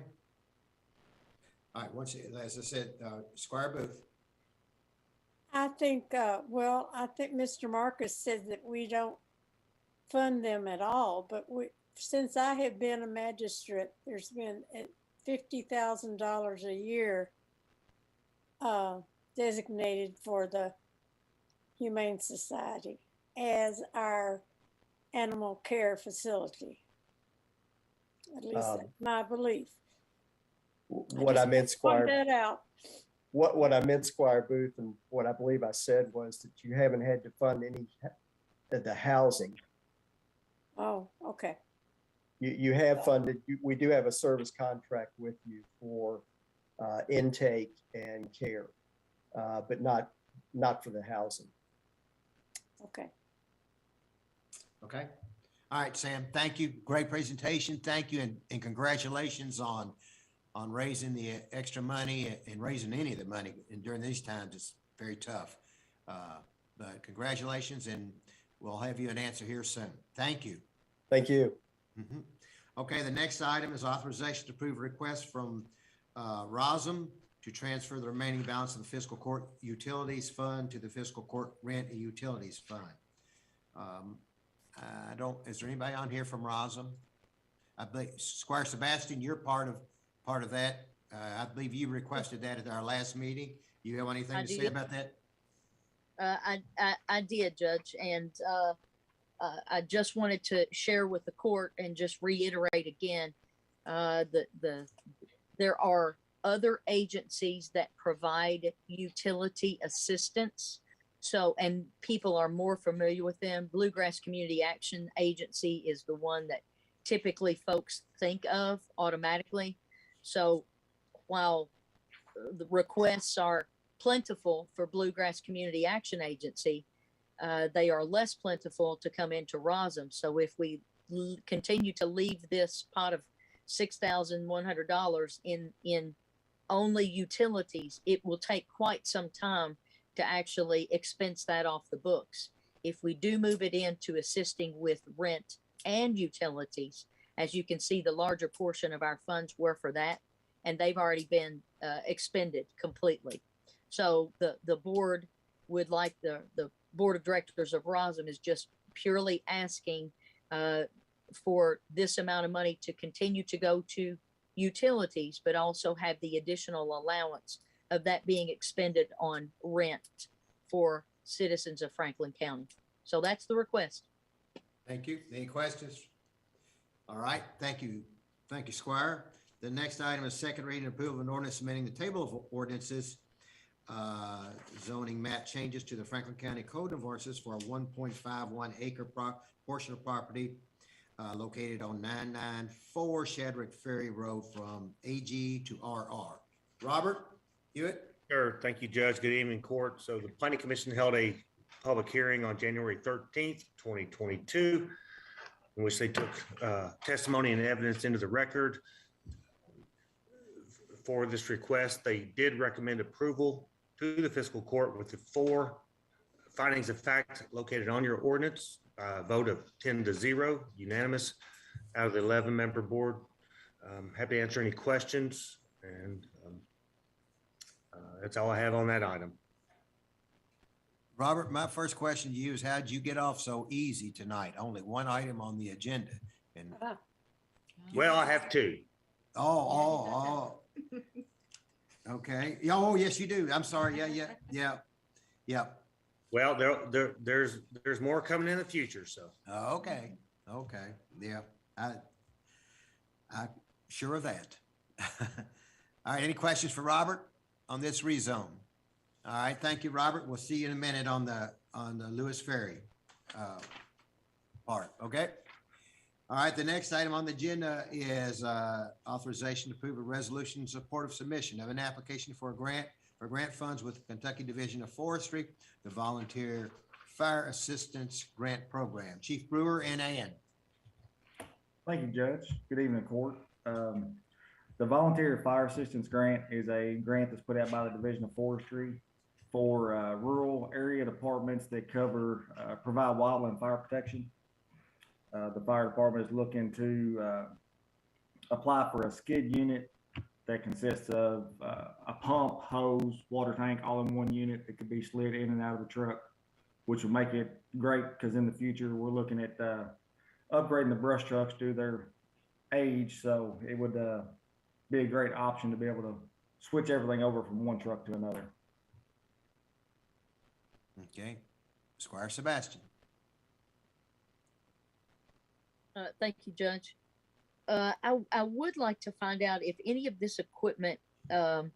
All right. As I said, Squire Booth. I think Mr. Marcus said that we don't fund them at all, but since I have been a magistrate, there's been $50,000 a year designated for the Humane Society as our animal care facility. At least that's my belief. What I meant, Squire. Point that out. What I meant, Squire Booth, and what I believe I said was that you haven't had to fund any the housing. Oh, okay. You have funded. We do have a service contract with you for intake and care, but not for the housing. Okay. Okay. All right, Sam. Thank you. Great presentation. Thank you, and congratulations on on raising the extra money and raising any of the money. And during these times, it's very tough. But congratulations, and we'll have you an answer here soon. Thank you. Thank you. Mhm. Okay, the next item is authorization to approve a request from Rosum to transfer the remaining balance of the Fiscal Court Utilities Fund to the Fiscal Court Rent and Utilities Fund. Is there anybody on here from Rosum? I believe Squire Sebastian, you're part of that. I believe you requested that at our last meeting. You have anything to say about that? I did, Judge, and I just wanted to share with the court and just reiterate again there are other agencies that provide utility assistance. So, and people are more familiar with them. Bluegrass Community Action Agency is the one that typically folks think of automatically. So while the requests are plentiful for Bluegrass Community Action Agency, they are less plentiful to come into Rosum. So if we continue to leave this pot of $6,100 in only utilities, it will take quite some time to actually expense that off the books. If we do move it into assisting with rent and utilities, as you can see, the larger portion of our funds were for that, and they've already been expended completely. So the board would like the board of directors of Rosum is just purely asking for this amount of money to continue to go to utilities, but also have the additional allowance of that being expended on rent for citizens of Franklin County. So that's the request. Thank you. Any questions? All right. Thank you. Thank you, Squire. The next item is second reading approval of an ordinance amending the table of ordinances zoning map changes to the Franklin County Code of Ordinances for a 1.51 acre portion of property located on 994 Shadrick Ferry Road from AG to RR. Robert Hewitt. Sure. Thank you, Judge. Good evening, court. So the Planning Commission held a public hearing on January 13th, 2022, in which they took testimony and evidence into the record. For this request, they did recommend approval to the fiscal court with the 4 findings of fact located on your ordinance, vote of 10-0, unanimous out of the 11-member board. Happy to answer any questions, and that's all I have on that item. Robert, my first question to you is, how'd you get off so easy tonight? Only one item on the agenda. And well, I have 2. Oh. Okay. Oh, yes, you do. I'm sorry. Yeah. Well, there's more coming in the future. So. Okay. Yeah. I'm sure of that. All right. Any questions for Robert on this rezone? All right. Thank you, Robert. We'll see you in a minute on the Lewis Ferry part. Okay. All right, the next item on the agenda is authorization to approve a resolution in support of submission of an application for grant funds with the Kentucky Division of Forestry, the Volunteer Fire Assistance Grant Program. Chief Brewer, NAN. Thank you, Judge. Good evening, court. The Volunteer Fire Assistance Grant is a grant that's put out by the Division of Forestry for rural area departments that provide wildland fire protection. The fire department is looking to apply for a skid unit that consists of a pump, hose, water tank, all in one unit that could be slid in and out of the truck, which will make it great because in the future we're looking at upgrading the brush trucks due to their age. So it would be a great option to be able to switch everything over from one truck to another. Okay. Squire Sebastian. Thank you, Judge. I would like to find out if any of this equipment on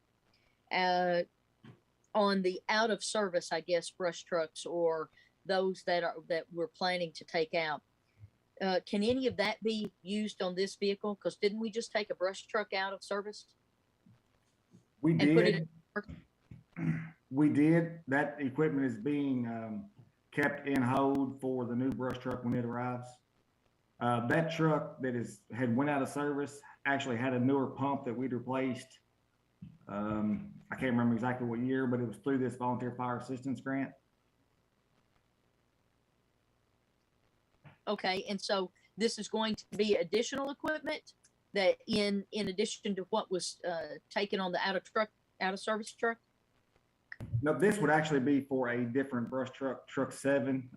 the out of service, I guess, brush trucks or those that we're planning to take out, can any of that be used on this vehicle? Because didn't we just take a brush truck out of service? We did. We did. That equipment is being kept in hold for the new brush truck when it arrives. That truck that had went out of service actually had a newer pump that we'd replaced. I can't remember exactly what year, but it was through this volunteer fire assistance grant. Okay, and so this is going to be additional equipment that in addition to what was taken on the out of service truck? No, this would actually be for a different brush truck, truck 7.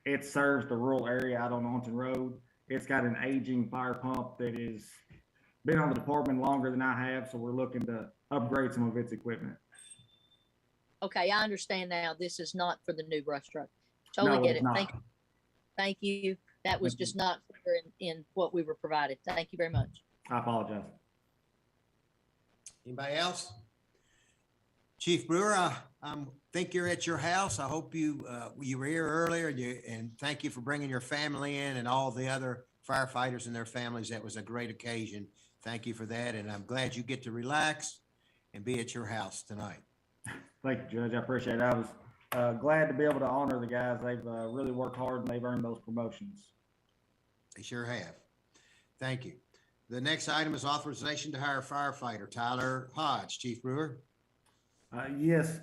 It serves the rural area out on Aunton Road. It's got an aging fire pump that is been on the department longer than I have, so we're looking to upgrade some of its equipment. Okay, I understand now. This is not for the new brush truck. Totally No, get it's it. not. Thank you. That was just not clear in what we were provided. Thank you very much. I apologize. Anybody else? Chief Brewer, I think you're at your house. I hope you were here earlier, and thank you for bringing your family in and all the other firefighters and their families. That was a great occasion. Thank you for that, and I'm glad you get to relax and be at your house tonight. Thank you, Judge. I appreciate it. I was glad to be able to honor the guys. They've really worked hard and they've earned those promotions. They sure have. Thank you. The next item is authorization to hire firefighter Tyler Hodge. Chief Brewer. Yes,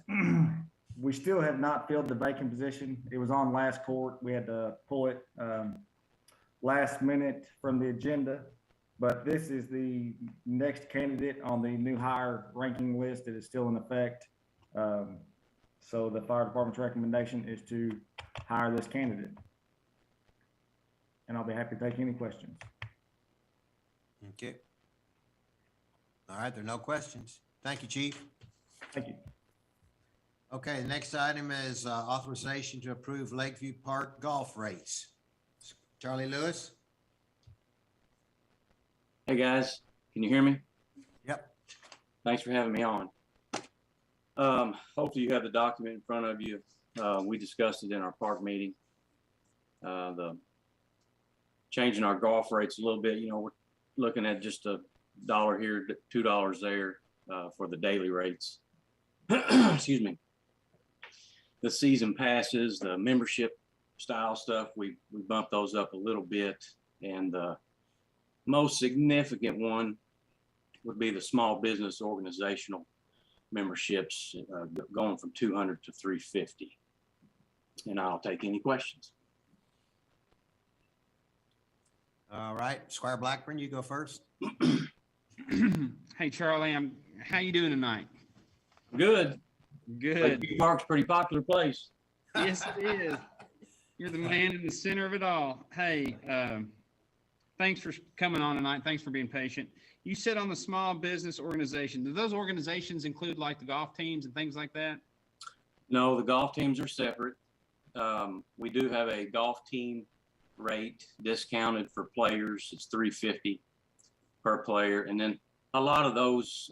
we still have not filled the vacant position. It was on last court. We had to pull it last minute from the agenda, but this is the next candidate on the new hire ranking list that is still in effect. So the fire department's recommendation is to hire this candidate. And I'll be happy to take any questions. Okay. All right, there are no questions. Thank you, Chief. Thank you. Okay, the next item is authorization to approve Lakeview Park golf race. Charlie Lewis? Hey, guys, can you hear me? Yep. Thanks for having me on. Hopefully you have the document in front of you. We discussed it in our park meeting. The changing our golf rates a little bit, we're looking at just $1 here, $2 there for the daily rates. Excuse me. The season passes, the membership style stuff, we bumped those up a little bit. And the most significant one would be the small business organizational memberships, going from 200 to 350. And I'll take any questions. All right, Squire Blackburn, you go first. Hey, Charlie, how you doing tonight? Good. Good. Lakeview Park's a pretty popular place. Yes, it is. You're the man in the center of it all. Hey, thanks for coming on tonight. Thanks for being patient. You said on the small business organization, do those organizations include like the golf teams and things like that? No, the golf teams are separate. We do have a golf team rate discounted for players. It's $350 per player. And then a lot of those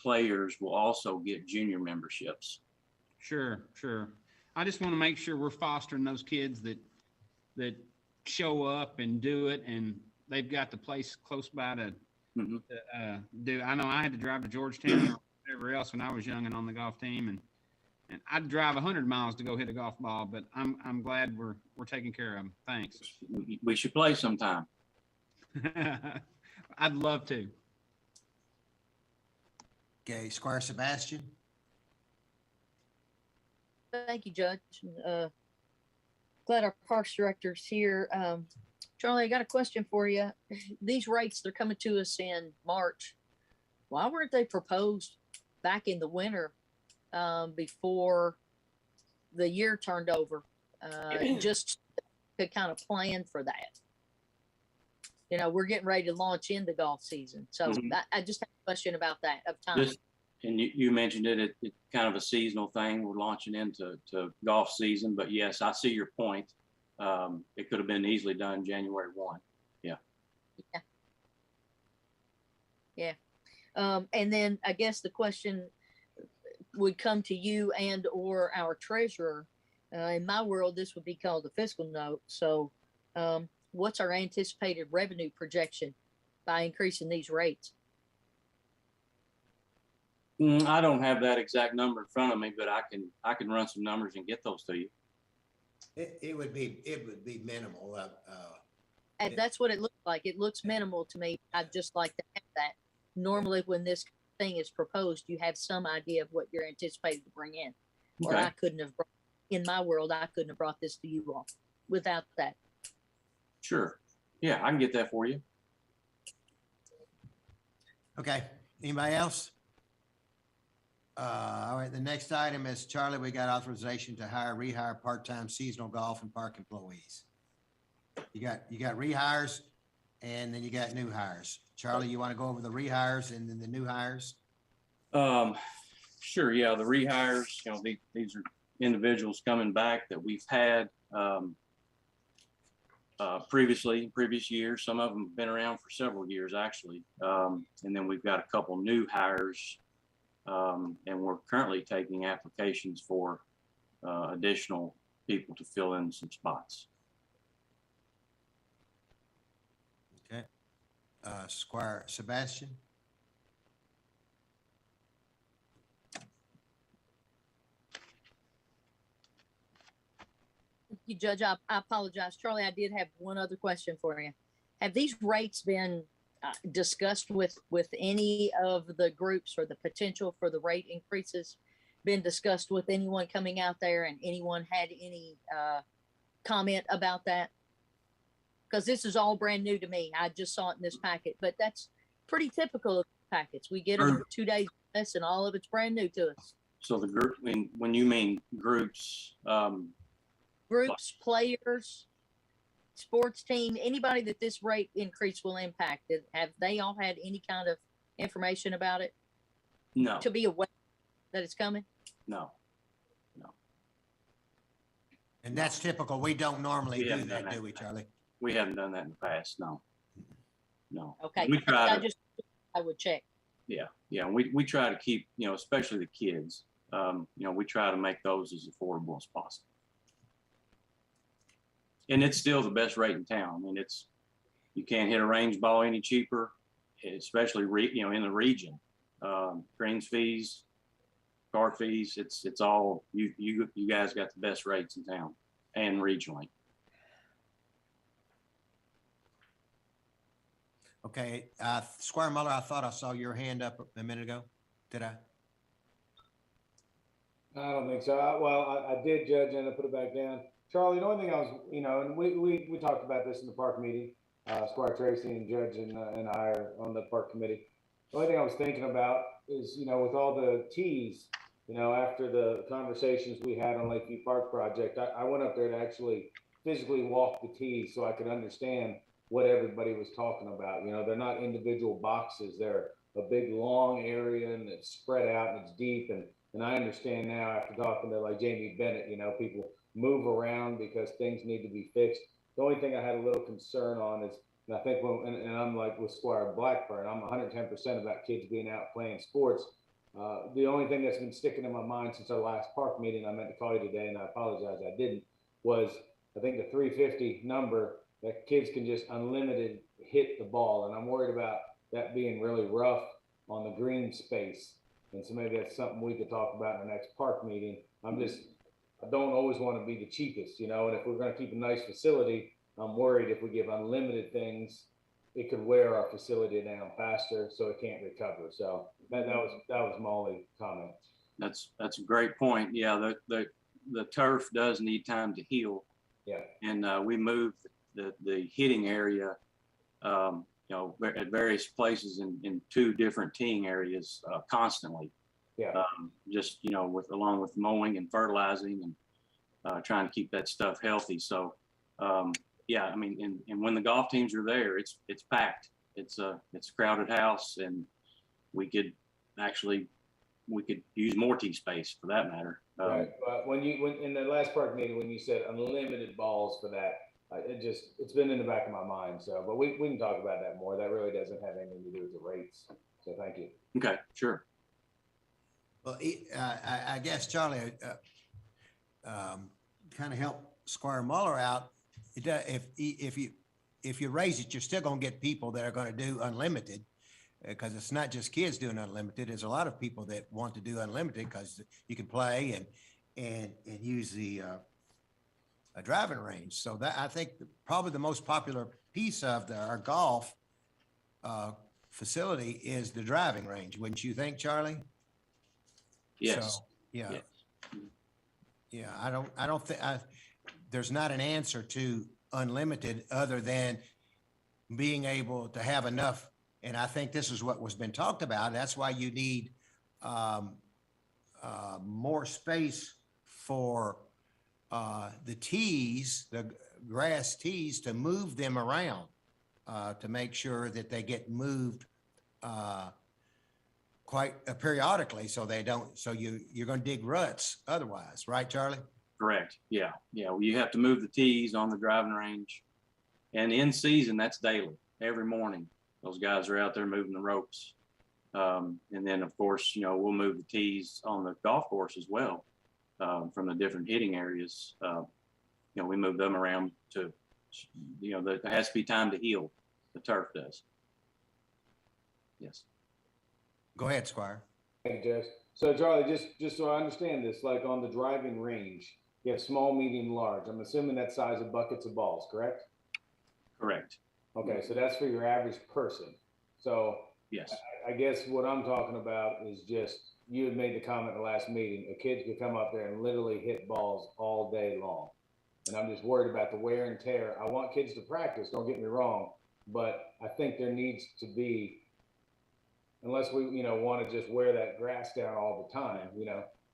players will also get junior memberships. Sure. I just want to make sure we're fostering those kids that show up and do it, and they've got the place close by to do. I know I had to drive to Georgetown or whatever else when I was young and on the golf team, and I'd drive 100 miles to go hit a golf ball, but I'm glad we're taking care of them. Thanks. We should play sometime. I'd love to. Okay, Squire Sebastian. Thank you, Judge. Glad our parks director's here. Charlie, I got a question for you. These rates, they're coming to us in March. Why weren't they proposed back in the winter before the year turned over? Just to kind of plan for that. We're getting ready to launch into golf season. So I just have a question about that of time. And you mentioned it's kind of a seasonal thing. We're launching into golf season, but yes, I see your point. It could have been easily done January 1. Yeah. And then I guess the question would come to you and or our treasurer. In my world, this would be called the fiscal note. So what's our anticipated revenue projection by increasing these rates? I don't have that exact number in front of me, but I can run some numbers and get those to you. It would be minimal. That's what it looks like. It looks minimal to me. I'd just like to have that. Normally, when this thing is proposed, you have some idea of what you're anticipated to bring in. Or Okay. I couldn't have, in my world, I couldn't have brought this to you all without that. Sure. Yeah, I can get that for you. Okay, anybody else? All right, the next item is, Charlie, we got authorization to rehire part-time seasonal golf and park employees. You got rehires and then you got new hires. Charlie, you want to go over the rehires and then the new hires? Sure. Yeah, the rehires, these are individuals coming back that we've had previously, previous years. Some of them have been around for several years, actually. And then we've got a couple new hires, and we're currently taking applications for additional people to fill in some spots. Okay. Squire Sebastian? You, Judge, I apologize. Charlie, I did have one other question for you. Have these rates been discussed with any of the groups, or the potential for the rate increases been discussed with anyone coming out there, and anyone had any comment about that? Because this is all brand new to me. I just saw it in this packet, but that's pretty typical of packets. We get them 2 days less, and all of it's brand new to us. So the group, when you mean groups, Groups, players, sports team, anybody that this rate increase will impact, have they all had any kind of information about it? No. To be aware that it's coming? No. And that's typical. We don't normally We do haven't done that, that. do we, Charlie? We haven't done that in the past. No. Okay. We try to, I would check. yeah. We try to keep, especially the kids, we try to make those as affordable as possible. And it's still the best rate in town. I mean, you can't hit a range ball any cheaper, especially in the region. Greens fees, card fees, it's all you guys got the best rates in town and regionally. Okay, Squire Muller, I thought I saw your hand up a minute ago. Did I? I don't think so. I did, Judge, and I put it back down. Charlie, the only thing I was, and we talked about this in the park meeting, Squire Tracy and Judge and I are on the park committee. The only thing I was thinking about is, with all the T's, after the conversations we had on Lakeview Park project, I went up there to actually physically walk the T's so I could understand what everybody was talking about. They're not individual boxes. They're a big, long area, and it's spread out and it's deep. And I understand now, after talking to like Jamie Bennett, people move around because things need to be fixed. The only thing I had a little concern on is, and I think and I'm like with Squire Blackburn, I'm 110% about kids being out playing sports. The only thing that's been sticking in my mind since our last park meeting, I meant to call you today, and I apologize I didn't, was I think the 350 number that kids can just unlimited hit the ball. And I'm worried about that being really rough on the green space. And so maybe that's something we could talk about in the next park meeting. I don't always want to be the cheapest, and if we're going to keep a nice facility, I'm worried if we give unlimited things, it could wear our facility down faster, so it can't recover. So that was my only comment. That's a great point. Yeah, the turf does need time to heal. Yeah. And we moved the hitting area, at various places in 2 different teeing areas constantly. Yeah. Along with mowing and fertilizing and trying to keep that stuff healthy. So, yeah, I mean, and when the golf teams are there, it's packed. It's a crowded house, and we could use more tee space for that matter. Right. But when in the last park meeting, when you said unlimited balls for that, it's been in the back of my mind. So, but we can talk about that more. That really doesn't have anything to do with the rates. So thank you. Okay, sure. Well, I guess, Charlie, kind of help Squire Muller out. If you raise it, you're still going to get people that are going to do unlimited, because it's not just kids doing unlimited. There's a lot of people that want to do unlimited because you can play and use the a driving range. So that, I think, probably the most popular piece of our golf facility is the driving range, wouldn't you think, Charlie? Yes. So, yeah. Yes. Yeah, I don't think, there's not an answer to unlimited other than being able to have enough. And I think this is what was been talked about. That's why you need more space for the tees, the grass tees, to move them around, to make sure that they get moved quite periodically, so they don't, so you're going to dig ruts otherwise, right, Charlie? Correct. Yeah. Yeah. Well, you have to move the tees on the driving range, and in season, that's daily. Every morning, those guys are out there moving the ropes. And then, of course, we'll move the tees on the golf course as well, from the different hitting areas. We move them around to, there has to be time to heal. The turf does. Yes. Go ahead, Squire. Thank you, Judge. So Charlie, just so I understand this, like on the driving range, you have small, medium, large. I'm assuming that size of buckets of balls, correct? Correct. Okay, so that's for your average person. So yes, I guess what I'm talking about is just, you had made the comment in the last meeting, a kid could come up there and literally hit balls all day long. And I'm just worried about the wear and tear. I want kids to practice, don't get me wrong, but I think there needs to be, unless we, want to just wear that grass down all the time,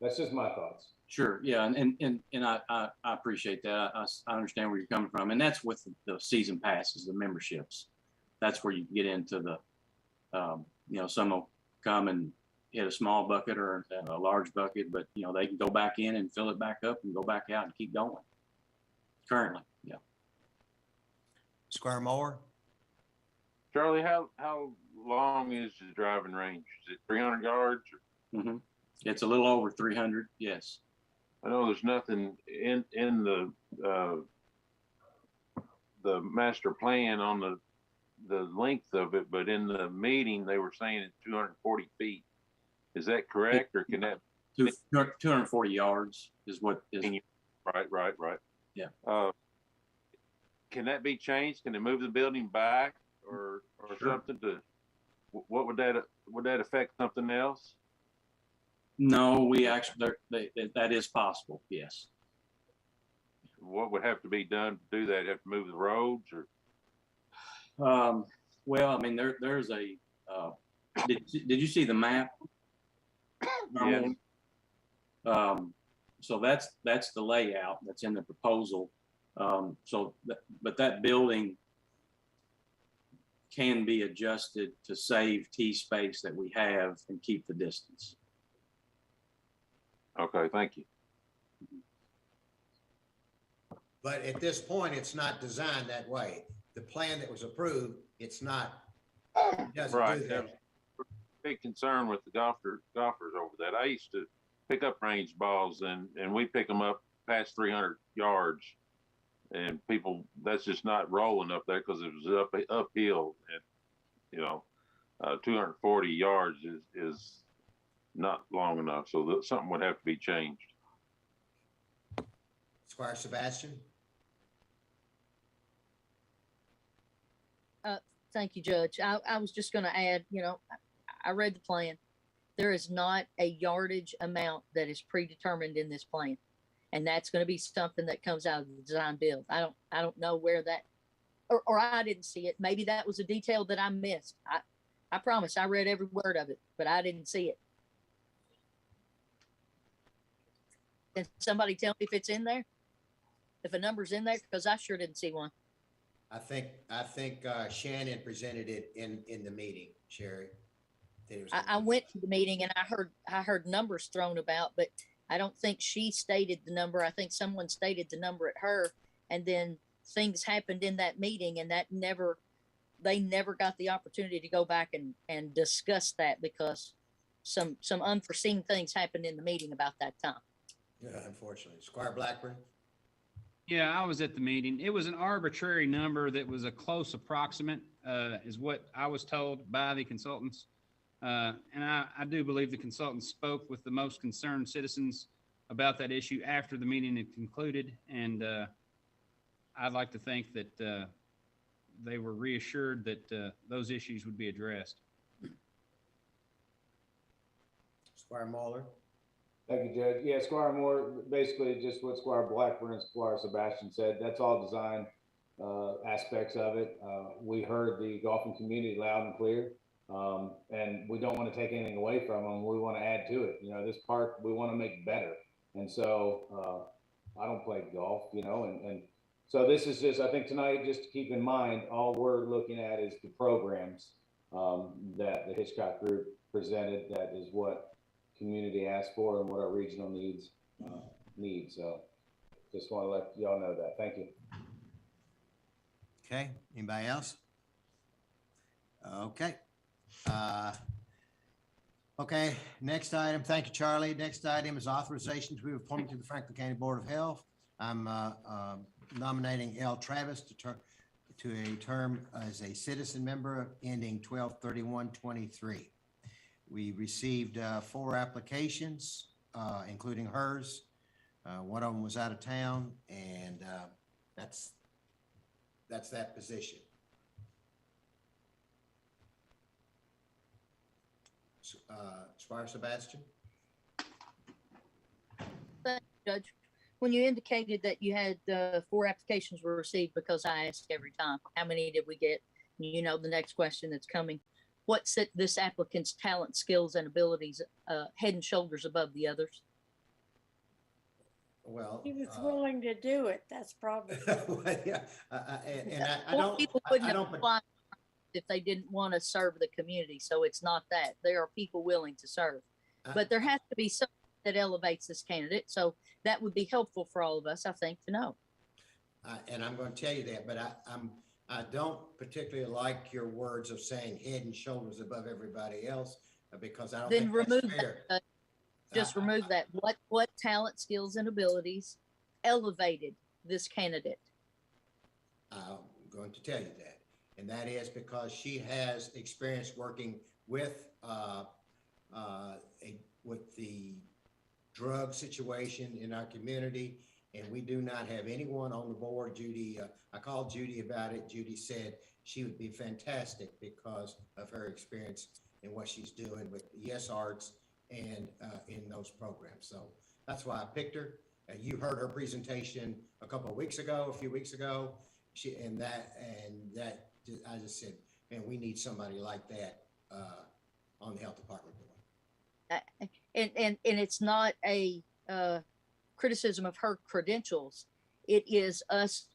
that's just my thoughts. Sure. Yeah. And I appreciate that. I understand where you're coming from. And that's with the season passes, the memberships. That's where you get into the, some will come and hit a small bucket or a large bucket, but they can go back in and fill it back up and go back out and keep going. Currently. Yeah. Squire Moore. Charlie, how long is the driving range? Is it 300 yards? Mm-hmm. It's a little over 300. Yes. I know there's nothing in the master plan on the length of it, but in the meeting they were saying it's 240 feet. Is that correct, or can that 240 yards is what is right? Yeah. Can that be changed? Can they move the building back or Sure. something to? What would that affect something else? No, we actually that is possible. Yes. What would have to be done to do that? Have to move the roads or? Well, I mean, there's a. Did you see the map? Yes. So that's the layout that's in the proposal. But that building can be adjusted to save T space that we have and keep the distance. Okay, thank you. But at this point, it's not designed that way. The plan that was approved, it's not, it doesn't Right. do that. Big concern with the golfers over that. I used to pick up range balls and we pick them up past 300 yards, and people, that's just not rolling up there because it was uphill, and 240 yards is not long enough. So something would have to be changed. Squire Sebastian. Thank you, Judge. I was just going to add, I read the plan. There is not a yardage amount that is predetermined in this plan. And that's going to be something that comes out of the design build. I don't know where that, or I didn't see it. Maybe that was a detail that I missed. I promise I read every word of it, but I didn't see it. Can somebody tell me if it's in there? If a number's in there? Because I sure didn't see one. I think Shannon presented it in the meeting, Sherry. I went to the meeting and I heard numbers thrown about, but I don't think she stated the number. I think someone stated the number at her, and then things happened in that meeting, and they never got the opportunity to go back and discuss that because some unforeseen things happened in the meeting about that time. Yeah, unfortunately. Squire Blackburn. Yeah, I was at the meeting. It was an arbitrary number that was a close approximate, is what I was told by the consultants. And I do believe the consultants spoke with the most concerned citizens about that issue after the meeting had concluded. And I'd like to think that they were reassured that those issues would be addressed. Squire Muller. Thank you, Judge. Yeah, Squire Moore, basically just what Squire Blackburn and Squire Sebastian said. That's all design aspects of it. We heard the golfing community loud and clear, and we don't want to take anything away from them. We want to add to it. You know, this park we want to make better. And so I don't play golf, you know, and so this is just, I think tonight, just to keep in mind, all we're looking at is the programs that the Hitchcock Group presented. That is what community asked for and what our regional needs need. So just want to let y'all know that. Thank you. Okay, anybody else? Okay. Okay, next item. Thank you, Charlie. Next item is authorization to be appointed to the Franklin County Board of Health. I'm nominating L. Travis to a term as a citizen member ending 12/31/23. We received 4 applications, including hers. One of them was out of town, and that's that position. Squire Sebastian? Thank you, Judge. When you indicated that you had 4 applications were received, because I ask every time, how many did we get? You know, the next question that's coming. What set this applicant's talent, skills, and abilities head and shoulders above the others? Well, He was willing to do it. That's probably. Yeah, I Well, don't. people wouldn't apply if they didn't want to serve the community. So it's not that. There are people willing to serve, but there has to be something that elevates this candidate. So that would be helpful for all of us, I think, to know. And I'm going to tell you that, but I don't particularly like your words of saying head and shoulders above everybody else, because I don't Then think remove that's fair. that. Just remove that. What talent, skills, and abilities elevated this candidate? I'm going to tell you that. And that is because she has experience working with the drug situation in our community. And we do not have anyone on the board. Judy, I called Judy about it. Judy said she would be fantastic because of her experience and what she's doing with Yes Arts and in those programs. So that's why I picked her. You heard her presentation a few weeks ago. I just said, man, we need somebody like that on the health department board. And it's not a criticism of her credentials. It is us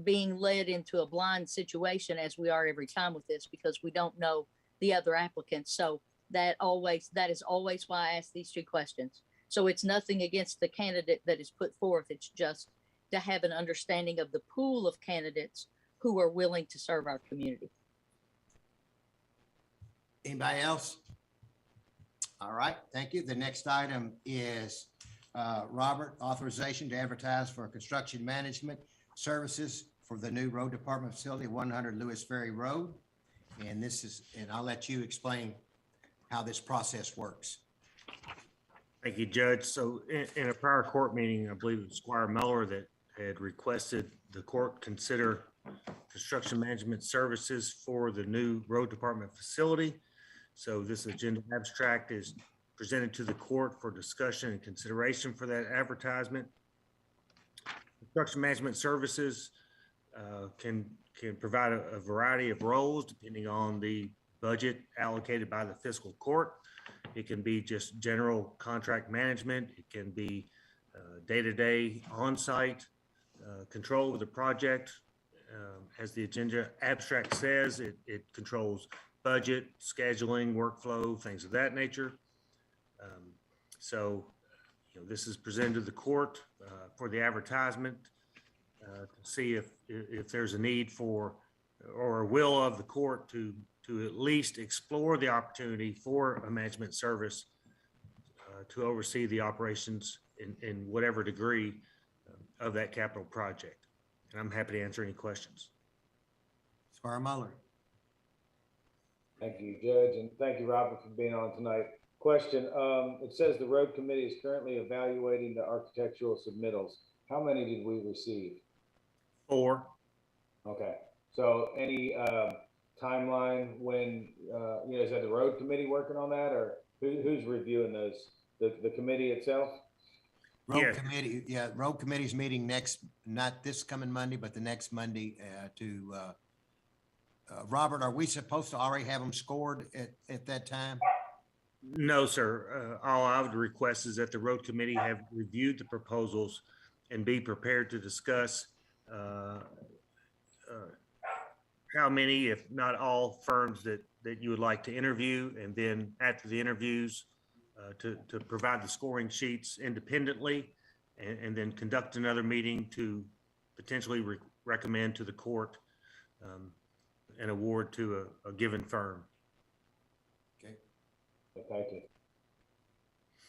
being led into a blind situation, as we are every time with this, because we don't know the other applicants. So that is always why I ask these 2 questions. So it's nothing against the candidate that is put forth. It's just to have an understanding of the pool of candidates who are willing to serve our community. Anybody else? All right, thank you. The next item is Robert, authorization to advertise for construction management services for the new road department facility, 100 Lewis Ferry Road. And I'll let you explain how this process works. Thank you, Judge. So in a prior court meeting, I believe it was Squire Miller that had requested the court consider construction management services for the new road department facility. So this agenda abstract is presented to the court for discussion and consideration for that advertisement. Construction management services can provide a variety of roles depending on the budget allocated by the fiscal court. It can be just general contract management. It can be day-to-day on-site control of the project. As the agenda abstract says, it controls budget, scheduling, workflow, things of that nature. This is presented to the court for the advertisement to see if there's a need for or a will of the court to at least explore the opportunity for a management service to oversee the operations in whatever degree of that capital project. And I'm happy to answer any questions. Squire Muller. Thank you, Judge, and thank you, Robert, for being on tonight. Question, it says the road committee is currently evaluating the architectural submittals. How many did we receive? 4. Okay, So any timeline when, is that the road committee working on that, or who's reviewing those? The committee itself? Road committee, yeah, road committee's meeting not this coming Monday, but the next Monday, Robert, are we supposed to already have them scored at that time? No, sir. All I would request is that the road committee have reviewed the proposals and be prepared to discuss how many, if not all, firms that you would like to interview, and then after the interviews, to provide the scoring sheets independently, and then conduct another meeting to potentially recommend to the court an award to a given firm. Thank you.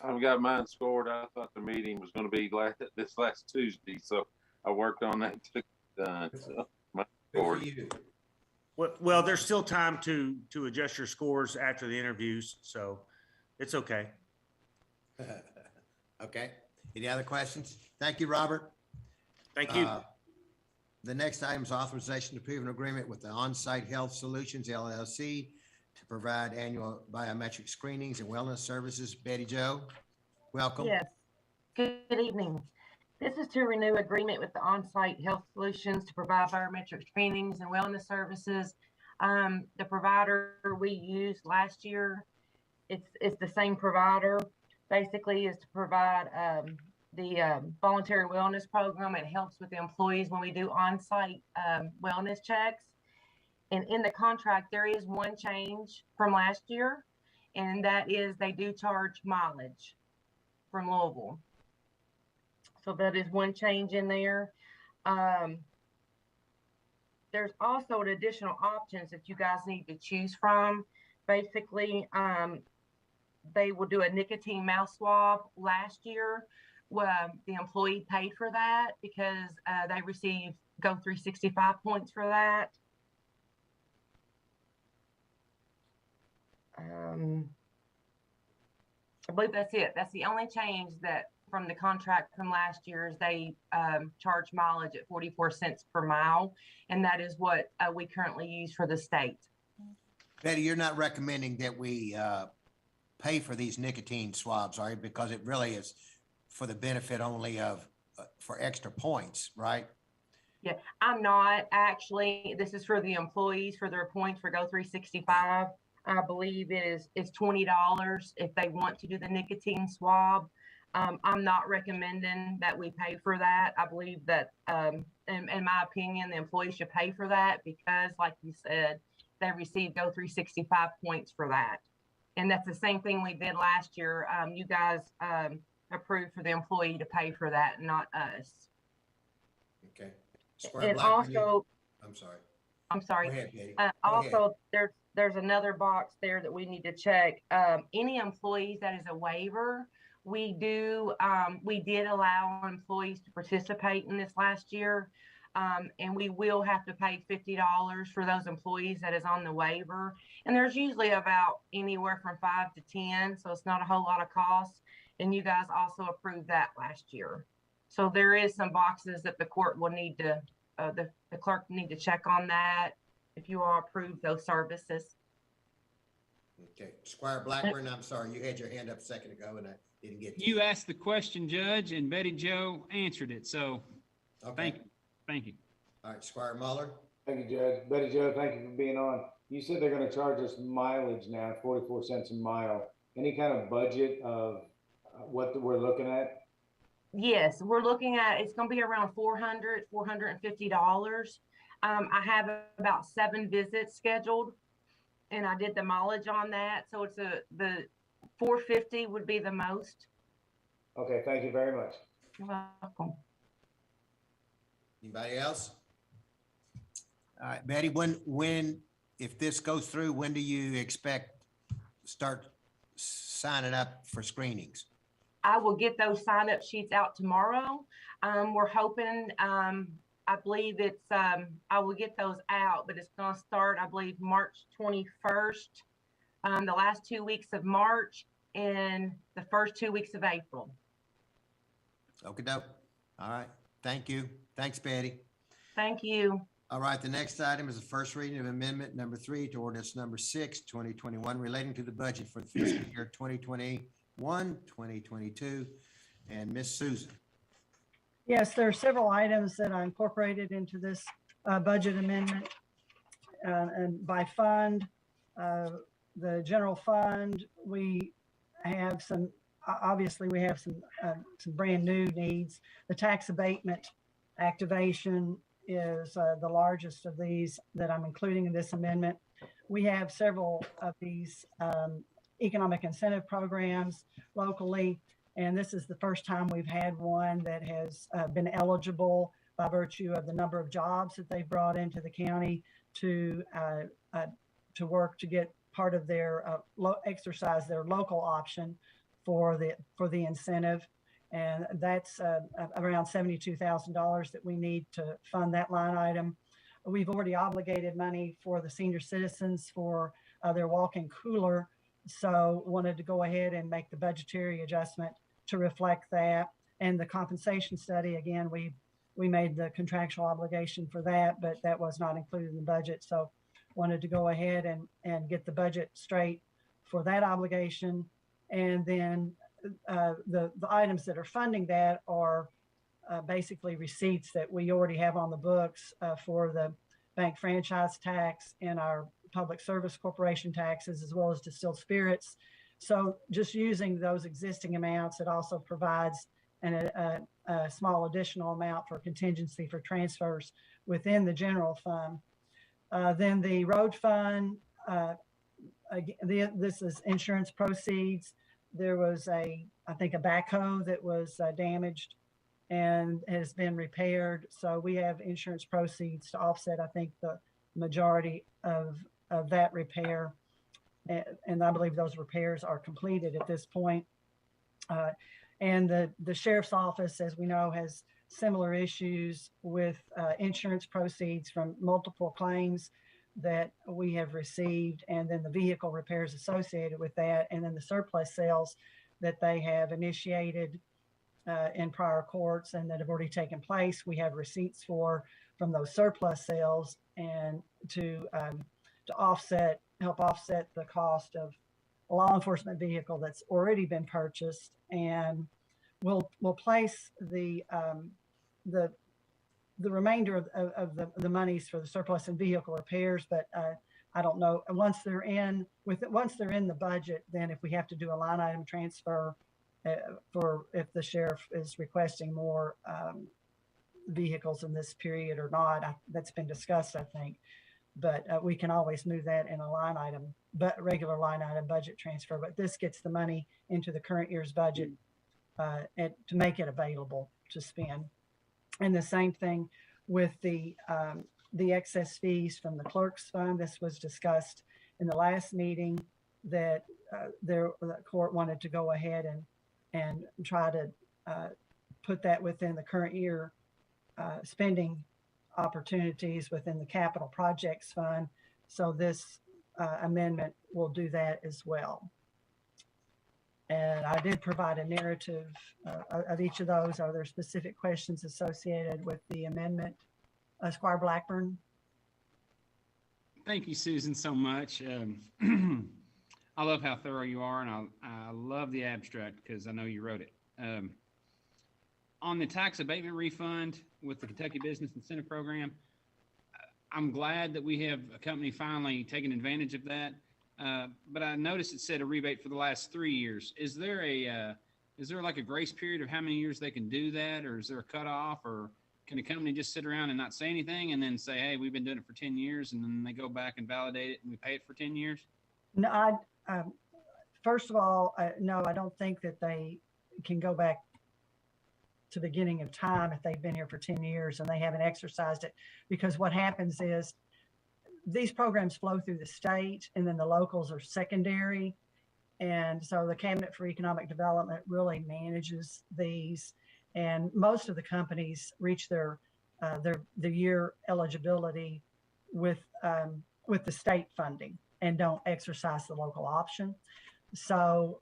I've got mine scored. I thought the meeting was going to be this last Tuesday, so I worked on that and took it done. So my scored. Well, there's still time to adjust your scores after the interviews, so it's okay. Okay. Any other questions? Thank you, Robert. Thank you. The next item is authorization to approve an agreement with the On-Site Health Solutions LLC to provide annual biometric screenings and wellness services. Betty Jo, welcome. Yes. Good evening. This is to renew agreement with the On-Site Health Solutions to provide biometric screenings and wellness services. The provider we used last year, it's the same provider. Basically, is to provide the voluntary wellness program. It helps with the employees when we do on-site wellness checks. And in the contract, there is one change from last year, and that is they do charge mileage from Louisville. So that is one change in there. There's also an additional options that you guys need to choose from. Basically, they will do a nicotine mouth swab. Last year, the employee paid for that because they received Go 365 points for that. I believe that's it. That's the only change that from the contract from last year is they charge mileage at 44 cents per mile. And that is what we currently use for the state. Betty, you're not recommending that we pay for these nicotine swabs, are you? Because it really is for the benefit only of for extra points, right? Yeah, I'm not actually. This is for the employees for their points for Go 365. I believe it's $20 if they want to do the nicotine swab. I'm not recommending that we pay for that. I believe that, in my opinion, the employees should pay for that because, like you said, they receive Go 365 points for that. And that's the same thing we did last year. You guys approved for the employee to pay for that, not us. Okay. And also, I'm sorry. I'm sorry. Go ahead, Betty. Also, there's another box there that we need to check. Any employees that is a waiver, we did allow employees to participate in this last year. And we will have to pay $50 for those employees that is on the waiver. And there's usually about anywhere from 5 to 10. So it's not a whole lot of cost. And you guys also approved that last year. So there is some boxes that the court will need to, the clerk need to check on that if you all approve those services. Okay, Squire Blackburn, I'm sorry, you had your hand up a second ago and I didn't get to You asked the question, Judge, and Betty Jo answered it. So okay. Thank you. All right, Squire Muller. Thank you, Judge. Betty Jo, thank you for being on. You said they're going to charge us mileage now, 44 cents a mile. Any kind of budget of what we're looking at? Yes, we're looking at, it's going to be around $450. I have about 7 visits scheduled and I did the mileage on that. So it's the 450 would be the most. Okay, thank you very much. You're welcome. Anybody else? All right, Betty, if this goes through, when do you expect start signing up for screenings? I will get those sign-up sheets out tomorrow. We're hoping, I believe it's, I will get those out, but it's going to start, I believe, March 21st, the last 2 weeks of March and the first 2 weeks of April. Okay, dope. All right. Thank you. Thanks, Betty. Thank you. All right, the next item is the first reading of amendment number 3 to ordinance number 6, 2021, relating to the budget for the fiscal year 2021, 2022. And Miss Susan. Yes, there are several items that I incorporated into this budget amendment. And by fund, the general fund, we have some, obviously we have some brand new needs. The tax abatement activation is the largest of these that I'm including in this amendment. We have several of these economic incentive programs locally, and this is the first time we've had one that has been eligible by virtue of the number of jobs that they've brought into the county to work to get part of their exercise their local option for the incentive. And that's around $72,000 that we need to fund that line item. We've already obligated money for the senior citizens for their walk-in cooler. So wanted to go ahead and make the budgetary adjustment to reflect that. And the compensation study, again, we made the contractual obligation for that, but that was not included in the budget. So wanted to go ahead and get the budget straight for that obligation. And then the items that are funding that are basically receipts that we already have on the books for the bank franchise tax and our public service corporation taxes, as well as distilled spirits. So just using those existing amounts, it also provides a small additional amount for contingency for transfers within the general fund. Then the road fund, this is insurance proceeds. There was I think a backhoe that was damaged and has been repaired. So we have insurance proceeds to offset, I think, the majority of that repair. And I believe those repairs are completed at this point. And the sheriff's office, as we know, has similar issues with insurance proceeds from multiple claims that we have received, and then the vehicle repairs associated with that, and then the surplus sales that they have initiated in prior courts and that have already taken place. We have receipts from those surplus sales, and to help offset the cost of a law enforcement vehicle that's already been purchased. And we'll place the remainder of the monies for the surplus and vehicle repairs, but I don't know, once they're in the budget, then if we have to do a line item transfer for if the sheriff is requesting more vehicles in this period or not, that's been discussed, I think. But we can always move that in a line item, but regular line item budget transfer. But this gets the money into the current year's budget and to make it available to spend. And the same thing with the excess fees from the clerk's fund. This was discussed in the last meeting that the court wanted to go ahead and try to put that within the current year spending opportunities within the capital projects fund. So this amendment will do that as well. And I did provide a narrative of each of those. Are there specific questions associated with the amendment? Squire Blackburn. Thank you, Susan, so much. I love how thorough you are, and I love the abstract because I know you wrote it. On the tax abatement refund with the Kentucky Business Incentive Program, I'm glad that we have a company finally taking advantage of that. But I noticed it said a rebate for the last 3 years. Is there like a grace period of how many years they can do that, or is there a cutoff, or can a company just sit around and not say anything and then say, hey, we've been doing it for 10 years, and then they go back and validate it and we pay it for 10 years? No, first of all, no, I don't think that they can go back to the beginning of time if they've been here for 10 years and they haven't exercised it, because what happens is these programs flow through the state and then the locals are secondary. And so the Cabinet for Economic Development really manages these, and most of the companies reach their year eligibility with the state funding and don't exercise the local option. So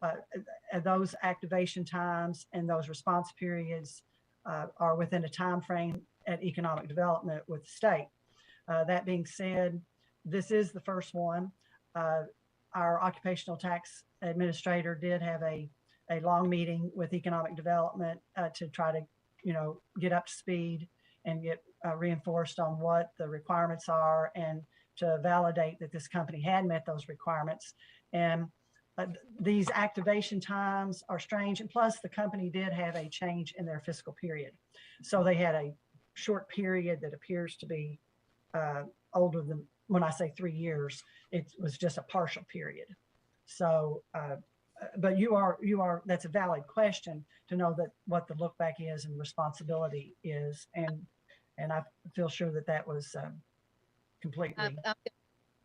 those activation times and those response periods are within a time frame at economic development with the state. That being said, this is the first one. Our occupational tax administrator did have a long meeting with economic development to try to, get up to speed and get reinforced on what the requirements are and to validate that this company had met those requirements. And these activation times are strange. And plus the company did have a change in their fiscal period. So they had a short period that appears to be older than, when I say 3 years, it was just a partial period. So, but that's a valid question to know that what the look back is and responsibility is. And I feel sure that was completely.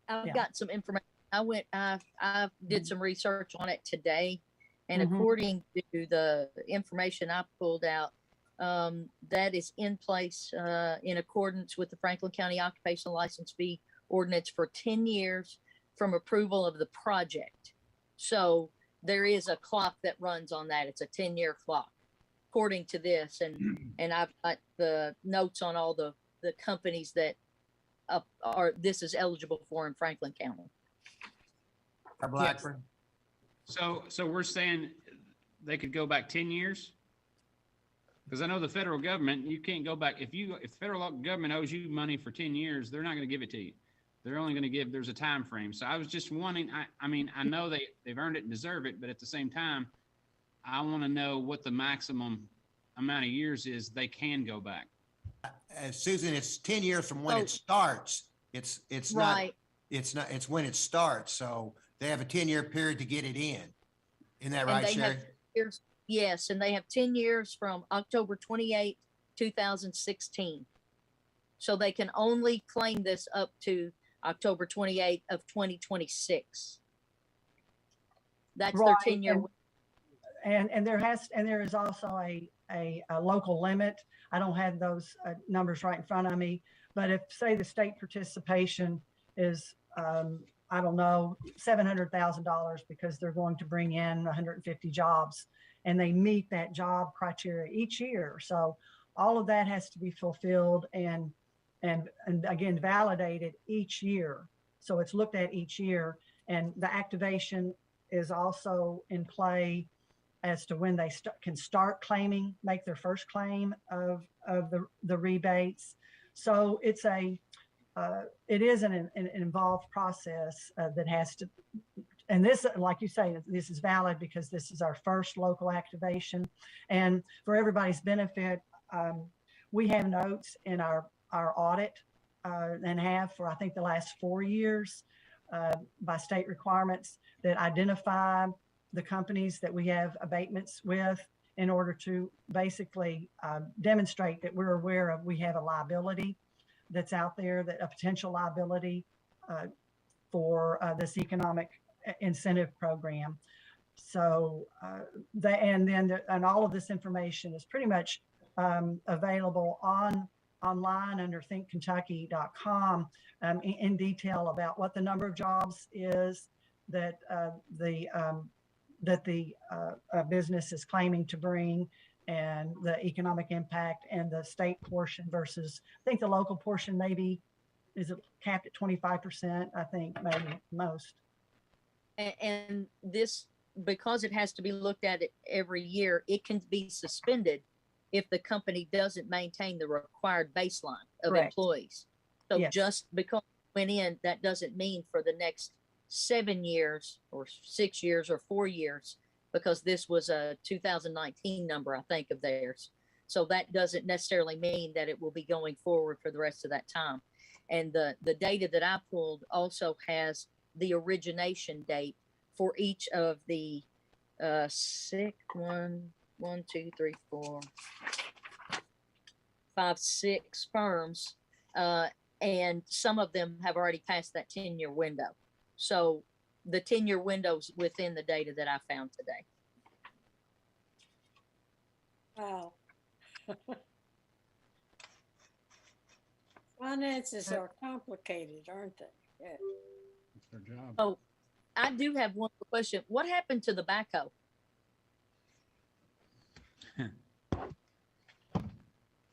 I've got some information. I did some research on it today, and Mhm. according to the information I pulled out, that is in place in accordance with the Franklin County Occupational License Fee Ordinance for 10 years from approval of the project. So there is a clock that runs on that. It's a 10-year clock, according to this. And I've got the notes on all the companies that this is eligible for in Franklin County. Blackburn. So we're saying they could go back 10 years? Because I know the federal government, you can't go back. If the federal government owes you money for 10 years, they're not going to give it to you. They're only going to give, there's a time frame. So I was just wanting, I mean, I know they've earned it and deserve it, but at the same time, I want to know what the maximum amount of years is they can go back. Susan, it's 10 years from when it starts. It's Right. it's when it starts. So they have a 10-year period to get it in. Isn't that right, Sherry? Yes, and they have 10 years from October 28, 2016. So they can only claim this up to October 28 of 2026. That's Right. their 10-year. And there is also a local limit. I don't have those numbers right in front of me, but if say the state participation is I don't know, $700,000 because they're going to bring in 150 jobs and they meet that job criteria each year. So all of that has to be fulfilled and again, validated each year. So it's looked at each year, and the activation is also in play as to when they can start claiming, make their first claim of the rebates. So it's it is an involved process that has to, and this, like you say, this is valid because this is our first local activation. And for everybody's benefit, we have notes in our audit and have for, I think, the last 4 years by state requirements that identify the companies that we have abatements with in order to basically demonstrate that we're aware of, we have a liability that's out there, that a potential liability for this economic incentive program. So and all of this information is pretty much available online under thinkkentucky.com in detail about what the number of jobs is that the business is claiming to bring, and the economic impact, and the state portion versus, I think the local portion maybe is capped at 25%, I think, maybe most. And this, because it has to be looked at every year, it can be suspended if the company doesn't maintain the required baseline of Correct. Employees. So Yes. just because it went in, that doesn't mean for the next 7 years or 6 years or 4 years, because this was a 2019 number, I think, of theirs. So that doesn't necessarily mean that it will be going forward for the rest of that time. And the data that I pulled also has the origination date for each of the 6 firms, and some of them have already passed that 10-year window. So the 10-year window's within the data that I found today. Wow. Finances are complicated, aren't they? Yeah. That's their job. Oh, I do have one more question. What happened to the backhoe?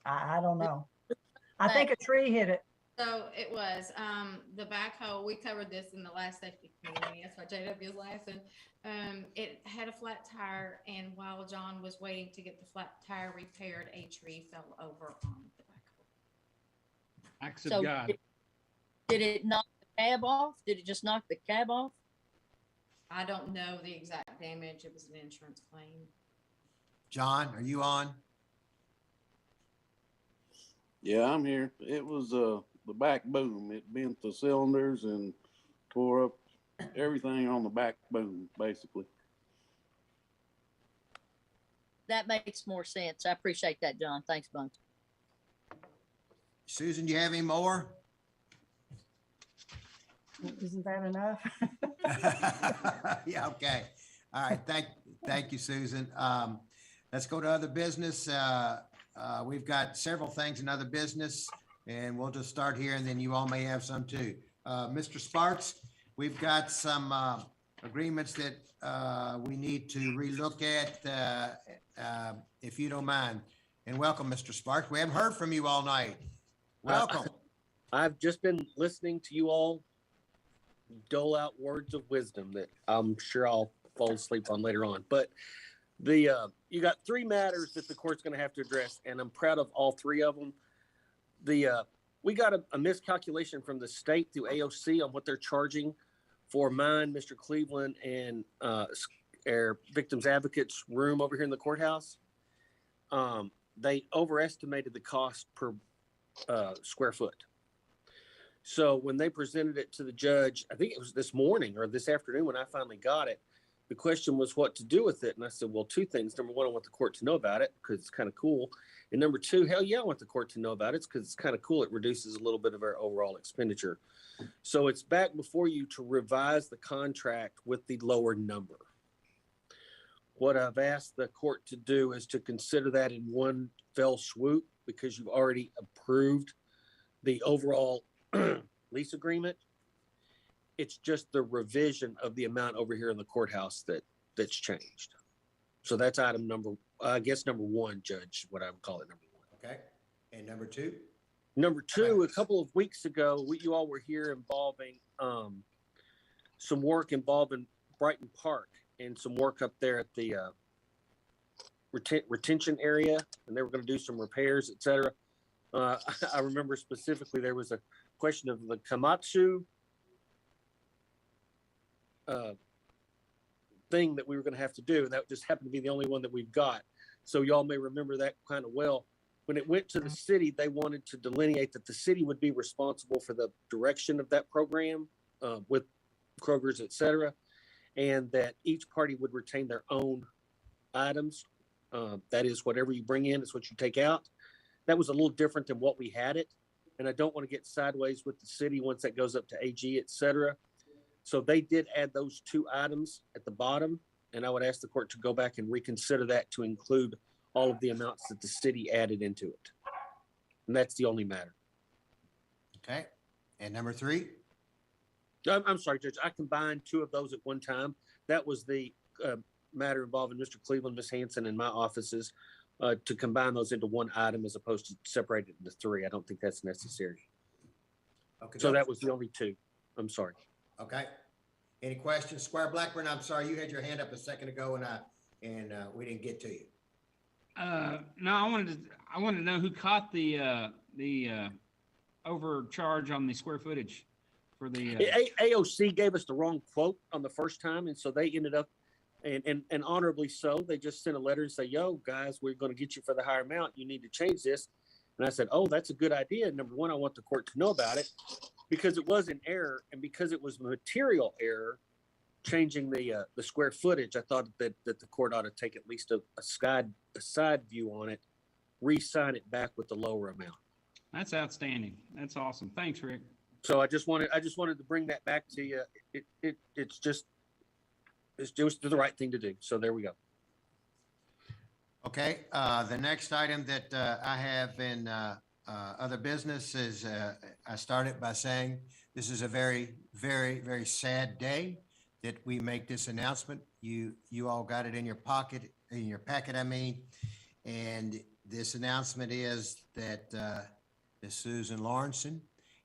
I don't know. I think a tree hit it. So it was, the backhoe, we covered this in the last safety committee, that's why JW is laughing. It had a flat tire, and while John was waiting to get the flat tire repaired, a tree fell over on the backhoe. Acts of So God. did it knock the cab off? Did it just knock the cab off? I don't know the exact damage, it was an insurance claim. John, are you on? Yeah, I'm here. It was the back boom. It bent the cylinders and tore up everything on the back boom, basically. That makes more sense. I appreciate that, John. Thanks, bunch. Susan, do you have any more? Isn't that enough? Yeah, okay. All right, thank you, Susan. Let's go to other business. We've got several things in other business, and we'll just start here, and then you all may have some too. Mr. Sparks, we've got some agreements that we need to relook at, if you don't mind. And welcome, Mr. Sparks. We haven't heard from you all night. Welcome. I've just been listening to you all dole out words of wisdom that I'm sure I'll fall asleep on later on. But you got three matters that the court's going to have to address, and I'm proud of all three of them. We got a miscalculation from the state through AOC on what they're charging for mine, Mr. Cleveland, and our victims advocates room over here in the courthouse. They overestimated the cost per square foot. So when they presented it to the judge, I think it was this morning or this afternoon when I finally got it, the question was what to do with it. And I said, well, two things. Number one, I want the court to know about it because it's kind of cool. And number two, hell yeah, I want the court to know about it because it's kind of cool. It reduces a little bit of our overall expenditure. So it's back before you to revise the contract with the lower number. What I've asked the court to do is to consider that in one fell swoop because you've already approved the overall lease agreement. It's just the revision of the amount over here in the courthouse that's changed. So that's item number one, Judge, what I would call it number one. Okay. And number two? Number two, a couple of weeks ago, you all were here involving some work involving Brighton Park and some work up there at the retention area, and they were going to do some repairs, et cetera. I remember specifically there was a question of the Komatsu thing that we were going to have to do, and that just happened to be the only one that we've got. So y'all may remember that kind of well. When it went to the city, they wanted to delineate that the city would be responsible for the direction of that program with Kroger's, et cetera, and that each party would retain their own items. That is, whatever you bring in is what you take out. That was a little different than what we had it. And I don't want to get sideways with the city once that goes up to AG, et cetera. So they did add those two items at the bottom. And I would ask the court to go back and reconsider that to include all of the amounts that the city added into it. And that's the only matter. Okay. And number three? I'm sorry, Judge. I combined two of those at one time. That was the matter involving Mr. Cleveland, Ms. Hanson, and my offices. To combine those into one item as opposed to separate it into three. I don't think that's necessary. Okay. So that was the only two. I'm sorry. Okay. Any questions? Squire Blackburn, I'm sorry, you had your hand up a second ago and we didn't get to you. No, I wanted to know who caught the overcharge on the square footage for the AOC gave us the wrong quote on the first time, and so they ended up and honorably so, they just sent a letter and say, yo, guys, we're going to get you for the higher amount. You need to change this. And I said, oh, that's a good idea. Number one, I want the court to know about it because it was an error. And because it was material error, changing the square footage, I thought that the court ought to take at least a side view on it, re-sign it back with the lower amount. That's outstanding. That's awesome. Thanks, Rick. So I just wanted to bring that back to you. It's just the right thing to do. So there we go. Okay. The next item that I have in other business is I started by saying this is a very, very, very sad day that we make this announcement. You all got it in your packet, I mean, and this announcement is that Ms. Susan Lawrenson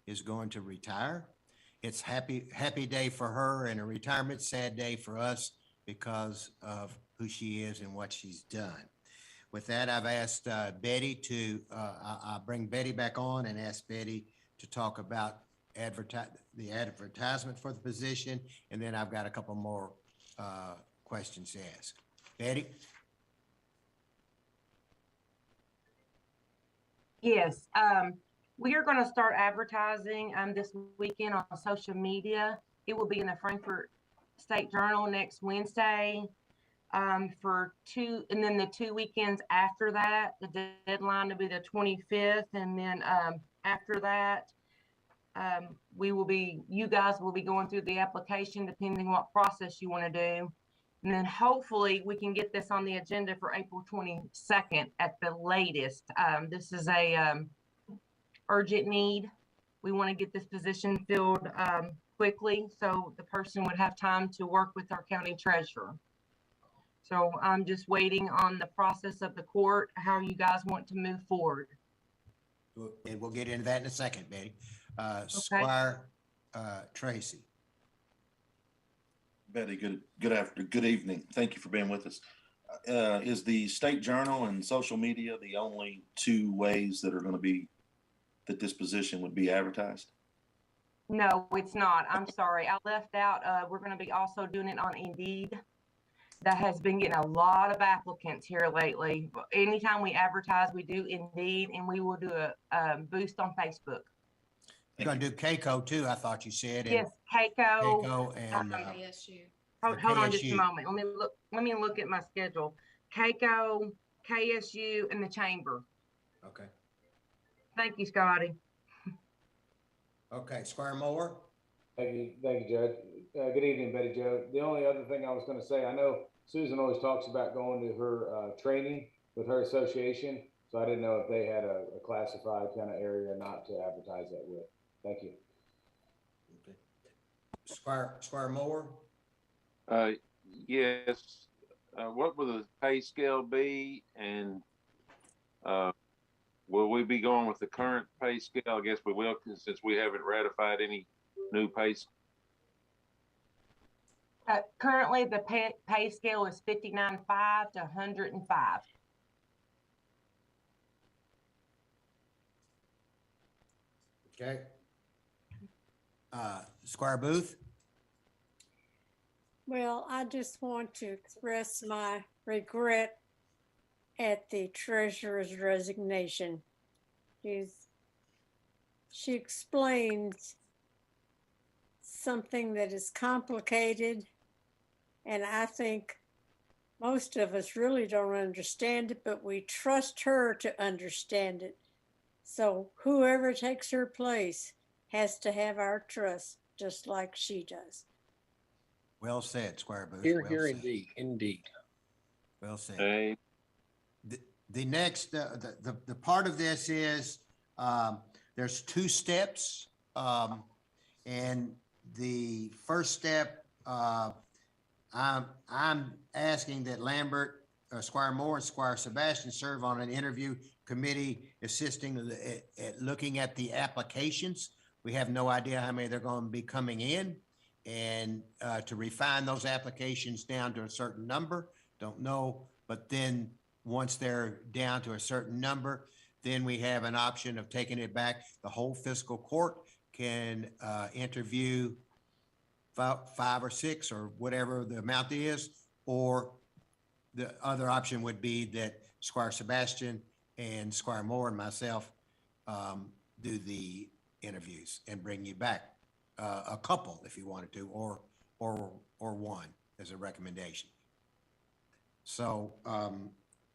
is going to retire. It's happy day for her and a retirement, sad day for us because of who she is and what she's done. With that, I've asked Betty to, I'll bring Betty back on and ask Betty to talk about the advertisement for the position, and then I've got a couple more questions to ask. Betty? Yes, we are going to start advertising this weekend on social media. It will be in the Frankfurt State Journal next Wednesday for and then the 2 weekends after that. The deadline will be the 25th, and then after that, you guys will be going through the application depending what process you want to do. And then hopefully we can get this on the agenda for April 22nd at the latest. This is a urgent need. We want to get this position filled quickly so the person would have time to work with our county treasurer. So I'm just waiting on the process of the court, how you guys want to move forward. And we'll get into that in a second, Betty. Squire Tracy. Betty, good evening. Thank you for being with us. Is the State Journal and social media the only two ways that are going to be, that this position would be advertised? No, it's not. I'm sorry. I left out, we're going to be also doing it on Indeed. That has been getting a lot of applicants here lately. Anytime we advertise, we do Indeed, and we will do a boost on Facebook. You're going to do Keiko too, I thought you said. Yes, Keiko. Keiko and KSU. Hold on just a moment. Let me look at my schedule. Keiko, KSU, and the Chamber. Okay. Thank you, Scotty. Okay, Squire Moore. Thank you, Judge. Good evening, Betty Jo. The only other thing I was going to say, I know Susan always talks about going to her training with her association, so I didn't know if they had a classified kind of area not to advertise that with. Thank you. Okay. Squire Moore. Yes. What will the pay scale be, and will we be going with the current pay scale? I guess we will, since we haven't ratified any new pay scale. Currently, the pay scale is 59.5 to 105. Okay. Squire Booth. Well, I just want to express my regret at the treasurer's resignation. She explains something that is complicated, and I think most of us really don't understand it, but we trust her to understand it. So whoever takes her place has to have our trust, just like she does. Well said, Squire Booth. Here, well here, said. indeed. Well said. Hey. The next, the part of this is there's two steps, and the first step, I'm asking that Lambert, Squire Moore, and Squire Sebastian serve on an interview committee assisting at looking at the applications. We have no idea how many they're going to be coming in, and to refine those applications down to a certain number. Don't know, but then once they're down to a certain number, then we have an option of taking it back. The whole fiscal court can interview five or six or whatever the amount is, or the other option would be that Squire Sebastian and Squire Moore and myself do the interviews and bring you back a couple if you wanted to, or one as a recommendation. So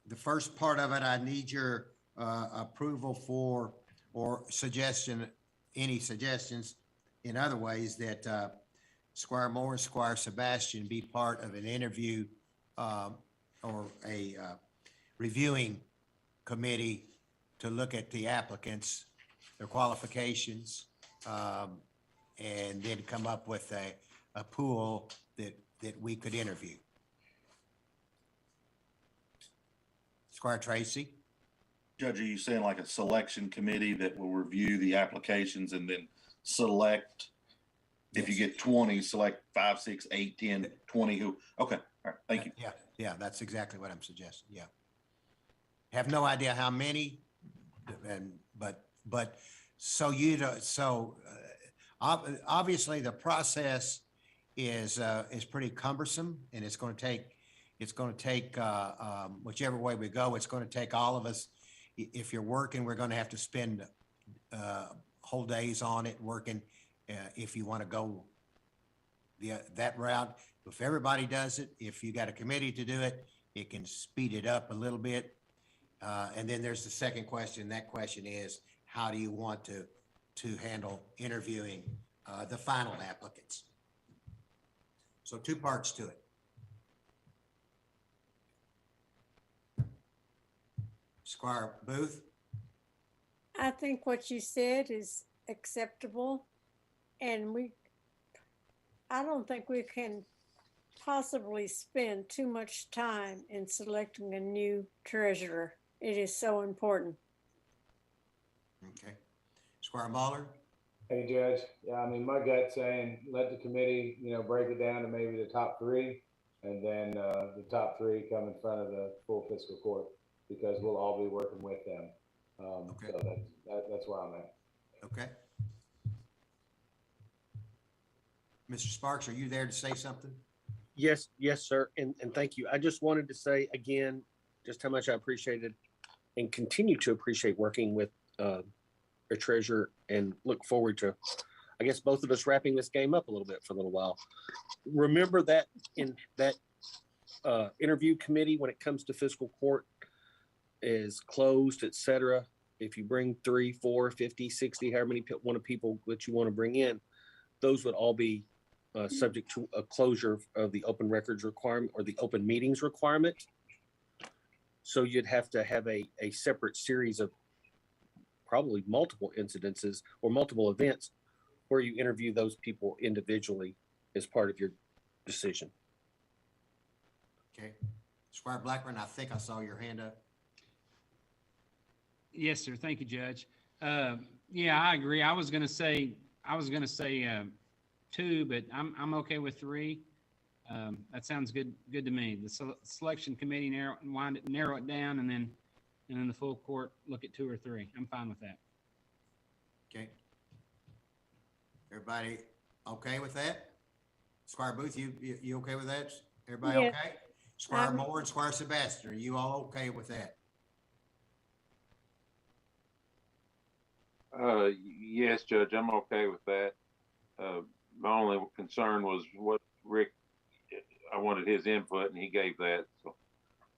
the first part of it, I need your approval for, or suggestion, any suggestions in other ways that Squire Moore and Squire Sebastian be part of an interview or a reviewing committee to look at the applicants, their qualifications, and then come up with a pool that we could interview. Squire Tracy. Judge, are you saying like a selection committee that will review the applications and then select? If you Yes. get 20, select 5, 6, 8, 10, 20 who, okay, all right, thank you. Yeah, yeah, that's exactly what I'm suggesting, yeah. Have no idea how many, but so you know, obviously the process is pretty cumbersome, and it's going to take whichever way we go, it's going to take all of us. If you're working, we're going to have to spend whole days on it working. If you want to go that route, if everybody does it, if you got a committee to do it, it can speed it up a little bit. And then there's the second question. That question is, how do you want to handle interviewing the final applicants? So 2 parts to it. Squire Booth? I think what you said is acceptable, and I don't think we can possibly spend too much time in selecting a new treasurer. It is so important. Okay. Squire Muller? Hey, Judge. Yeah, I mean, my gut saying let the committee, break it down to maybe the top 3, and then the top 3 come in front of the full fiscal court, because we'll all be working with them. Okay. So that's where I'm at. Okay. Mr. Sparks, are you there to say something? Yes, sir. And thank you. I just wanted to say again, just how much I appreciated and continue to appreciate working with our treasurer, and look forward to, I guess, both of us wrapping this game up a little bit for a little while. Remember that in that interview committee, when it comes to fiscal court, is closed, et cetera. If you bring 3, 4, 50, 60, however many people that you want to bring in, those would all be subject to a closure of the open records requirement or the open meetings requirement. So you'd have to have a separate series of probably multiple incidences or multiple events where you interview those people individually as part of your decision. Okay. Squire Blackburn, I think I saw your hand up. Yes, sir. Thank you, Judge. Yeah, I agree. I was gonna say 2, but I'm okay with 3. That sounds good to me. The selection committee narrow it down, and then the full court look at 2 or 3. I'm fine with that. Okay. Everybody okay with that? Squire Booth, you okay with that? Everybody Yes. okay? Squire Moore and Squire Sebastian, are you all okay with that? Yes, Judge, I'm okay with that. My only concern was what Rick, I wanted his input, and he gave that. So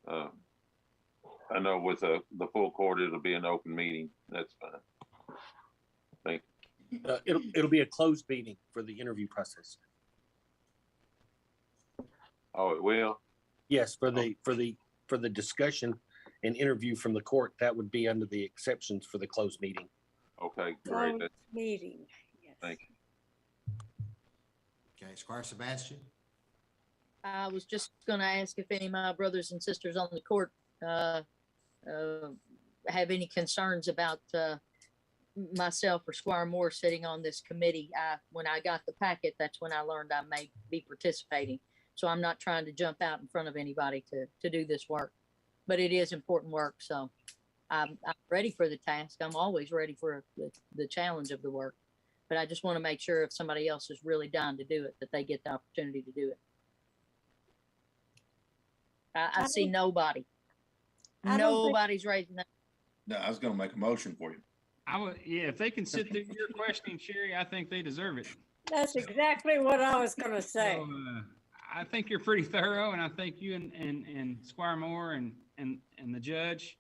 I know with the full court, it'll be an open meeting. That's fine. Thank you. It'll be a closed meeting for the interview process. Oh, it will? Yes, for the discussion and interview from the court, that would be under the exceptions for the closed meeting. Okay, great. Closed meeting. Yes. Thank you. Okay, Squire Sebastian? I was just going to ask if any of my brothers and sisters on the court have any concerns about myself or Squire Moore sitting on this committee. When I got the packet, that's when I learned I may be participating. So I'm not trying to jump out in front of anybody to do this work, but it is important work. So I'm ready for the task. I'm always ready for the challenge of the work, but I just want to make sure if somebody else is really dying to do it, that they get the opportunity to do it. I see nobody. Nobody's raising that. No, I was gonna make a motion for you. Yeah, if they can sit through your questioning, Sherry, I think they deserve it. That's exactly what I was going to say. So, I think you're pretty thorough, and I think you and Squire Moore and the judge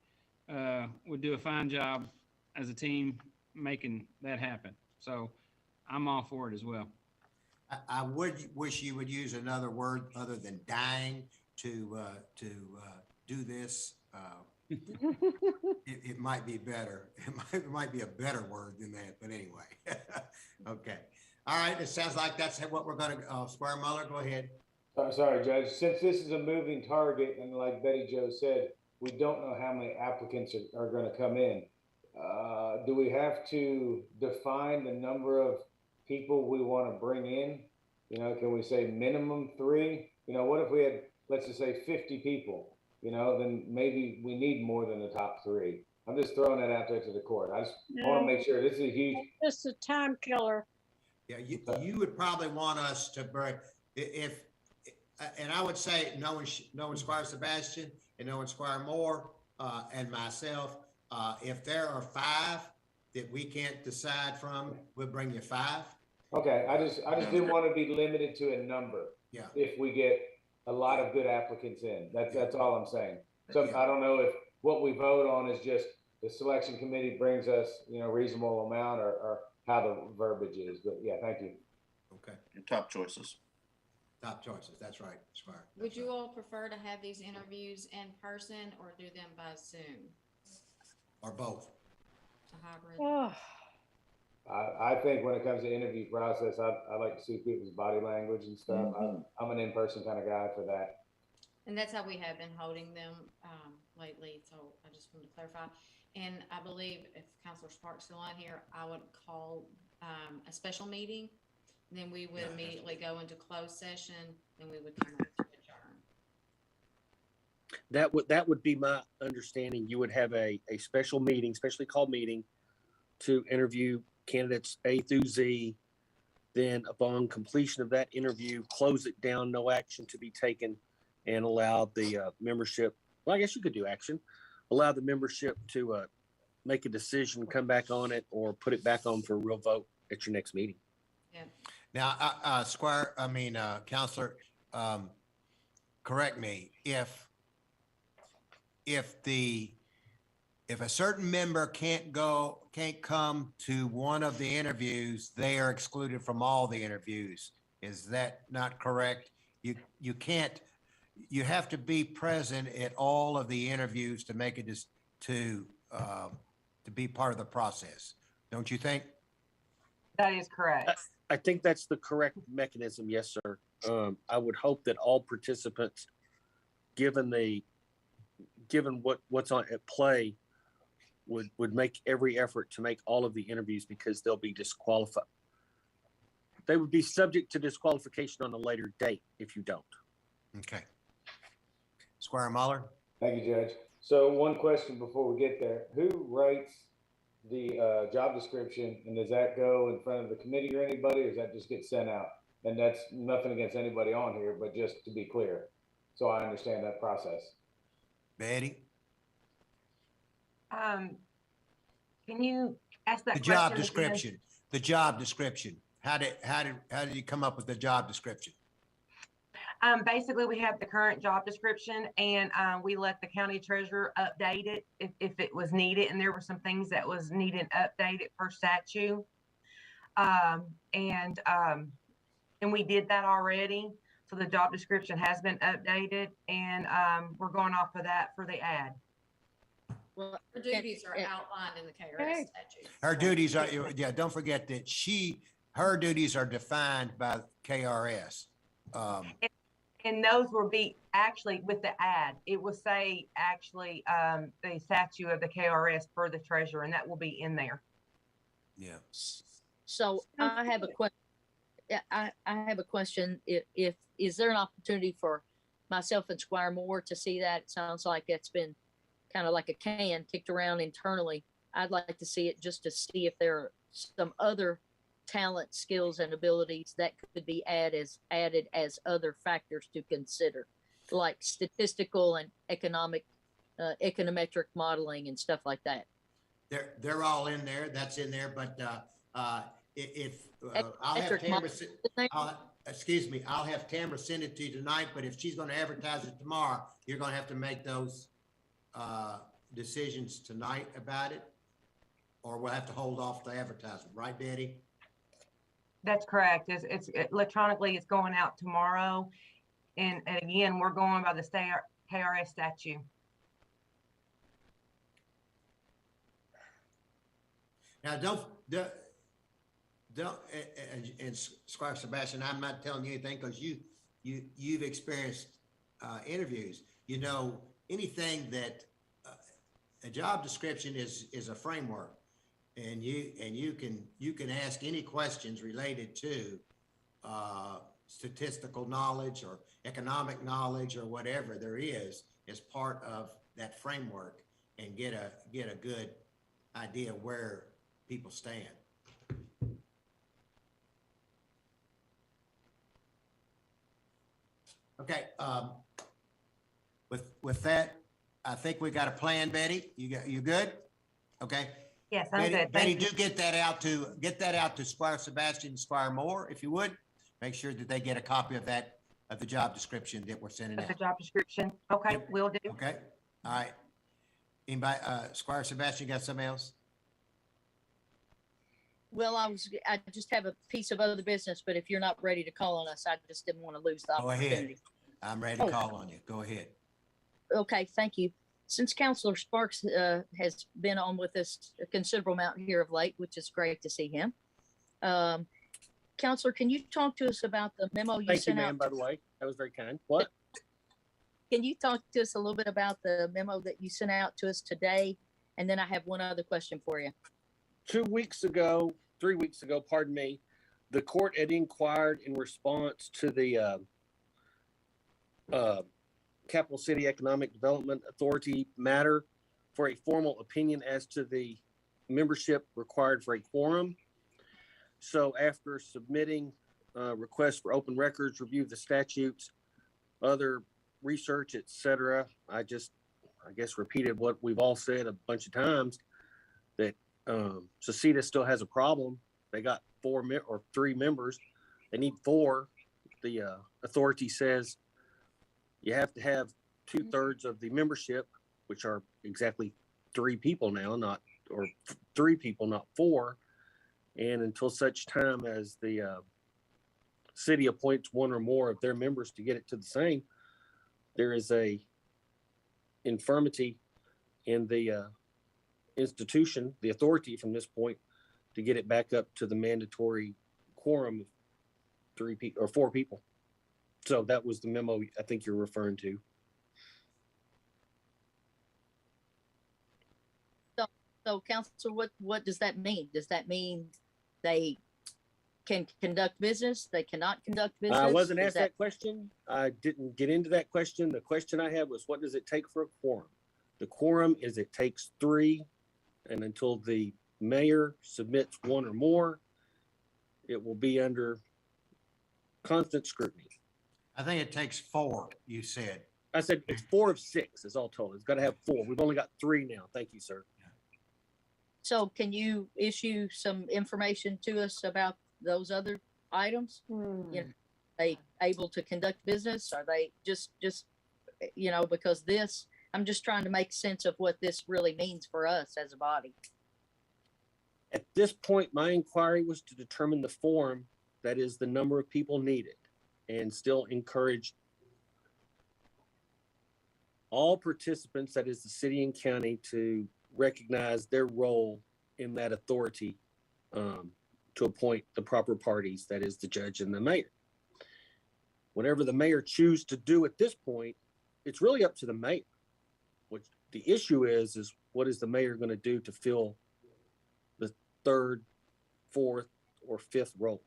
would do a fine job as a team making that happen. So I'm all for it as well. I would wish you would use another word other than dying to do this. It might be better. It might be a better word than that, but anyway. Okay. All right. It sounds like that's what we're going to, Squire Muller, go ahead. Sorry, Judge. Since this is a moving target, and like Betty Jo said, we don't know how many applicants are gonna come in. Do we have to define the number of people we wanna bring in? You know, can we say minimum 3? You know, what if we had, let's just say 50 people, you know, then maybe we need more than the top 3. I'm just throwing that out there to the court. I just want to make sure this is a huge. It's a time killer. Yeah, you would probably want us to bring, if, and I would say, knowing Squire Sebastian and knowing Squire Moore, and myself, if there are 5 that we can't decide from, we'll bring you 5. Okay, I just didn't want to be limited to a number. Yeah. If we get a lot of good applicants in, that's all I'm saying. So I don't know if what we vote on is just the selection committee brings us, you know, reasonable amount, or how the verbiage is, but yeah, thank you. Okay. Your top choices. Top choices, that's right, Squire. Would you all prefer to have these interviews in person or do them by Zoom? Or both? A hybrid? Oh, I think when it comes to interview process, I like to see people's body language and stuff. I'm an in-person kind of guy for that. And that's how we have been holding them lately. So I just wanted to clarify. And I believe if Councilor Sparks still on here, I would call a special meeting. Then we would immediately go into closed session. Then we would come up to adjourn. That would be my understanding. You would have a special meeting, specially called meeting, to interview candidates A through Z. Then upon completion of that interview, close it down, no action to be taken, and allow the membership, well, I guess you could do action, allow the membership to make a decision, come back on it, or put it back on for a real vote at your next meeting. Yeah. Now, Squire, Counselor, correct me, if a certain member can't come to one of the interviews, they are excluded from all the interviews. Is that not correct? You can't, you have to be present at all of the interviews to make it to be part of the process. Don't you think? That is correct. I think that's the correct mechanism. Yes, sir. I would hope that all participants, given what's on at play, would make every effort to make all of the interviews, because they'll be disqualified. They would be subject to disqualification on a later date if you don't. Okay. Squire Muller? Thank you, Judge. So one question before we get there. Who writes the job description, and does that go in front of the committee or anybody, or does that just get sent out? And that's nothing against anybody on here, but just to be clear, so I understand that process. Betty? Can you ask that The question job again? description. The job description. How did you come up with the job description? Basically, we have the current job description, and we let the county treasurer update it if it was needed. And there were some things that was needed updated per statute. And we did that already. So the job description has been updated, and we're going off of that for the ad. Well, Her duties are outlined in the KRS statute. Her duties are, yeah, don't forget that her duties are defined by KRS. And those will be actually with the ad. It will say actually the statute of the KRS for the treasurer, and that will be in there. Yeah. So I have a question. I have a question. If is there an opportunity for myself and Squire Moore to see that? It sounds like it's been kind of like a can kicked around internally. I'd like to see it just to see if there are some other talent, skills, and abilities that could be added as other factors to consider, like statistical and econometric modeling and stuff like that. They're all in there. That's in there. But if I'll have Tamara, I'll have Tamara send it to you tonight. But if she's going to advertise it tomorrow, you're going to have to make those decisions tonight about it, or we'll have to hold off the advertisement. Right, Betty? That's correct. It's electronically, it's going out tomorrow. And again, we're going by the KRS statute. Now, don't, and Squire Sebastian, I'm not telling you anything because you've experienced interviews. You know, anything that a job description is a framework. And you can ask any questions related to statistical knowledge or economic knowledge or whatever there is as part of that framework and get a good idea where people stand. Okay, with that, I think we got a plan, Betty. You good? Okay. Yes, I'm Betty, good. Betty, Thank you. do get that out to Squire Sebastian and Squire Moore, if you would. Make sure that they get a copy of that, of the job description that we're sending The out. job description. Okay, Yep. will do. Okay, all right. Anybody, Squire Sebastian, got something else? Well, I just have a piece of other business, but if you're not ready to call on us, I just didn't want to lose the Go ahead. opportunity. I'm ready to call on you. Go ahead. Okay, thank you. Since Councilor Sparks has been on with us a considerable amount here of late, which is great to see him. Councilor, can you talk to us about the memo you Thank you, sent ma'am, out? by the way. That was very kind. What? Can you talk to us a little bit about the memo that you sent out to us today? And then I have one other question for you. 3 weeks ago, pardon me, the court had inquired in response to the Capital City Economic Development Authority matter for a formal opinion as to the membership required for a quorum. So after submitting requests for open records, review of the statutes, other research, etc., I guess repeated what we've all said a bunch of times, that Seceda still has a problem. They got 3 members. They need 4. The authority says you have to have 2/3 of the membership, which are exactly 3 people now, not 4. And until such time as the city appoints 1 or more of their members to get it to the same, there is a infirmity in the institution, the authority from this point, to get it back up to the mandatory quorum of 3 people or 4 people. So that was the memo I think you're referring to. So Councilor, what does that mean? Does that mean they can conduct business? They cannot conduct business? I wasn't asked that question. I didn't get into that question. The question I had was, what does it take for a quorum? The quorum is it takes 3, and until the mayor submits 1 or more, it will be under constant scrutiny. I think it takes 4, you said. I said it's 4 of 6 is all told. It's got to have 4. We've only got 3 now. Thank you, sir. So can you issue some information to us about those other items? You know, are they able to conduct business? Are they just, because this, I'm just trying to make sense of what this really means for us as a body. At this point, my inquiry was to determine the form, that is the number of people needed, and still encourage all participants, that is the city and county, to recognize their role in that authority to appoint the proper parties, that is the judge and the mayor. Whatever the mayor chooses to do at this point, it's really up to the mayor. What the issue is what is the mayor going to do to fill the 3rd, 4th, or 5th role?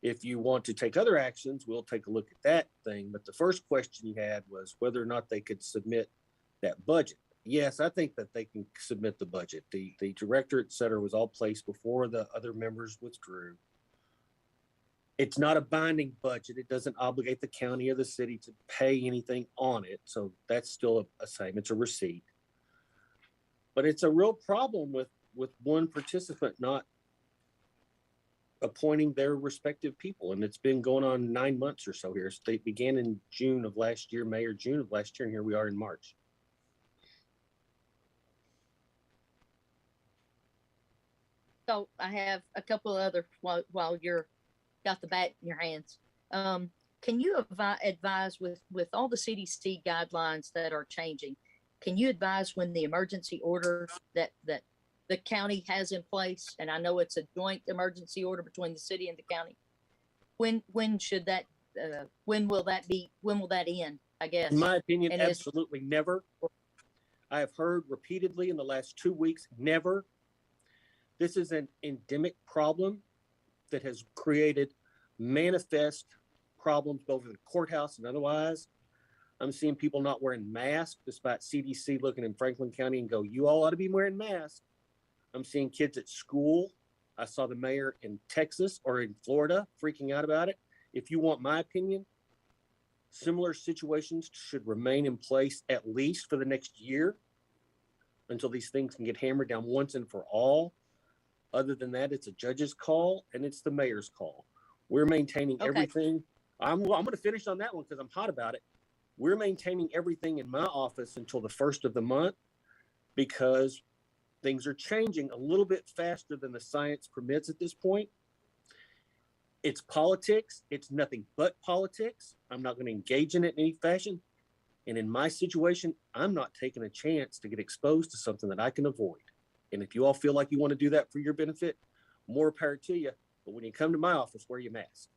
If you want to take other actions, we'll take a look at that thing. But the first question you had was whether or not they could submit that budget. Yes, I think that they can submit the budget. The director, et cetera, was all placed before the other members withdrew. It's not a binding budget. It doesn't obligate the county or the city to pay anything on it. So that's still a same. It's a receipt. But it's a real problem with one participant not appointing their respective people. And it's been going on 9 months or so here. So they began in June of last year, May or June of last year, and here we are in March. So I have a couple of other, while you're got the bat in your hands. Can you advise with all the CDC guidelines that are changing, can you advise when the emergency order that the county has in place, and I know it's a joint emergency order between the city and the county, when should that, when will that end, I guess? In my opinion, And absolutely never. I have heard repeatedly in the last 2 weeks, never. This is an endemic problem that has created manifest problems both in the courthouse and otherwise. I'm seeing people not wearing masks despite CDC looking in Franklin County and go, you all ought to be wearing masks. I'm seeing kids at school. I saw the mayor in Texas or in Florida freaking out about it. If you want my opinion, similar situations should remain in place at least for the next year until these things can get hammered down once and for all. Other than that, it's a judge's call and it's the mayor's call. We're maintaining everything. I'm going to finish on that one because I'm hot about it. We're maintaining everything in my office until the 1st of the month because things are changing a little bit faster than the science permits at this point. It's politics. It's nothing but politics. I'm not going to engage in it in any fashion. And in my situation, I'm not taking a chance to get exposed to something that I can avoid. And if you all feel like you want to do that for your benefit, more power to you. But when you come to my office, wear your mask.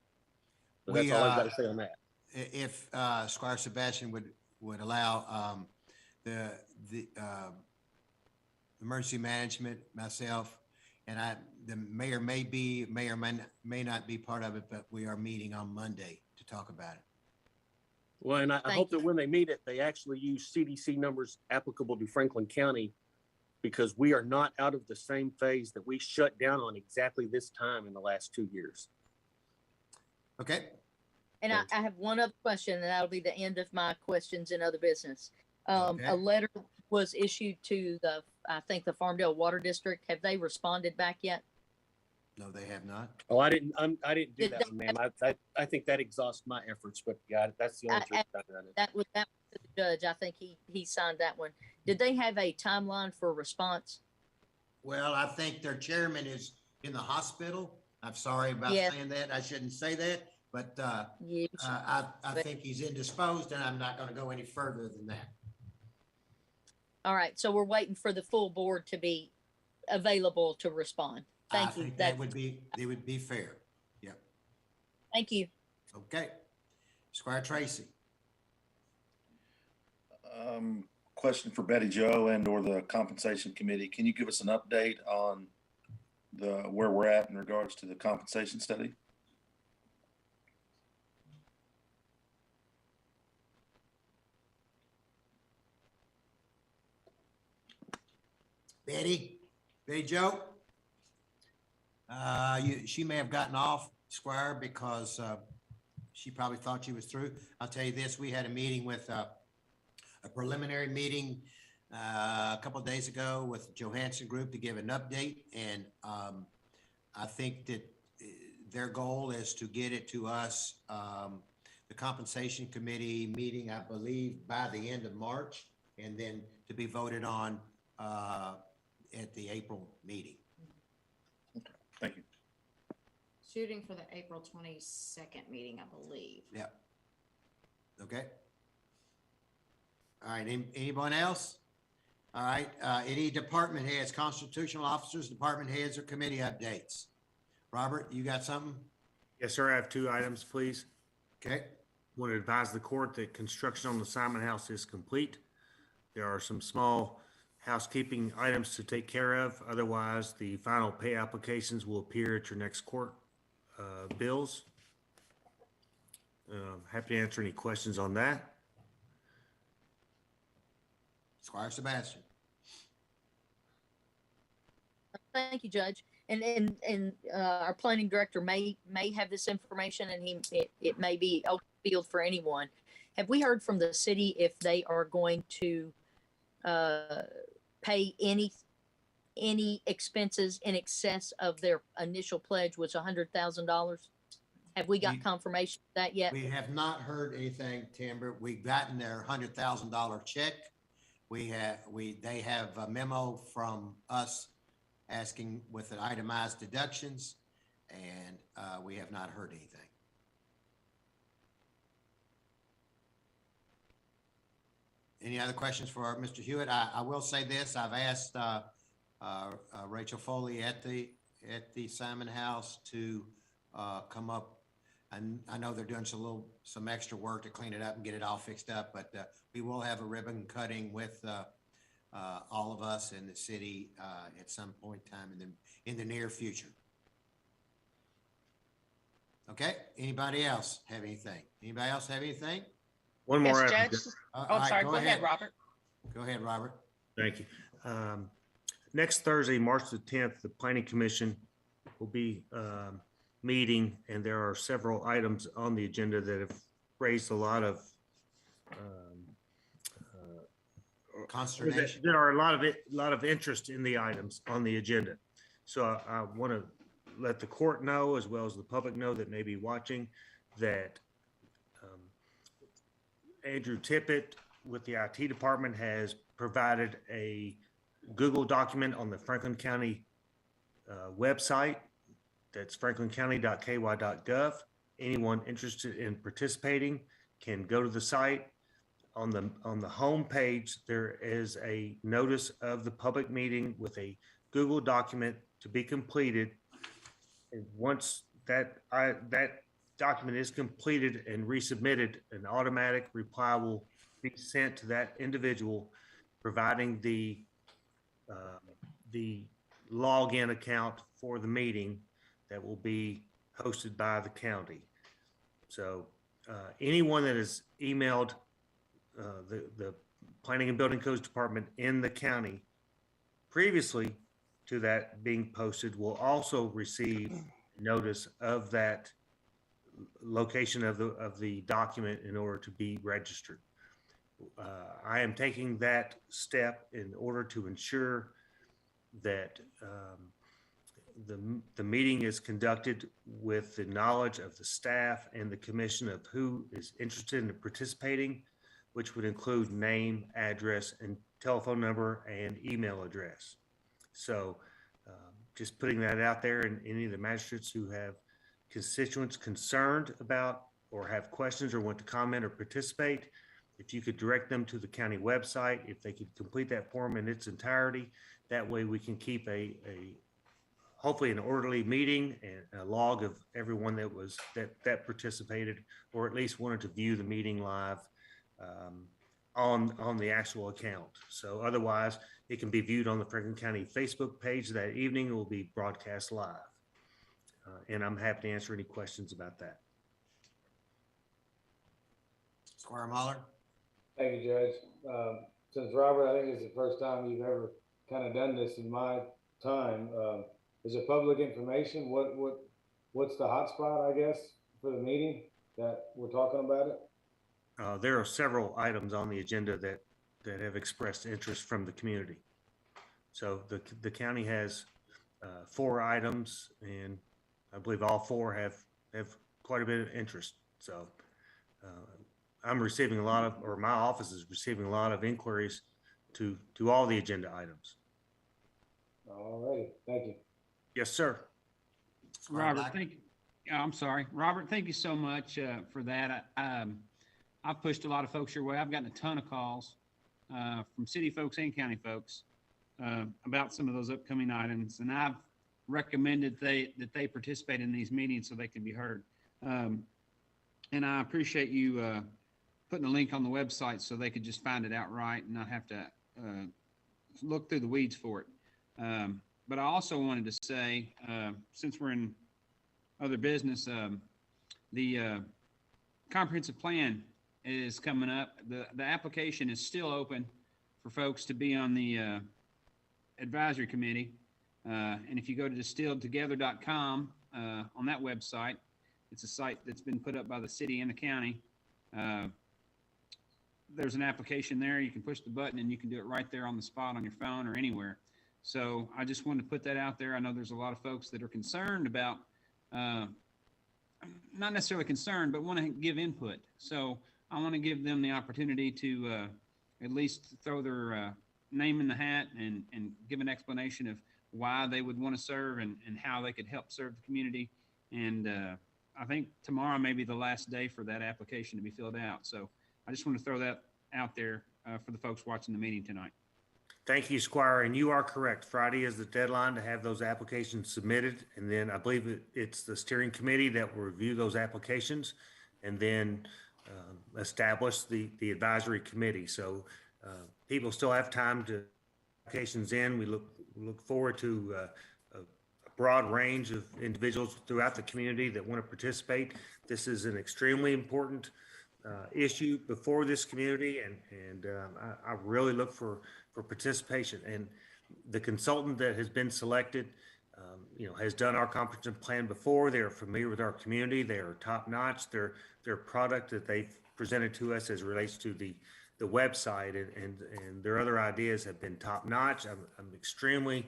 So that's all I've got to say on that. If Squire Sebastian would allow the emergency management, myself, and the mayor may or may not be part of it, but we are meeting on Monday to talk about it. Well, and I hope that when they meet it, they actually use CDC numbers applicable to Franklin County because we are not out of the same phase that we shut down on exactly this time in the last 2 years. Okay. And I have one other question, and that'll be the end of my questions and other business. Okay. A letter was issued to I think the Farmdale Water District. Have they responded back yet? No, they have not. Oh, I didn't do that one, ma'am. I think that exhausts my efforts, but yeah, that's the only truth I've done it. That was the judge. I think he signed that one. Did they have a timeline for response? Well, I think their chairman is in the hospital. I'm sorry about saying that. I shouldn't say that, but I think he's indisposed, and I'm not going to go any further than that. All right, so we're waiting for the full board to be available to respond. Thank you. I think that would be fair. Yeah. Thank you. Okay. Squire Tracy. Question for Betty Jo and or the compensation committee. Can you give us an update on where we're at in regards to the compensation study? Betty Jo. She may have gotten off, Squire, because she probably thought she was through. I'll tell you this, we had a meeting with a preliminary meeting a couple of days ago with Johansson Group to give an update. And I think that their goal is to get it to us, the compensation committee meeting, I believe, by the end of March, and then to be voted on at the April meeting. Okay, thank you. Shooting for the April 22nd meeting, I believe. Yep. Okay. All right, anyone else? All right, any department heads, constitutional officers, department heads, or committee updates? Robert, you got something? Yes, sir. I have 2 items, please. Okay. Want to advise the court that construction on the Simon House is complete. There are some small housekeeping items to take care of. Otherwise, the final pay applications will appear at your next court bills. Happy to answer any questions on that. Squire Sebastian. Thank you, Judge. And our planning director may have this information, and it may be open field for anyone. Have we heard from the city if they are going to pay any expenses in excess of their initial pledge, was $100,000? Have we got confirmation of that yet? We have not heard anything, Timber. We've gotten their $100,000 check. They have a memo from us asking with the itemized deductions, and we have not heard anything. Any other questions for Mr. Hewitt? I will say this: I've asked Rachel Foley at the Simon House to come up. And I know they're doing some extra work to clean it up and get it all fixed up, but we will have a ribbon cutting with all of us in the city at some point in time in the near future. Okay, anybody else have anything? Anybody else have anything? One more. Yes, item. Judge. All right, Sorry. Go ahead, Robert. Go ahead, Robert. Thank you. Next Thursday, March the 10th, the Planning Commission will be meeting, and there are several items on the agenda that have raised a lot of consternation. There are a lot of interest in the items on the agenda. So I want to let the court know, as well as the public know that may be watching, that Andrew Tippett with the IT department has provided a Google document on the Franklin County website. That's franklincounty.ky.gov. Anyone interested in participating can go to the site. On the home page, there is a notice of the public meeting with a Google document to be completed. And once that document is completed and resubmitted, an automatic reply will be sent to that individual, providing the login account for the meeting that will be hosted by the county. So anyone that is emailed the Planning and Building Codes Department in the county previously to that being posted will also receive notice of that location of the document in order to be registered. I am taking that step in order to ensure that the meeting is conducted with the knowledge of the staff and the commission of who is interested in participating, which would include name, address, and telephone number and email address. So just putting that out there, and any of the magistrates who have constituents concerned about or have questions or want to comment or participate, if you could direct them to the county website, if they could complete that form in its entirety, that way we can keep hopefully an orderly meeting and a log of everyone that participated, or at least wanted to view the meeting live on the actual account. So otherwise, it can be viewed on the Franklin County Facebook page that evening. It will be broadcast live. And I'm happy to answer any questions about that. Squire Mahler. Thank you, Judge. Since Robert, I think it's the first time you've ever kind of done this in my time. Is it public information? What's the hotspot, I guess, for the meeting that we're talking about it? There are several items on the agenda that have expressed interest from the community. So the county has 4 items, and I believe all 4 have quite a bit of interest. So I'm receiving my office is receiving a lot of inquiries to all the agenda items. All right, thank you. Yes, sir. Robert, thank you. I'm sorry, Robert, thank you so much for that. I've pushed a lot of folks your way. I've gotten a ton of calls from city folks and county folks about some of those upcoming items, and I've recommended that they participate in these meetings so they can be heard. And I appreciate you putting a link on the website so they could just find it outright and not have to look through the weeds for it. But I also wanted to say, since we're in other business, the comprehensive plan is coming up. The application is still open for folks to be on the advisory committee. And if you go to distilledtogether.com on that website, it's a site that's been put up by the city and the county. There's an application there. You can push the button and you can do it right there on the spot on your phone or anywhere. So I just wanted to put that out there. I know there's a lot of folks that are concerned about, not necessarily concerned, but want to give input. So I want to give them the opportunity to at least throw their name in the hat and give an explanation of why they would want to serve and how they could help serve the community. And I think tomorrow may be the last day for that application to be filled out. So I just want to throw that out there for the folks watching the meeting tonight. Thank you, Squire. And you are correct. Friday is the deadline to have those applications submitted. And then I believe it's the steering committee that will review those applications and then establish the advisory committee. So people still have time applications in. We look forward to a broad range of individuals throughout the community that want to participate. This is an extremely important issue before this community, and I really look for participation. And the consultant that has been selected, has done our comprehensive plan before. They're familiar with our community. They are top notch. Their product that they've presented to us as it relates to the website and their other ideas have been top notch. I'm extremely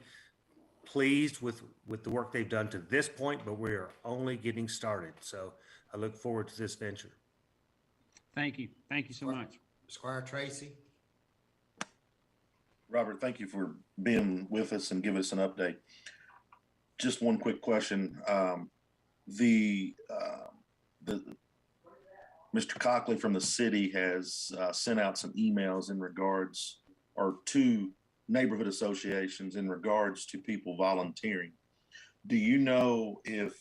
pleased with the work they've done to this point, but we are only getting started. So I look forward to this venture. Thank you. Thank you so much. Squire Tracy. Robert, thank you for being with us and give us an update. Just one quick question. Mr. Cockley from the city has sent out some emails in regards, or to neighborhood associations in regards to people volunteering. Do you know if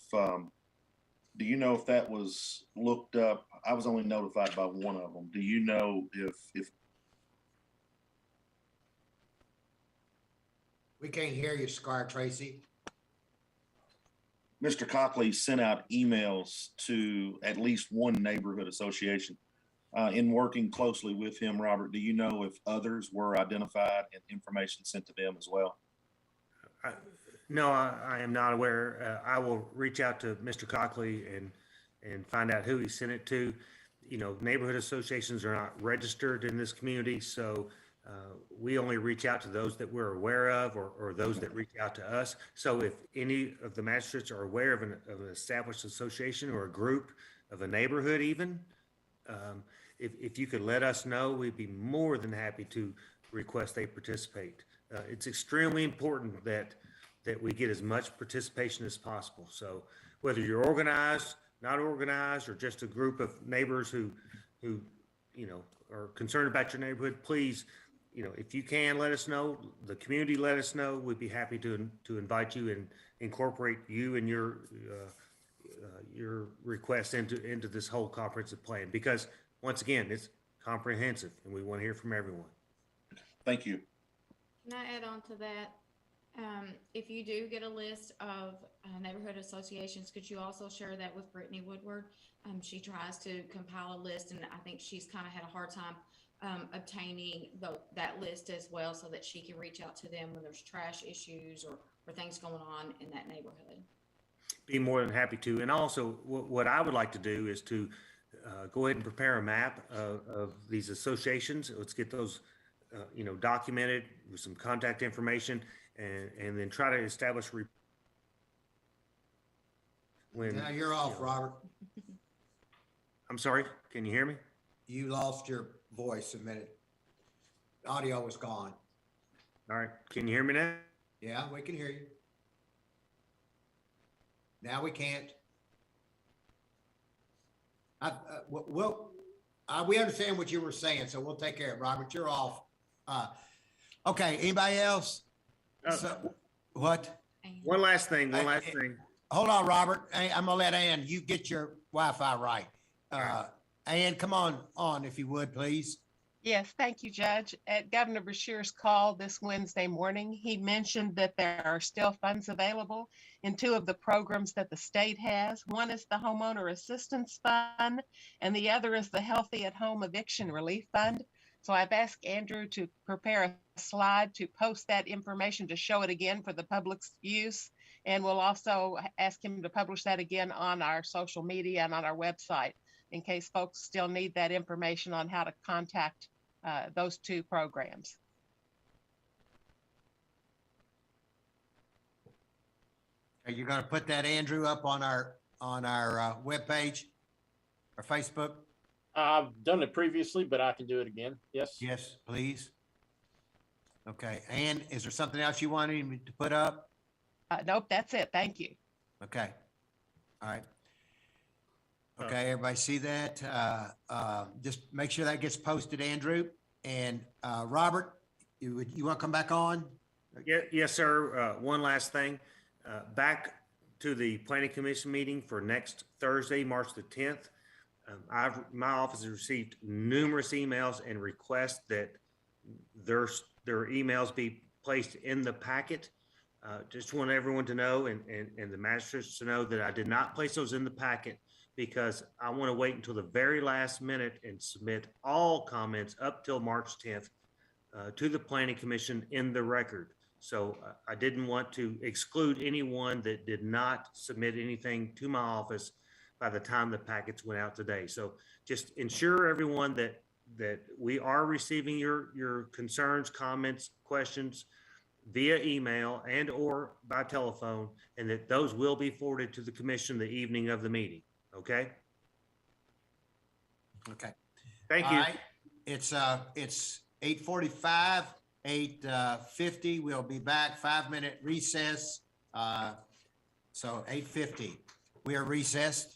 that was looked up? I was only notified by one of them. Do you know if We can't hear you, Squire Tracy. Mr. Cockley sent out emails to at least one neighborhood association? In working closely with him, Robert, do you know if others were identified and information sent to them as well? No, I am not aware. I will reach out to Mr. Cockley and find out who he sent it to. Neighborhood associations are not registered in this community, so we only reach out to those that we're aware of, or those that reach out to us. So if any of the magistrates are aware of an established association or a group of a neighborhood even, if you could let us know, we'd be more than happy to request they participate. It's extremely important that we get as much participation as possible. So whether you're organized, not organized, or just a group of neighbors who are concerned about your neighborhood, please, if you can, let us know. The community, let us know. We'd be happy to invite you and incorporate you and your request into this whole comprehensive plan, because once again, it's comprehensive and we want to hear from everyone. Thank you. Can I add on to that? If you do get a list of neighborhood associations, could you also share that with Brittany Woodward? She tries to compile a list, and I think she's kind of had a hard time obtaining that list as well, so that she can reach out to them when there's trash issues or things going on in that neighborhood. Be more than happy to. And also, what I would like to do is to go ahead and prepare a map of these associations. Let's get those documented with some contact information, and then try to establish Now you're off, Robert. I'm sorry, can you hear me? You lost your voice a minute. Audio was gone. All right, can you hear me now? Yeah, we can hear you. Now we can't. We understand what you were saying, so we'll take care of it. Robert, you're off. Okay, anybody else? What? One last thing. Hold on, Robert. I'm gonna let Ann, you get your Wi-Fi right. Ann, come on if you would, please. Yes, thank you, Judge. At Governor Beshear's call this Wednesday morning, he mentioned that there are still funds available in two of the programs that the state has. One is the Homeowner Assistance Fund, and the other is the Healthy at Home Eviction Relief Fund. So I've asked Andrew to prepare a slide to post that information to show it again for the public's use. And we'll also ask him to publish that again on our social media and on our website, in case folks still need that information on how to contact those two programs. Are you going to put that, Andrew, up on our webpage or Facebook? I've done it previously, but I can do it again. Yes. Yes, please. Okay. And is there something else you wanted me to put up? Nope, that's it. Thank you. Okay. All right. Okay, everybody see that? Just make sure that gets posted, Andrew. And Robert, you want to come back on? Yes, sir. One last thing. Back to the Planning Commission meeting for next Thursday, March the 10th. My office has received numerous emails and requests that their emails be placed in the packet. Just want everyone to know and the magistrates to know that I did not place those in the packet because I want to wait until the very last minute and submit all comments up till March 10th to the Planning Commission in the record. So I didn't want to exclude anyone that did not submit anything to my office by the time the packets went out today. So just ensure everyone that we are receiving your concerns, comments, questions via email and or by telephone, and that those will be forwarded to the commission the evening of the meeting. Okay? Okay. Thank All you. right. It's 8:45, 8:50. We'll be back, 5-minute recess. So 8:50. We are recessed.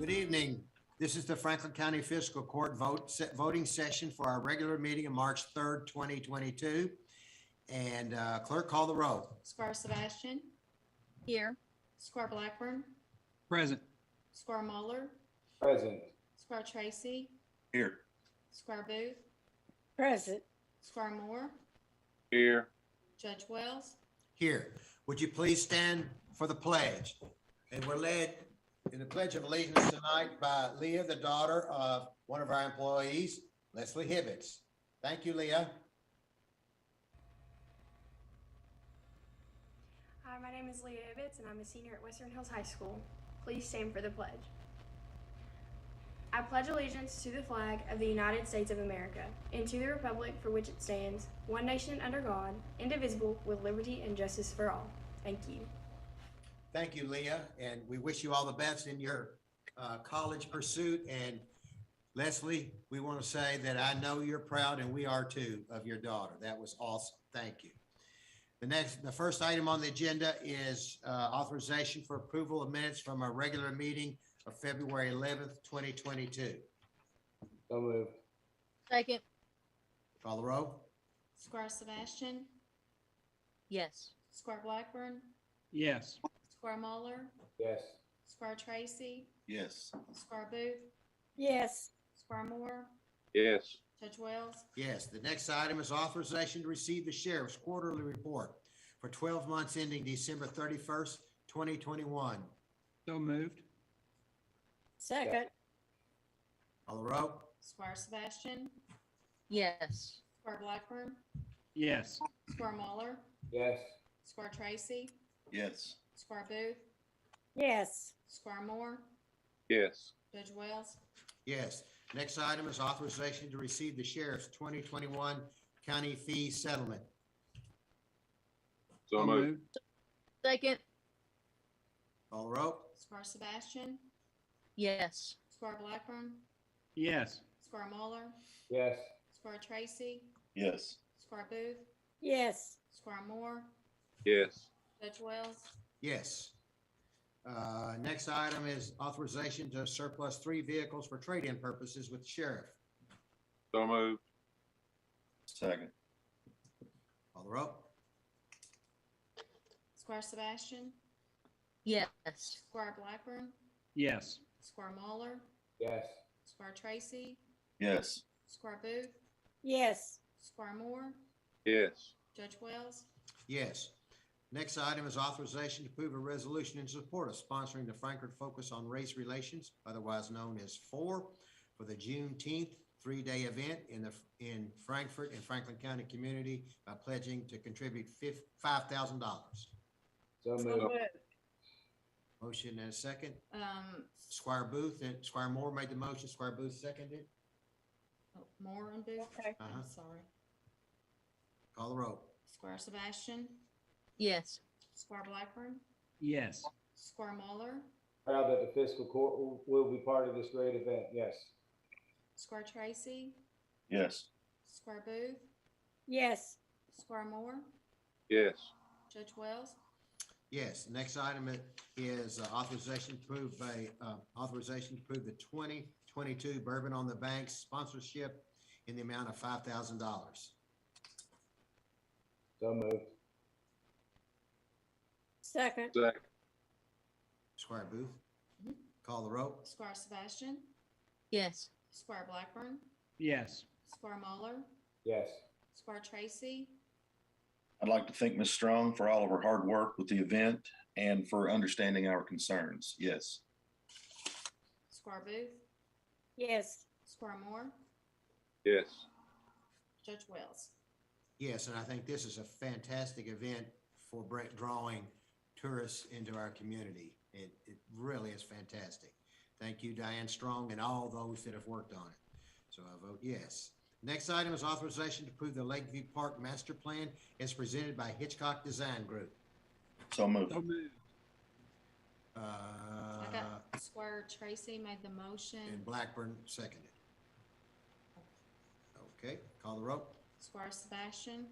Good evening. This is the Franklin County Fiscal Court voting session for our regular meeting of March 3rd, 2022. And clerk, call the roll. Squire Sebastian, Here. Squire Blackburn, Present. Squire Muller, Present. Squire Tracy, Here. Squire Booth, Present. Squire Moore, Here. Judge Wells. Here, would you please stand for the pledge? And we're led in the Pledge of Allegiance tonight by Leah, the daughter of one of our employees, Leslie Hibbets. Thank you, Leah. Hi, my name is Leah Ibbets, and I'm a senior at Western Hills High School. Please stand for the pledge. I pledge allegiance to the flag of the United States of America and to the republic for which it stands, one nation under God, indivisible, with liberty and justice for all. Thank you. Thank you, Leah, and we wish you all the best in your college pursuit. And Leslie, we want to say that I know you're proud, and we are too, of your daughter. That was awesome. Thank you. The first item on the agenda is authorization for approval of minutes from our regular meeting of February 11th, 2022. So moved. Second. Call the roll. Squire Sebastian, Yes. Squire Blackburn, Yes. Squire Muller, Yes. Squire Tracy, Yes. Squire Booth, Yes. Squire Moore, Yes. Judge Wells. Yes, the next item is authorization to receive the sheriff's quarterly report for 12 months ending December 31st, 2021. So moved. Second. Call the roll. Squire Sebastian, Yes. Squire Blackburn, Yes. Squire Muller, Yes. Squire Tracy, Yes. Squire Booth, Yes. Squire Moore, Yes. Judge Wells. Yes. Next item is authorization to receive the sheriff's 2021 county fee settlement. So moved. Second. Call the roll. Squire Sebastian, Yes. Squire Blackburn, Yes. Squire Muller, Yes. Squire Tracy, Yes. Squire Booth, Yes. Squire Moore, Yes. Judge Wells. Yes. Next item is authorization to surplus 3 vehicles for trade-in purposes with the sheriff. So moved. Second. Call the roll. Squire Sebastian, Yes. Squire Blackburn, Yes. Squire Muller, Yes. Squire Tracy, Yes. Squire Booth, Yes. Squire Moore, Yes. Judge Wells. Yes. Next item is authorization to approve a resolution in support of sponsoring the Frankfurt Focus on Race Relations, otherwise known as FOR, for the Juneteenth 3-day event in Frankfurt and Franklin County community by pledging to contribute $5,000. So moved. Motion and a second. Um, Squire Booth and Squire Moore made the motion. Squire Booth seconded. Moore and Booth. Okay. I'm sorry. Call the roll. Squire Sebastian, Yes. Squire Blackburn, Yes. Squire Muller, Proud that the fiscal court will be part of this great event. Yes. Squire Tracy, Yes. Squire Booth, Yes. Squire Moore, Yes. Judge Wells. Yes. Next item is authorization to approve the 2022 Bourbon on the Banks sponsorship in the amount of $5,000. So moved. Second. Second. Squire Booth. Call the roll. Squire Sebastian, Yes. Squire Blackburn, Yes. Squire Muller, Yes. Squire Tracy, I'd like to thank Ms. Strong for all of her hard work with the event and for understanding our concerns. Yes. Squire Booth, Yes. Squire Moore, Yes. Judge Wells. Yes, and I think this is a fantastic event for drawing tourists into our community. It really is fantastic. Thank you, Diane Strong, and all those that have worked on it. So I vote yes. Next item is authorization to approve the Lakeview Park Master Plan as presented by Hitchcock Design Group. So moved. So moved. I got Squire Tracy made the motion. And Blackburn seconded. Okay, call the roll. Squire Sebastian,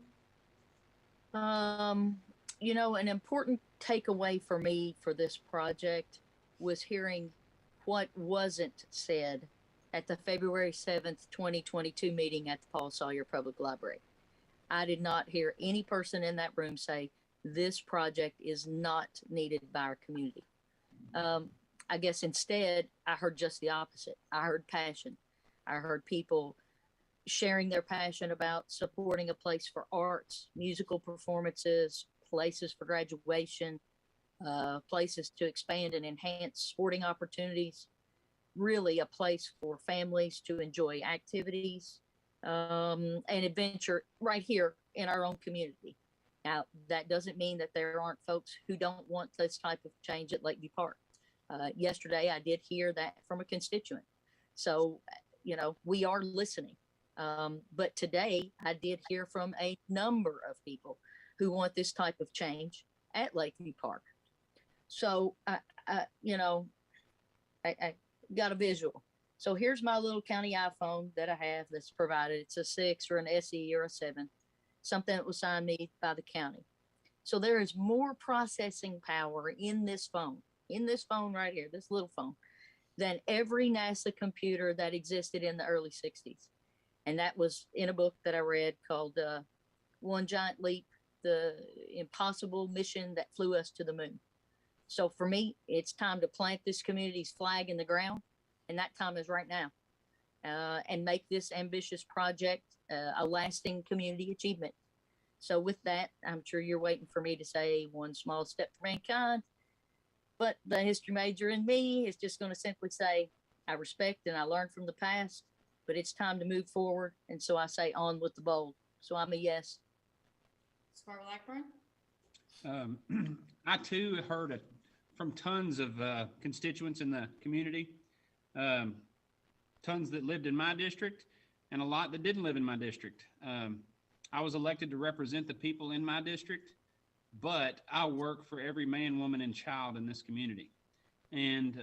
An important takeaway for me for this project was hearing what wasn't said at the February 7th, 2022 meeting at the Paul Sawyer Public Library. I did not hear any person in that room say this project is not needed by our community. I guess instead, I heard just the opposite. I heard passion. I heard people sharing their passion about supporting a place for arts, musical performances, places for graduation, places to expand and enhance sporting opportunities, really a place for families to enjoy activities and adventure right here in our own community. Now, that doesn't mean that there aren't folks who don't want this type of change at Lakeview Park. Yesterday, I did hear that from a constituent. So, you know, we are listening. But today, I did hear from a number of people who want this type of change at Lakeview Park. So, you know, I got a visual. So here's my little county iPhone that I have that's provided. It's a 6 or an SE or a 7, something that was signed me by the county. So there is more processing power in this phone right here, this little phone, than every NASA computer that existed in the early 60s. And that was in a book that I read called One Giant Leap, the impossible mission that flew us to the moon. So for me, it's time to plant this community's flag in the ground, and that time is right now, and make this ambitious project a lasting community achievement. So with that, I'm sure you're waiting for me to say one small step for mankind, but the history major in me is just going to simply say, I respect and I learn from the past, but it's time to move forward. And so I say on with the bold. So I'm a yes. Squire Blackburn? I too heard it from tons of constituents in the community, tons that lived in my district and a lot that didn't live in my district. I was elected to represent the people in my district, but I work for every man, woman, and child in this community. And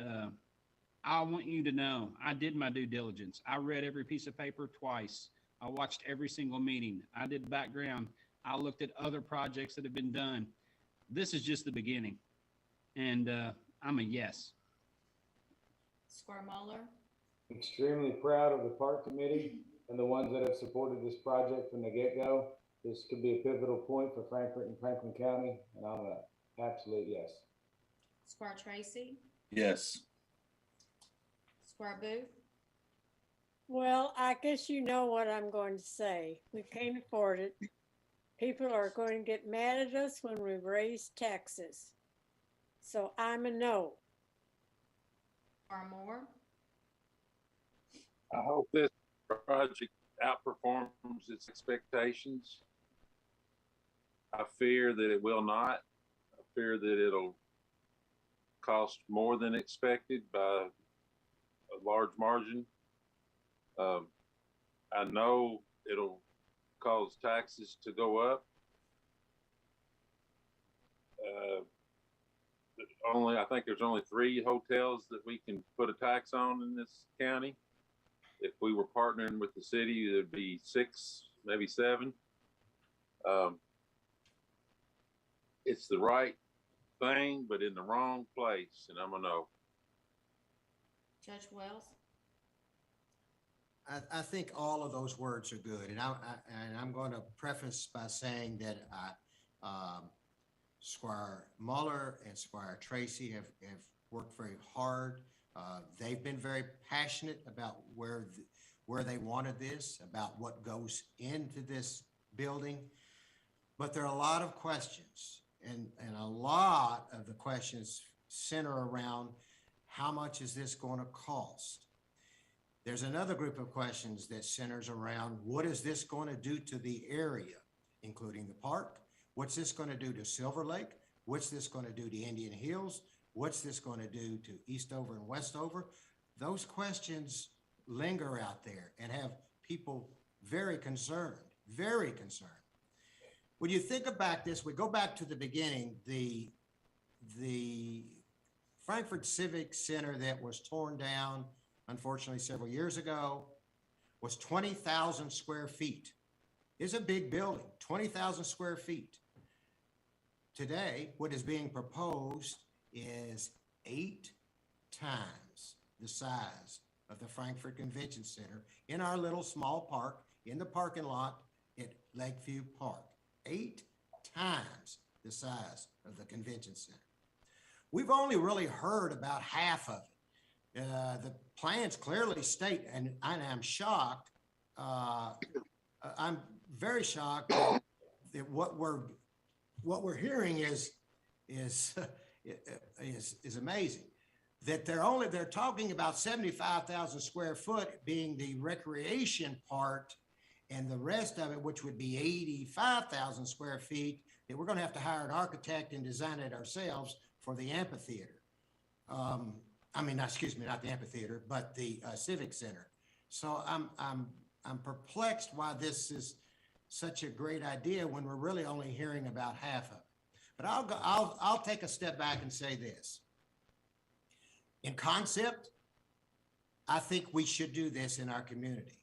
I want you to know, I did my due diligence. I read every piece of paper twice. I watched every single meeting. I did background. I looked at other projects that have been done. This is just the beginning. And I'm a yes. Squire Muller? Extremely proud of the park committee and the ones that have supported this project from the get-go. This could be a pivotal point for Frankfort and Franklin County, and I'm an absolute yes. Squire Tracy? Yes. Squire Booth? Well, I guess you know what I'm going to say. We can't afford it. People are going to get mad at us when we raise taxes. So I'm a no. Squire Moore? I hope this project outperforms its expectations. I fear that it will not. I fear that it'll cost more than expected by a large margin. I know it'll cause taxes to go up. I think there's only 3 hotels that we can put a tax on in this county. If we were partnering with the city, it'd be 6, maybe 7. It's the right thing, but in the wrong place, and I'm a no. Judge Wells? I think all of those words are good, and I'm going to preface by saying that Squire Muller and Squire Tracy have worked very hard. They've been very passionate about where they wanted this, about what goes into this building. But there are a lot of questions, and a lot of the questions center around how much is this going to cost? There's another group of questions that centers around what is this going to do to the area, including the park? What's this going to do to Silver Lake? What's this going to do to Indian Hills? What's this going to do to Eastover and Westover? Those questions linger out there and have people very concerned, very concerned. When you think about this, we go back to the beginning, the Frankfort Civic Center that was torn down, unfortunately, several years ago, was 20,000 square feet. It's a big building, 20,000 square feet. Today, what is being proposed is 8 times the size of the Frankfurt Convention Center in our little small park in the parking lot at Lakeview Park. 8 times the size of the convention center. We've only really heard about half of it. The plans clearly state, and I'm shocked, I'm very shocked that what we're hearing is amazing. That they're talking about 75,000 square foot being the recreation part, and the rest of it, which would be 85,000 square feet, that we're going to have to hire an architect and design it ourselves for the amphitheater. Excuse me, not the amphitheater, but the civic center. So I'm perplexed why this is such a great idea when we're really only hearing about half of it. But I'll take a step back and say this. In concept, I think we should do this in our community.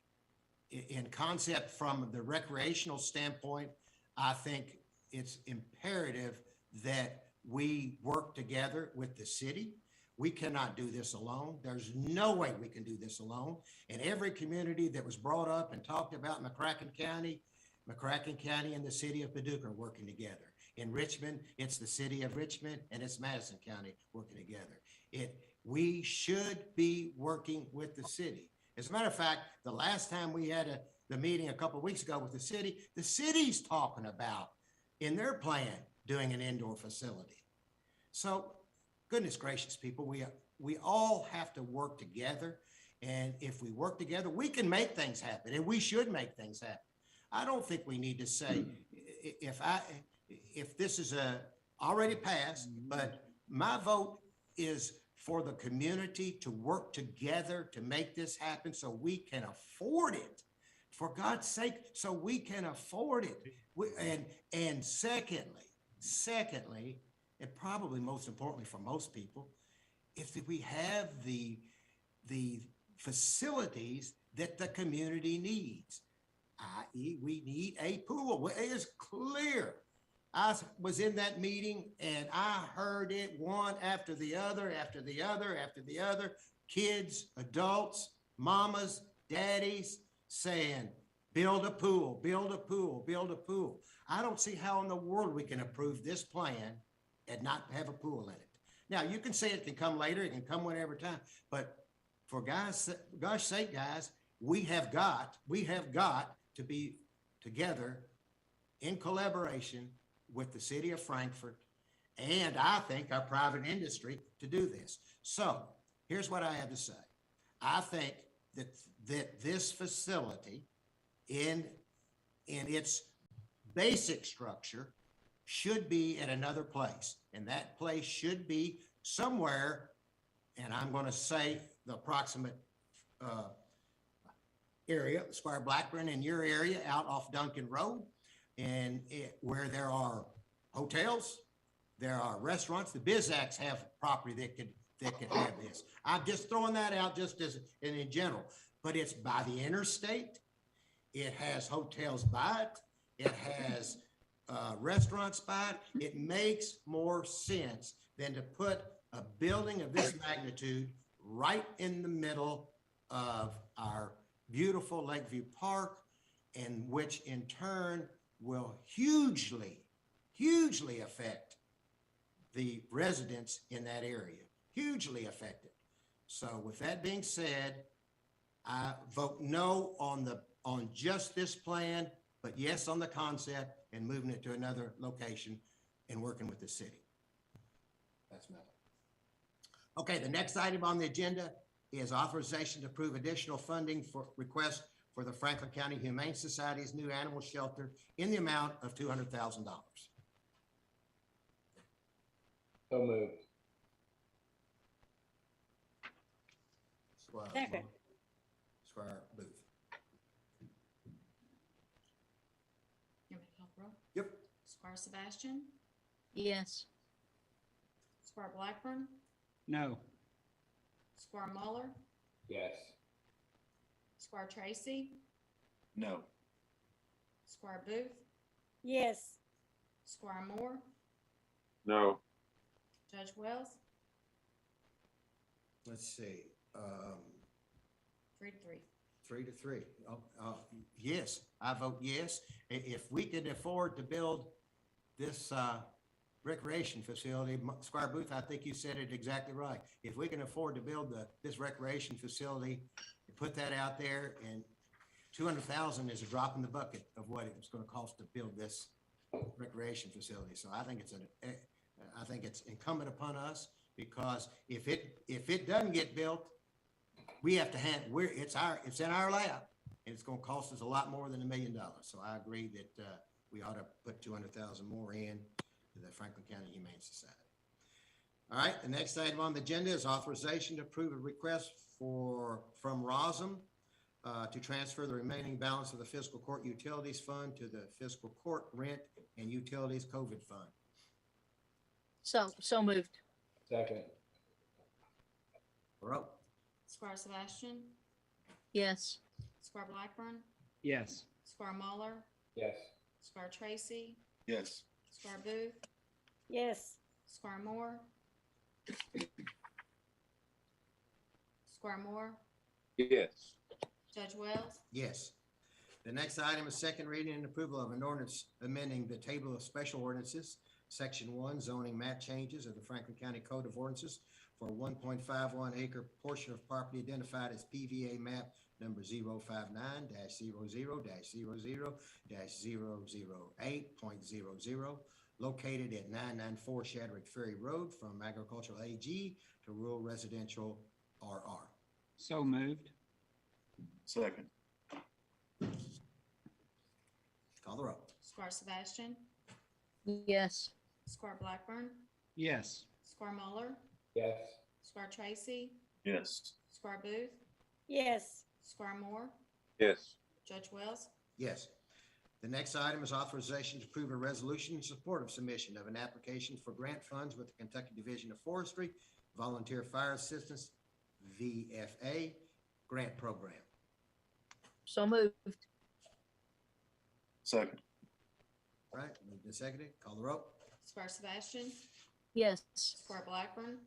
In concept, from the recreational standpoint, I think it's imperative that we work together with the city. We cannot do this alone. There's no way we can do this alone. And every community that was brought up and talked about in McCracken County and the city of Paducah are working together. In Richmond, it's the city of Richmond and it's Madison County working together. We should be working with the city. As a matter of fact, the last time we had the meeting a couple of weeks ago with the city's talking about in their plan doing an indoor facility. So goodness gracious, people, we all have to work together. And if we work together, we can make things happen, and we should make things happen. I don't think we need to say, if this is already passed, but my vote is for the community to work together to make this happen so we can afford it. For God's sake, so we can afford it. And secondly, and probably most importantly for most people, is that we have the facilities that the community needs, i.e. we need a pool. It is clear. I was in that meeting and I heard it one after the other, after the other, after the other, kids, adults, mamas, daddies saying, build a pool, build a pool, build a pool. I don't see how in the world we can approve this plan and not have a pool in it. Now, you can say it can come later, it can come whenever time, but for gosh sake, guys, we have got to be together in collaboration with the city of Frankfurt, and I think our private industry to do this. So here's what I have to say. I think that this facility in its basic structure should be at another place, and that place should be somewhere, and I'm going to say the approximate area, Squire Blackburn in your area out off Duncan Road, and where there are hotels, there are restaurants. The BizAcs have property that could have this. I'm just throwing that out just as in general, but it's by the interstate. It has hotels by it. It has restaurants by it. It makes more sense than to put a building of this magnitude right in the middle of our beautiful Lakeview Park, and which in turn will hugely affect the residents in that area, hugely affected. So with that being said, I vote no on just this plan, but yes on the concept and moving it to another location and working with the city. That's my vote. Okay, the next item on the agenda is authorization to approve additional funding for request for the Franklin County Humane Society's new animal shelter in the amount of $200,000. So moved. Second. Squire Booth. You want me to help roll? Yep. Squire Sebastian, Yes. Squire Blackburn, No. Squire Muller, Yes. Squire Tracy, No. Squire Booth, Yes. Squire Moore, No. Judge Wells, Let's see. 3-3. 3-3. Yes, I vote yes. If we can afford to build this recreation facility, Squire Booth, I think you said it exactly right. If we can afford to build this recreation facility, put that out there, and 200,000 is a drop in the bucket of what it's going to cost to build this recreation facility. So I think it's incumbent upon us, because if it doesn't get built, we have to it's in our lap, and it's going to cost us a lot more than $1 million. So I agree that we ought to put 200,000 more in to the Franklin County Humane Society. All right, the next item on the agenda is authorization to approve a request from ROSM to transfer the remaining balance of the Fiscal Court Utilities Fund to the Fiscal Court Rent and Utilities COVID Fund. So moved. Second. Roll. Squire Sebastian, Yes. Squire Blackburn, Yes. Squire Muller, Yes. Squire Tracy, Yes. Squire Booth, Yes. Squire Moore, Squire Moore, Yes. Judge Wells, Yes. The next item is second reading and approval of an ordinance amending the table of special ordinances, Section 1, zoning map changes of the Franklin County Code of Ordinances for a 1.51 acre portion of property identified as PVA map number 059-00-00-008.00, located at 994 Shadrack Ferry Road, from agricultural AG to rural residential RR. So moved. Second. Call the roll. Squire Sebastian, Yes. Squire Blackburn, Yes. Squire Muller, Yes. Squire Tracy, Yes. Squire Booth, Yes. Squire Moore, Yes. Judge Wells, Yes. The next item is authorization to approve a resolution in support of submission of an application for grant funds with the Kentucky Division of Forestry Volunteer Fire Assistance VFA grant program. So moved. Second. Right, moved and seconded. Call the roll. Squire Sebastian, Yes. Squire Blackburn,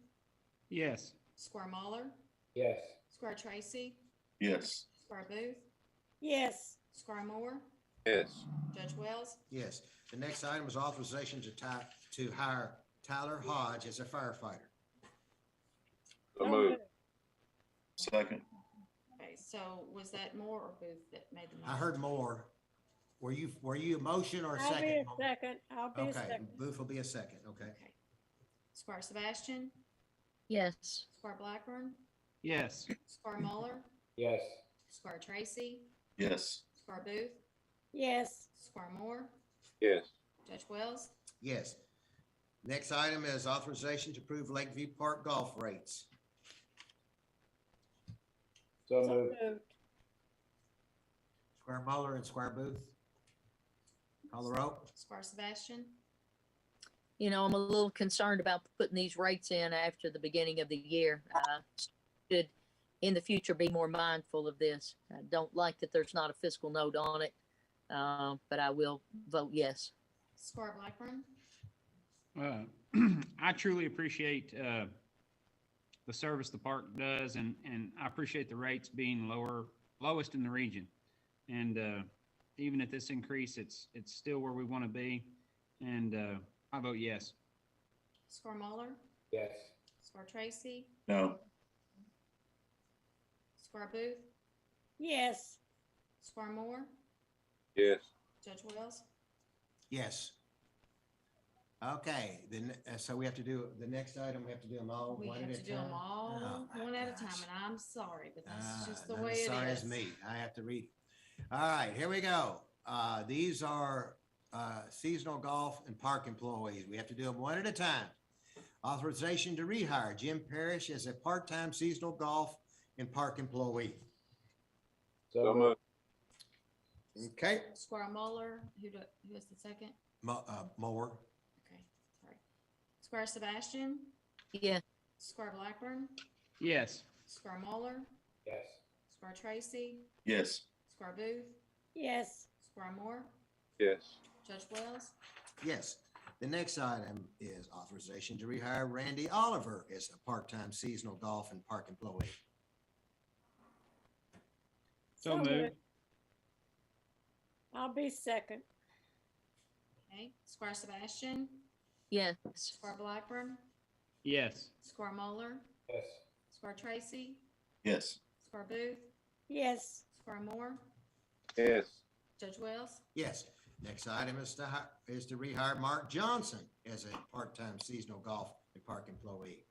Yes. Squire Muller, Yes. Squire Tracy, Yes. Squire Booth, Yes. Squire Moore, Yes. Judge Wells, Yes. The next item is authorization to hire Tyler Hodge as a firefighter. So moved. Second. Okay, so was that Moore or Booth that made the motion? I heard more. Were you a motion or a I'll be second? a second. I'll be a Okay, second. Booth will be a second. Okay. Okay. Squire Sebastian, Yes. Squire Blackburn, Yes. Squire Muller, Yes. Squire Tracy, Yes. Squire Booth, Yes. Squire Moore, Yes. Judge Wells, Yes. Next item is authorization to approve Lakeview Park golf rates. So So moved. moved. Squire Muller and Squire Booth. Call the roll. Squire Sebastian, You know, I'm a little concerned about putting these rates in after the beginning of the year. Should in the future be more mindful of this. I don't like that there's not a fiscal note on it, but I will vote yes. Squire Blackburn, I truly appreciate the service the park does, and I appreciate the rates being lowest in the region. And even at this increase, it's still where we want to be. And I vote yes. Squire Muller, Yes. Squire Tracy, No. Squire Booth, Yes. Squire Moore, Yes. Judge Wells, Yes. Okay, then, so we have to do, the next item, we have to do them all we one have at to a do them time? all Oh, my one at a gosh. time, and I'm sorry, but that's just the Not way as it sorry as is. me. I have to read it. All right, here we go. These are seasonal golf and park employees. We have to do them one at a time. Authorization to rehire Jim Parrish as a part-time seasonal golf and park employee. So moved. Okay, Squire Muller, who is the second? Moore. Okay, sorry. Squire Sebastian, Yes. Squire Blackburn, Yes. Squire Muller, Yes. Squire Tracy, Yes. Squire Booth, Yes. Squire Moore, Yes. Judge Wells, Yes. The next item is authorization to rehire Randy Oliver as a part-time seasonal golf and park employee. So moved. I'll be second. Okay, Squire Sebastian, Yes. Squire Blackburn, Yes. Squire Muller, Yes. Squire Tracy, Yes. Squire Booth, Yes. Squire Moore, Yes. Judge Wells. Yes. Next item is to rehire Mark Johnson as a part-time seasonal golf and park employee.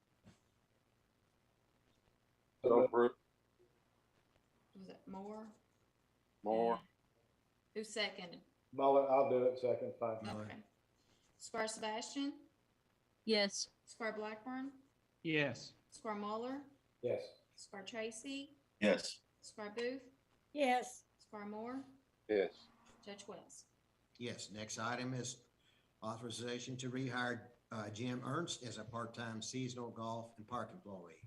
So approved. Was it Moore? More. Who seconded? I'll do it second, fine. Okay. Squire Sebastian, Yes. Squire Blackburn, Yes. Squire Muller, Yes. Squire Tracy, Yes. Squire Booth, Yes. Squire Moore, Yes. Judge Wells. Yes. Next item is authorization to rehire Jim Ernst as a part-time seasonal golf and park employee.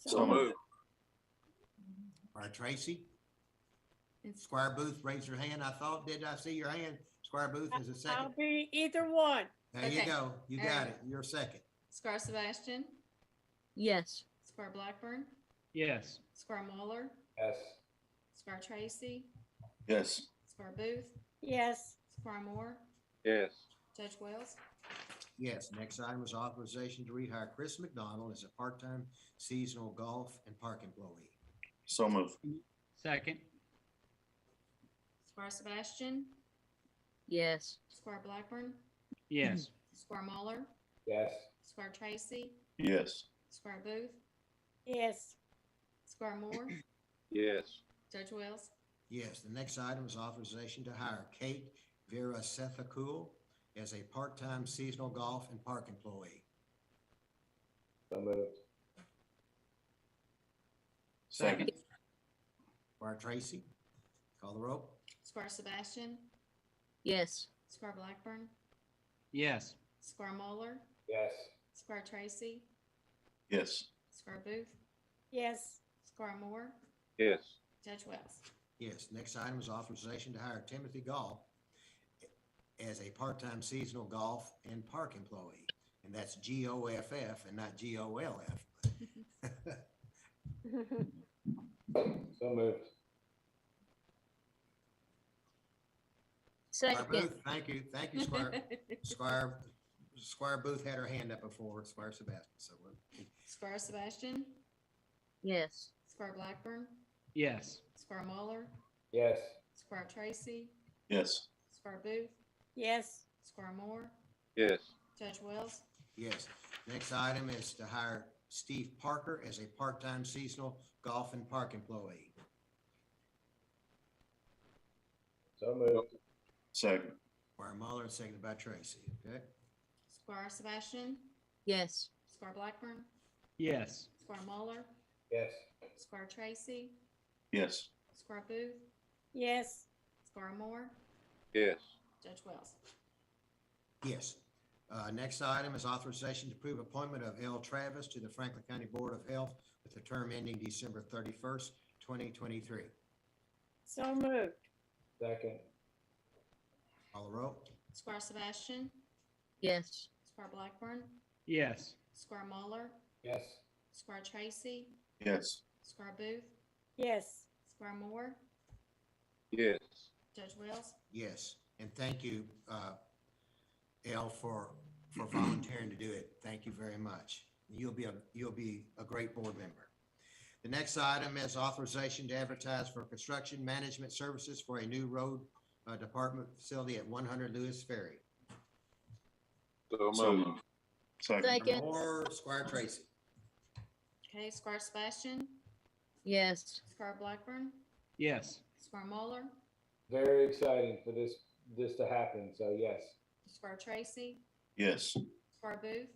So moved. All right, Tracy. Squire Booth, raise your hand. Did I see your hand? Squire Booth is a I'll second. be either one. There you Okay. go. You All got right. it. You're second. Squire Sebastian, Yes. Squire Blackburn, Yes. Squire Muller, Yes. Squire Tracy, Yes. Squire Booth, Yes. Squire Moore, Yes. Judge Wells. Yes. Next item is authorization to rehire Chris McDonald as a part-time seasonal golf and park employee. So moved. Second. Squire Sebastian, Yes. Squire Blackburn, Yes. Squire Muller, Yes. Squire Tracy, Yes. Squire Booth, Yes. Squire Moore, Yes. Judge Wells. Yes. The next item is authorization to hire Kate Vera Sethakul as a part-time seasonal golf and park employee. So moved. Second. Squire Tracy, call the roll. Squire Sebastian, Yes. Squire Blackburn, Yes. Squire Muller, Yes. Squire Tracy, Yes. Squire Booth, Yes. Squire Moore, Yes. Judge Wells. Yes. Next item is authorization to hire Timothy Gall as a part-time seasonal golf and park employee. And that's GOFF and not GOLF. So moved. Squire Second. Booth, thank you. Thank you, Squire Booth had her hand up before Squire Sebastian, so Squire Sebastian, Yes. Squire Blackburn, Yes. Squire Muller, Yes. Squire Tracy, Yes. Squire Booth, Yes. Squire Moore, Yes. Judge Wells. yes. Next item is to hire Steve Parker as a part-time seasonal golf and park employee. So moved. Second. Squire Muller, seconded by Tracy, okay? Squire Sebastian, Yes. Squire Blackburn, Yes. Squire Muller, Yes. Squire Tracy, Yes. Squire Booth, Yes. Squire Moore, Yes. Judge Wells. Yes. Next item is authorization to approve appointment of L. Travis to the Franklin County Board of Health with a term ending December 31st, 2023. So moved. Second. Call the roll. Squire Sebastian, Yes. Squire Blackburn, Yes. Squire Muller, Yes. Squire Tracy, Yes. Squire Booth, Yes. Squire Moore, Yes. Judge Wells. Yes, and thank you, L, for volunteering to do it. Thank you very much. You'll be a great board member. The next item is authorization to advertise for construction management services for a new road department facility at 100 Lewis Ferry. So moved. Second. Or Squire Tracy. Okay, Squire Sebastian, Yes. Squire Blackburn, Yes. Squire Muller, Very exciting for this to happen. So yes. Squire Tracy, Yes. Squire Booth,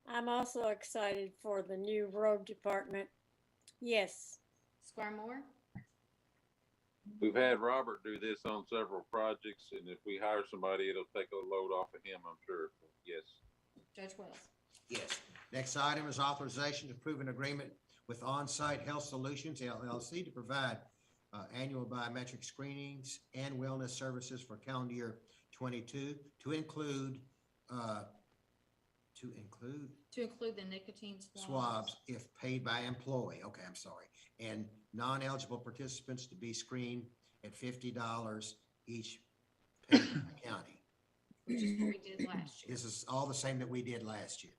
I'm also excited for the new road department. Yes. Squire Moore, We've had Robert do this on several projects, and if we hire somebody, it'll take a load off of him, I'm sure. Yes. Judge Wells. Yes. Next item is authorization to approve an agreement with On-Site Health Solutions LLC to provide annual biometric screenings and wellness services for calendar year 22 to include To include the nicotine swabs if paid by employee. Okay, I'm sorry. And non-eligible participants to be screened at $50 each paid by the county. Which is what we did last year. This is all the same that we did last year.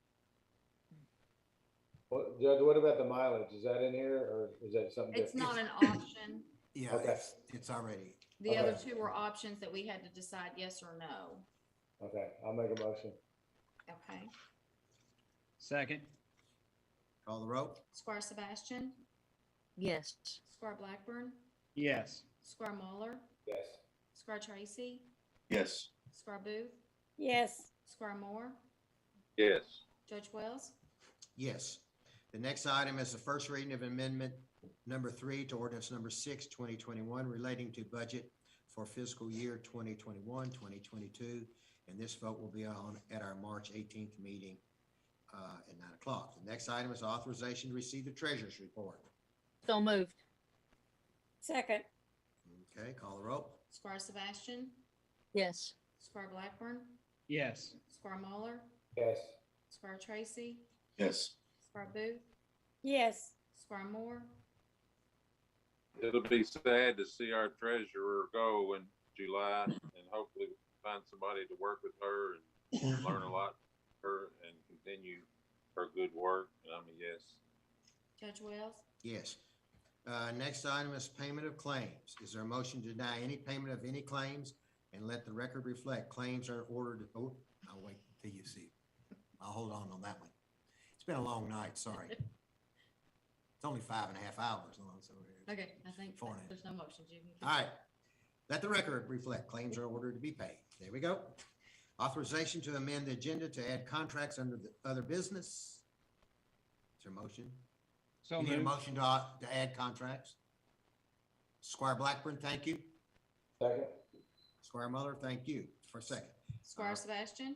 What, Judge, what about the mileage? Is that in here or is that something It's different? not an option. Yeah, Okay. it's already. The other two were options that we had to decide yes or no. Okay, I'll make a motion. Okay. Second. Call the roll. Squire Sebastian, Yes. Squire Blackburn, Yes. Squire Muller, Yes. Squire Tracy, Yes. Squire Booth, Yes. Squire Moore, Yes. Judge Wells. Yes. The next item is the first reading of amendment number 3 to ordinance number 6, 2021, relating to budget for fiscal year 2021, 2022. And this vote will be on at our March 18th meeting at 9 o'clock. The next item is authorization to receive the treasurer's report. So moved. Second. Okay, call the roll. Squire Sebastian, Yes. Squire Blackburn, Yes. Squire Muller, Yes. Squire Tracy, Yes. Squire Booth, Yes. Squire Moore, It'll be sad to see our treasurer go in July, and hopefully find somebody to work with her and learn a lot from her and continue her good work. And I'm a yes. Judge Wells. Yes. Next item is payment of claims. Is there a motion to deny any payment of any claims and let the record reflect claims are ordered? Oh, I'll wait until you see. I'll hold on that one. It's been a long night, sorry. It's only 5.5 hours long, so. Okay, I think Four and a half. there's no motion, Jimmy. All right. Let the record reflect claims are ordered to be paid. There we go. Authorization to amend the agenda to add contracts under the other business. Is there a motion? So You need a moved. motion to add contracts? Squire Blackburn, thank you. Second. Squire Muller, thank you for a second. Squire Sebastian,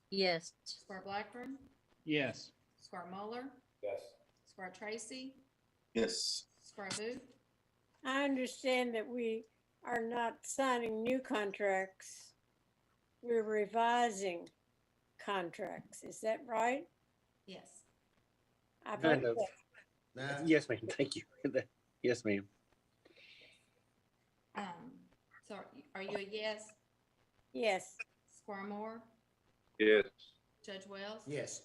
Yes. Squire Blackburn, Yes. Squire Muller, Yes. Squire Tracy, Yes. Squire Booth, I understand that we are not signing new contracts. We're revising contracts. Is that right? yes. I Kind vote of. yes. Yes, ma'am. Thank you. Yes, ma'am. So are you a yes? Yes. Squire Moore, Yes. Judge Wells? Yes.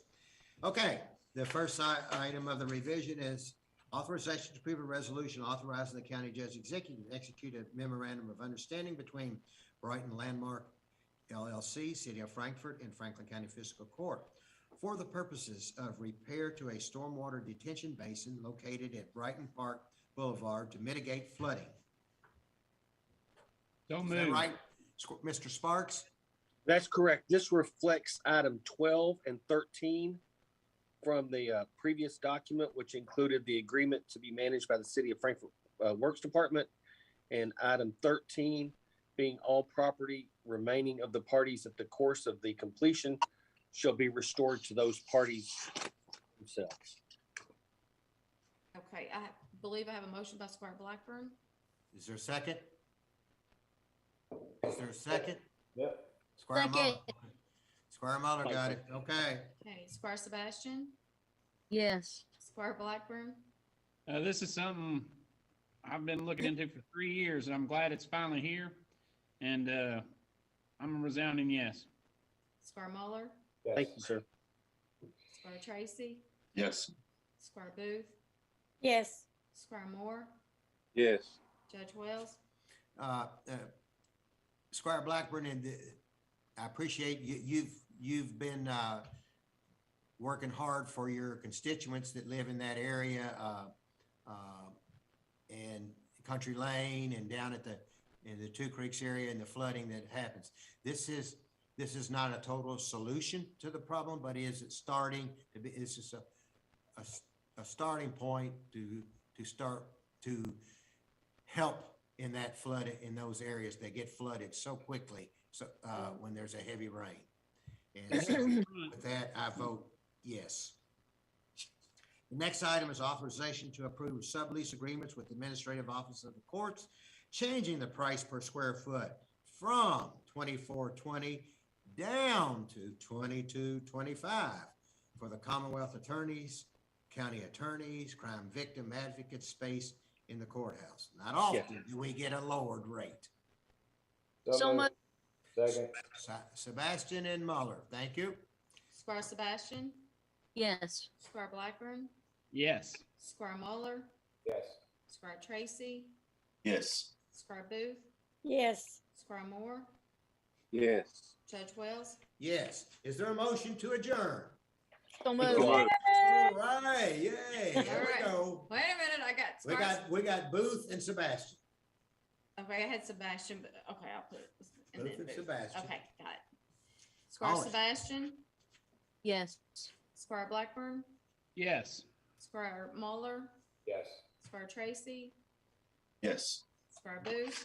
Okay, the first item of the revision is authorization to approve a resolution authorizing the county judge executive to execute a memorandum of understanding between Brighton Landmark LLC, City of Frankfurt, and Franklin County Fiscal Court for the purposes of repair to a stormwater detention basin located at Brighton Park Boulevard to mitigate flooding. Don't Is that move. right, Mr. Sparks? That's correct. This reflects item 12 and 13 from the previous document, which included the agreement to be managed by the City of Frankfurt Works Department, and item 13 being all property remaining of the parties at the course of the completion shall be restored to those parties themselves. Okay, I believe I have a motion by Squire Blackburn. Is there a second? Is there a second? Yep. Squire Muller. Squire Muller got it. Okay. Okay, Squire Sebastian, Yes. Squire Blackburn, This is something I've been looking into for 3 years, and I'm glad it's finally here. And I'm a resounding yes. Squire Muller, Yes. Thank you, sir. Squire Tracy, Yes. Squire Booth, Yes. Squire Moore, Yes. Judge Wells. Squire Blackburn, and I appreciate you've been working hard for your constituents that live in that area, and Country Lane and down in the Two Creeks area and the flooding that happens. This is not a total solution to the problem, but is it starting to be? It's just a starting point to start to help in that flood in those areas that get flooded so quickly. So when there's a heavy rain, and so with that, I vote yes. The next item is authorization to approve sublease agreements with the Administrative Office of the Courts, changing the price per square foot from $24.20 down to $22.25 for the Commonwealth attorneys, county attorneys, crime victim advocate space in the courthouse. Not often do we get a lowered rate. So much. Second. Sebastian and Muller, thank you. Squire Sebastian, Yes. Squire Blackburn, Yes. Squire Muller, Yes. Squire Tracy, Yes. Squire Booth, Yes. Squire Moore, Yes. Judge Wells. Yes. Is there a motion to adjourn? So So much. moved. All right, yay, All here right. we go. Wait a minute, I got We got Booth and Sebastian. Okay, I had Sebastian, but okay, I'll put it. Booth and Sebastian. Okay, got it. Squire All right. Sebastian, Yes. Squire Blackburn, Yes. Squire Muller, Yes. Squire Tracy, Yes. Squire Booth,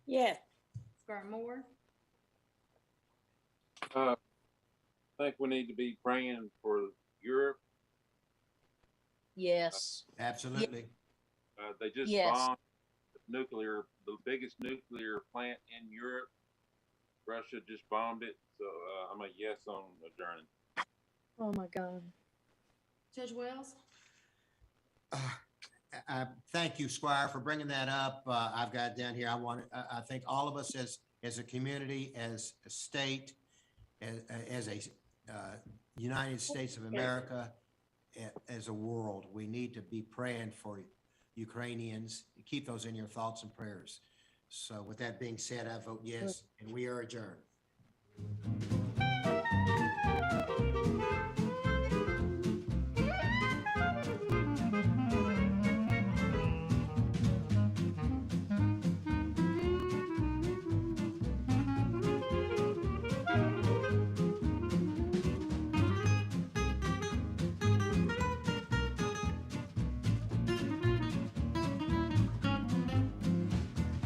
Yes. Squire Moore. I think we need to be praying for Europe. Yes. Absolutely. They just Yes. bombed the biggest nuclear plant in Europe. Russia just bombed it, so I'm a yes on adjourning. Oh my God. Judge Wells. Thank you, Squire, for bringing that up. I've got it down here. I think all of us as a community, as a state, as a United States of America, as a world, we need to be praying for Ukrainians. Keep those in your thoughts and prayers. So with that being said, I vote yes, and we are adjourned.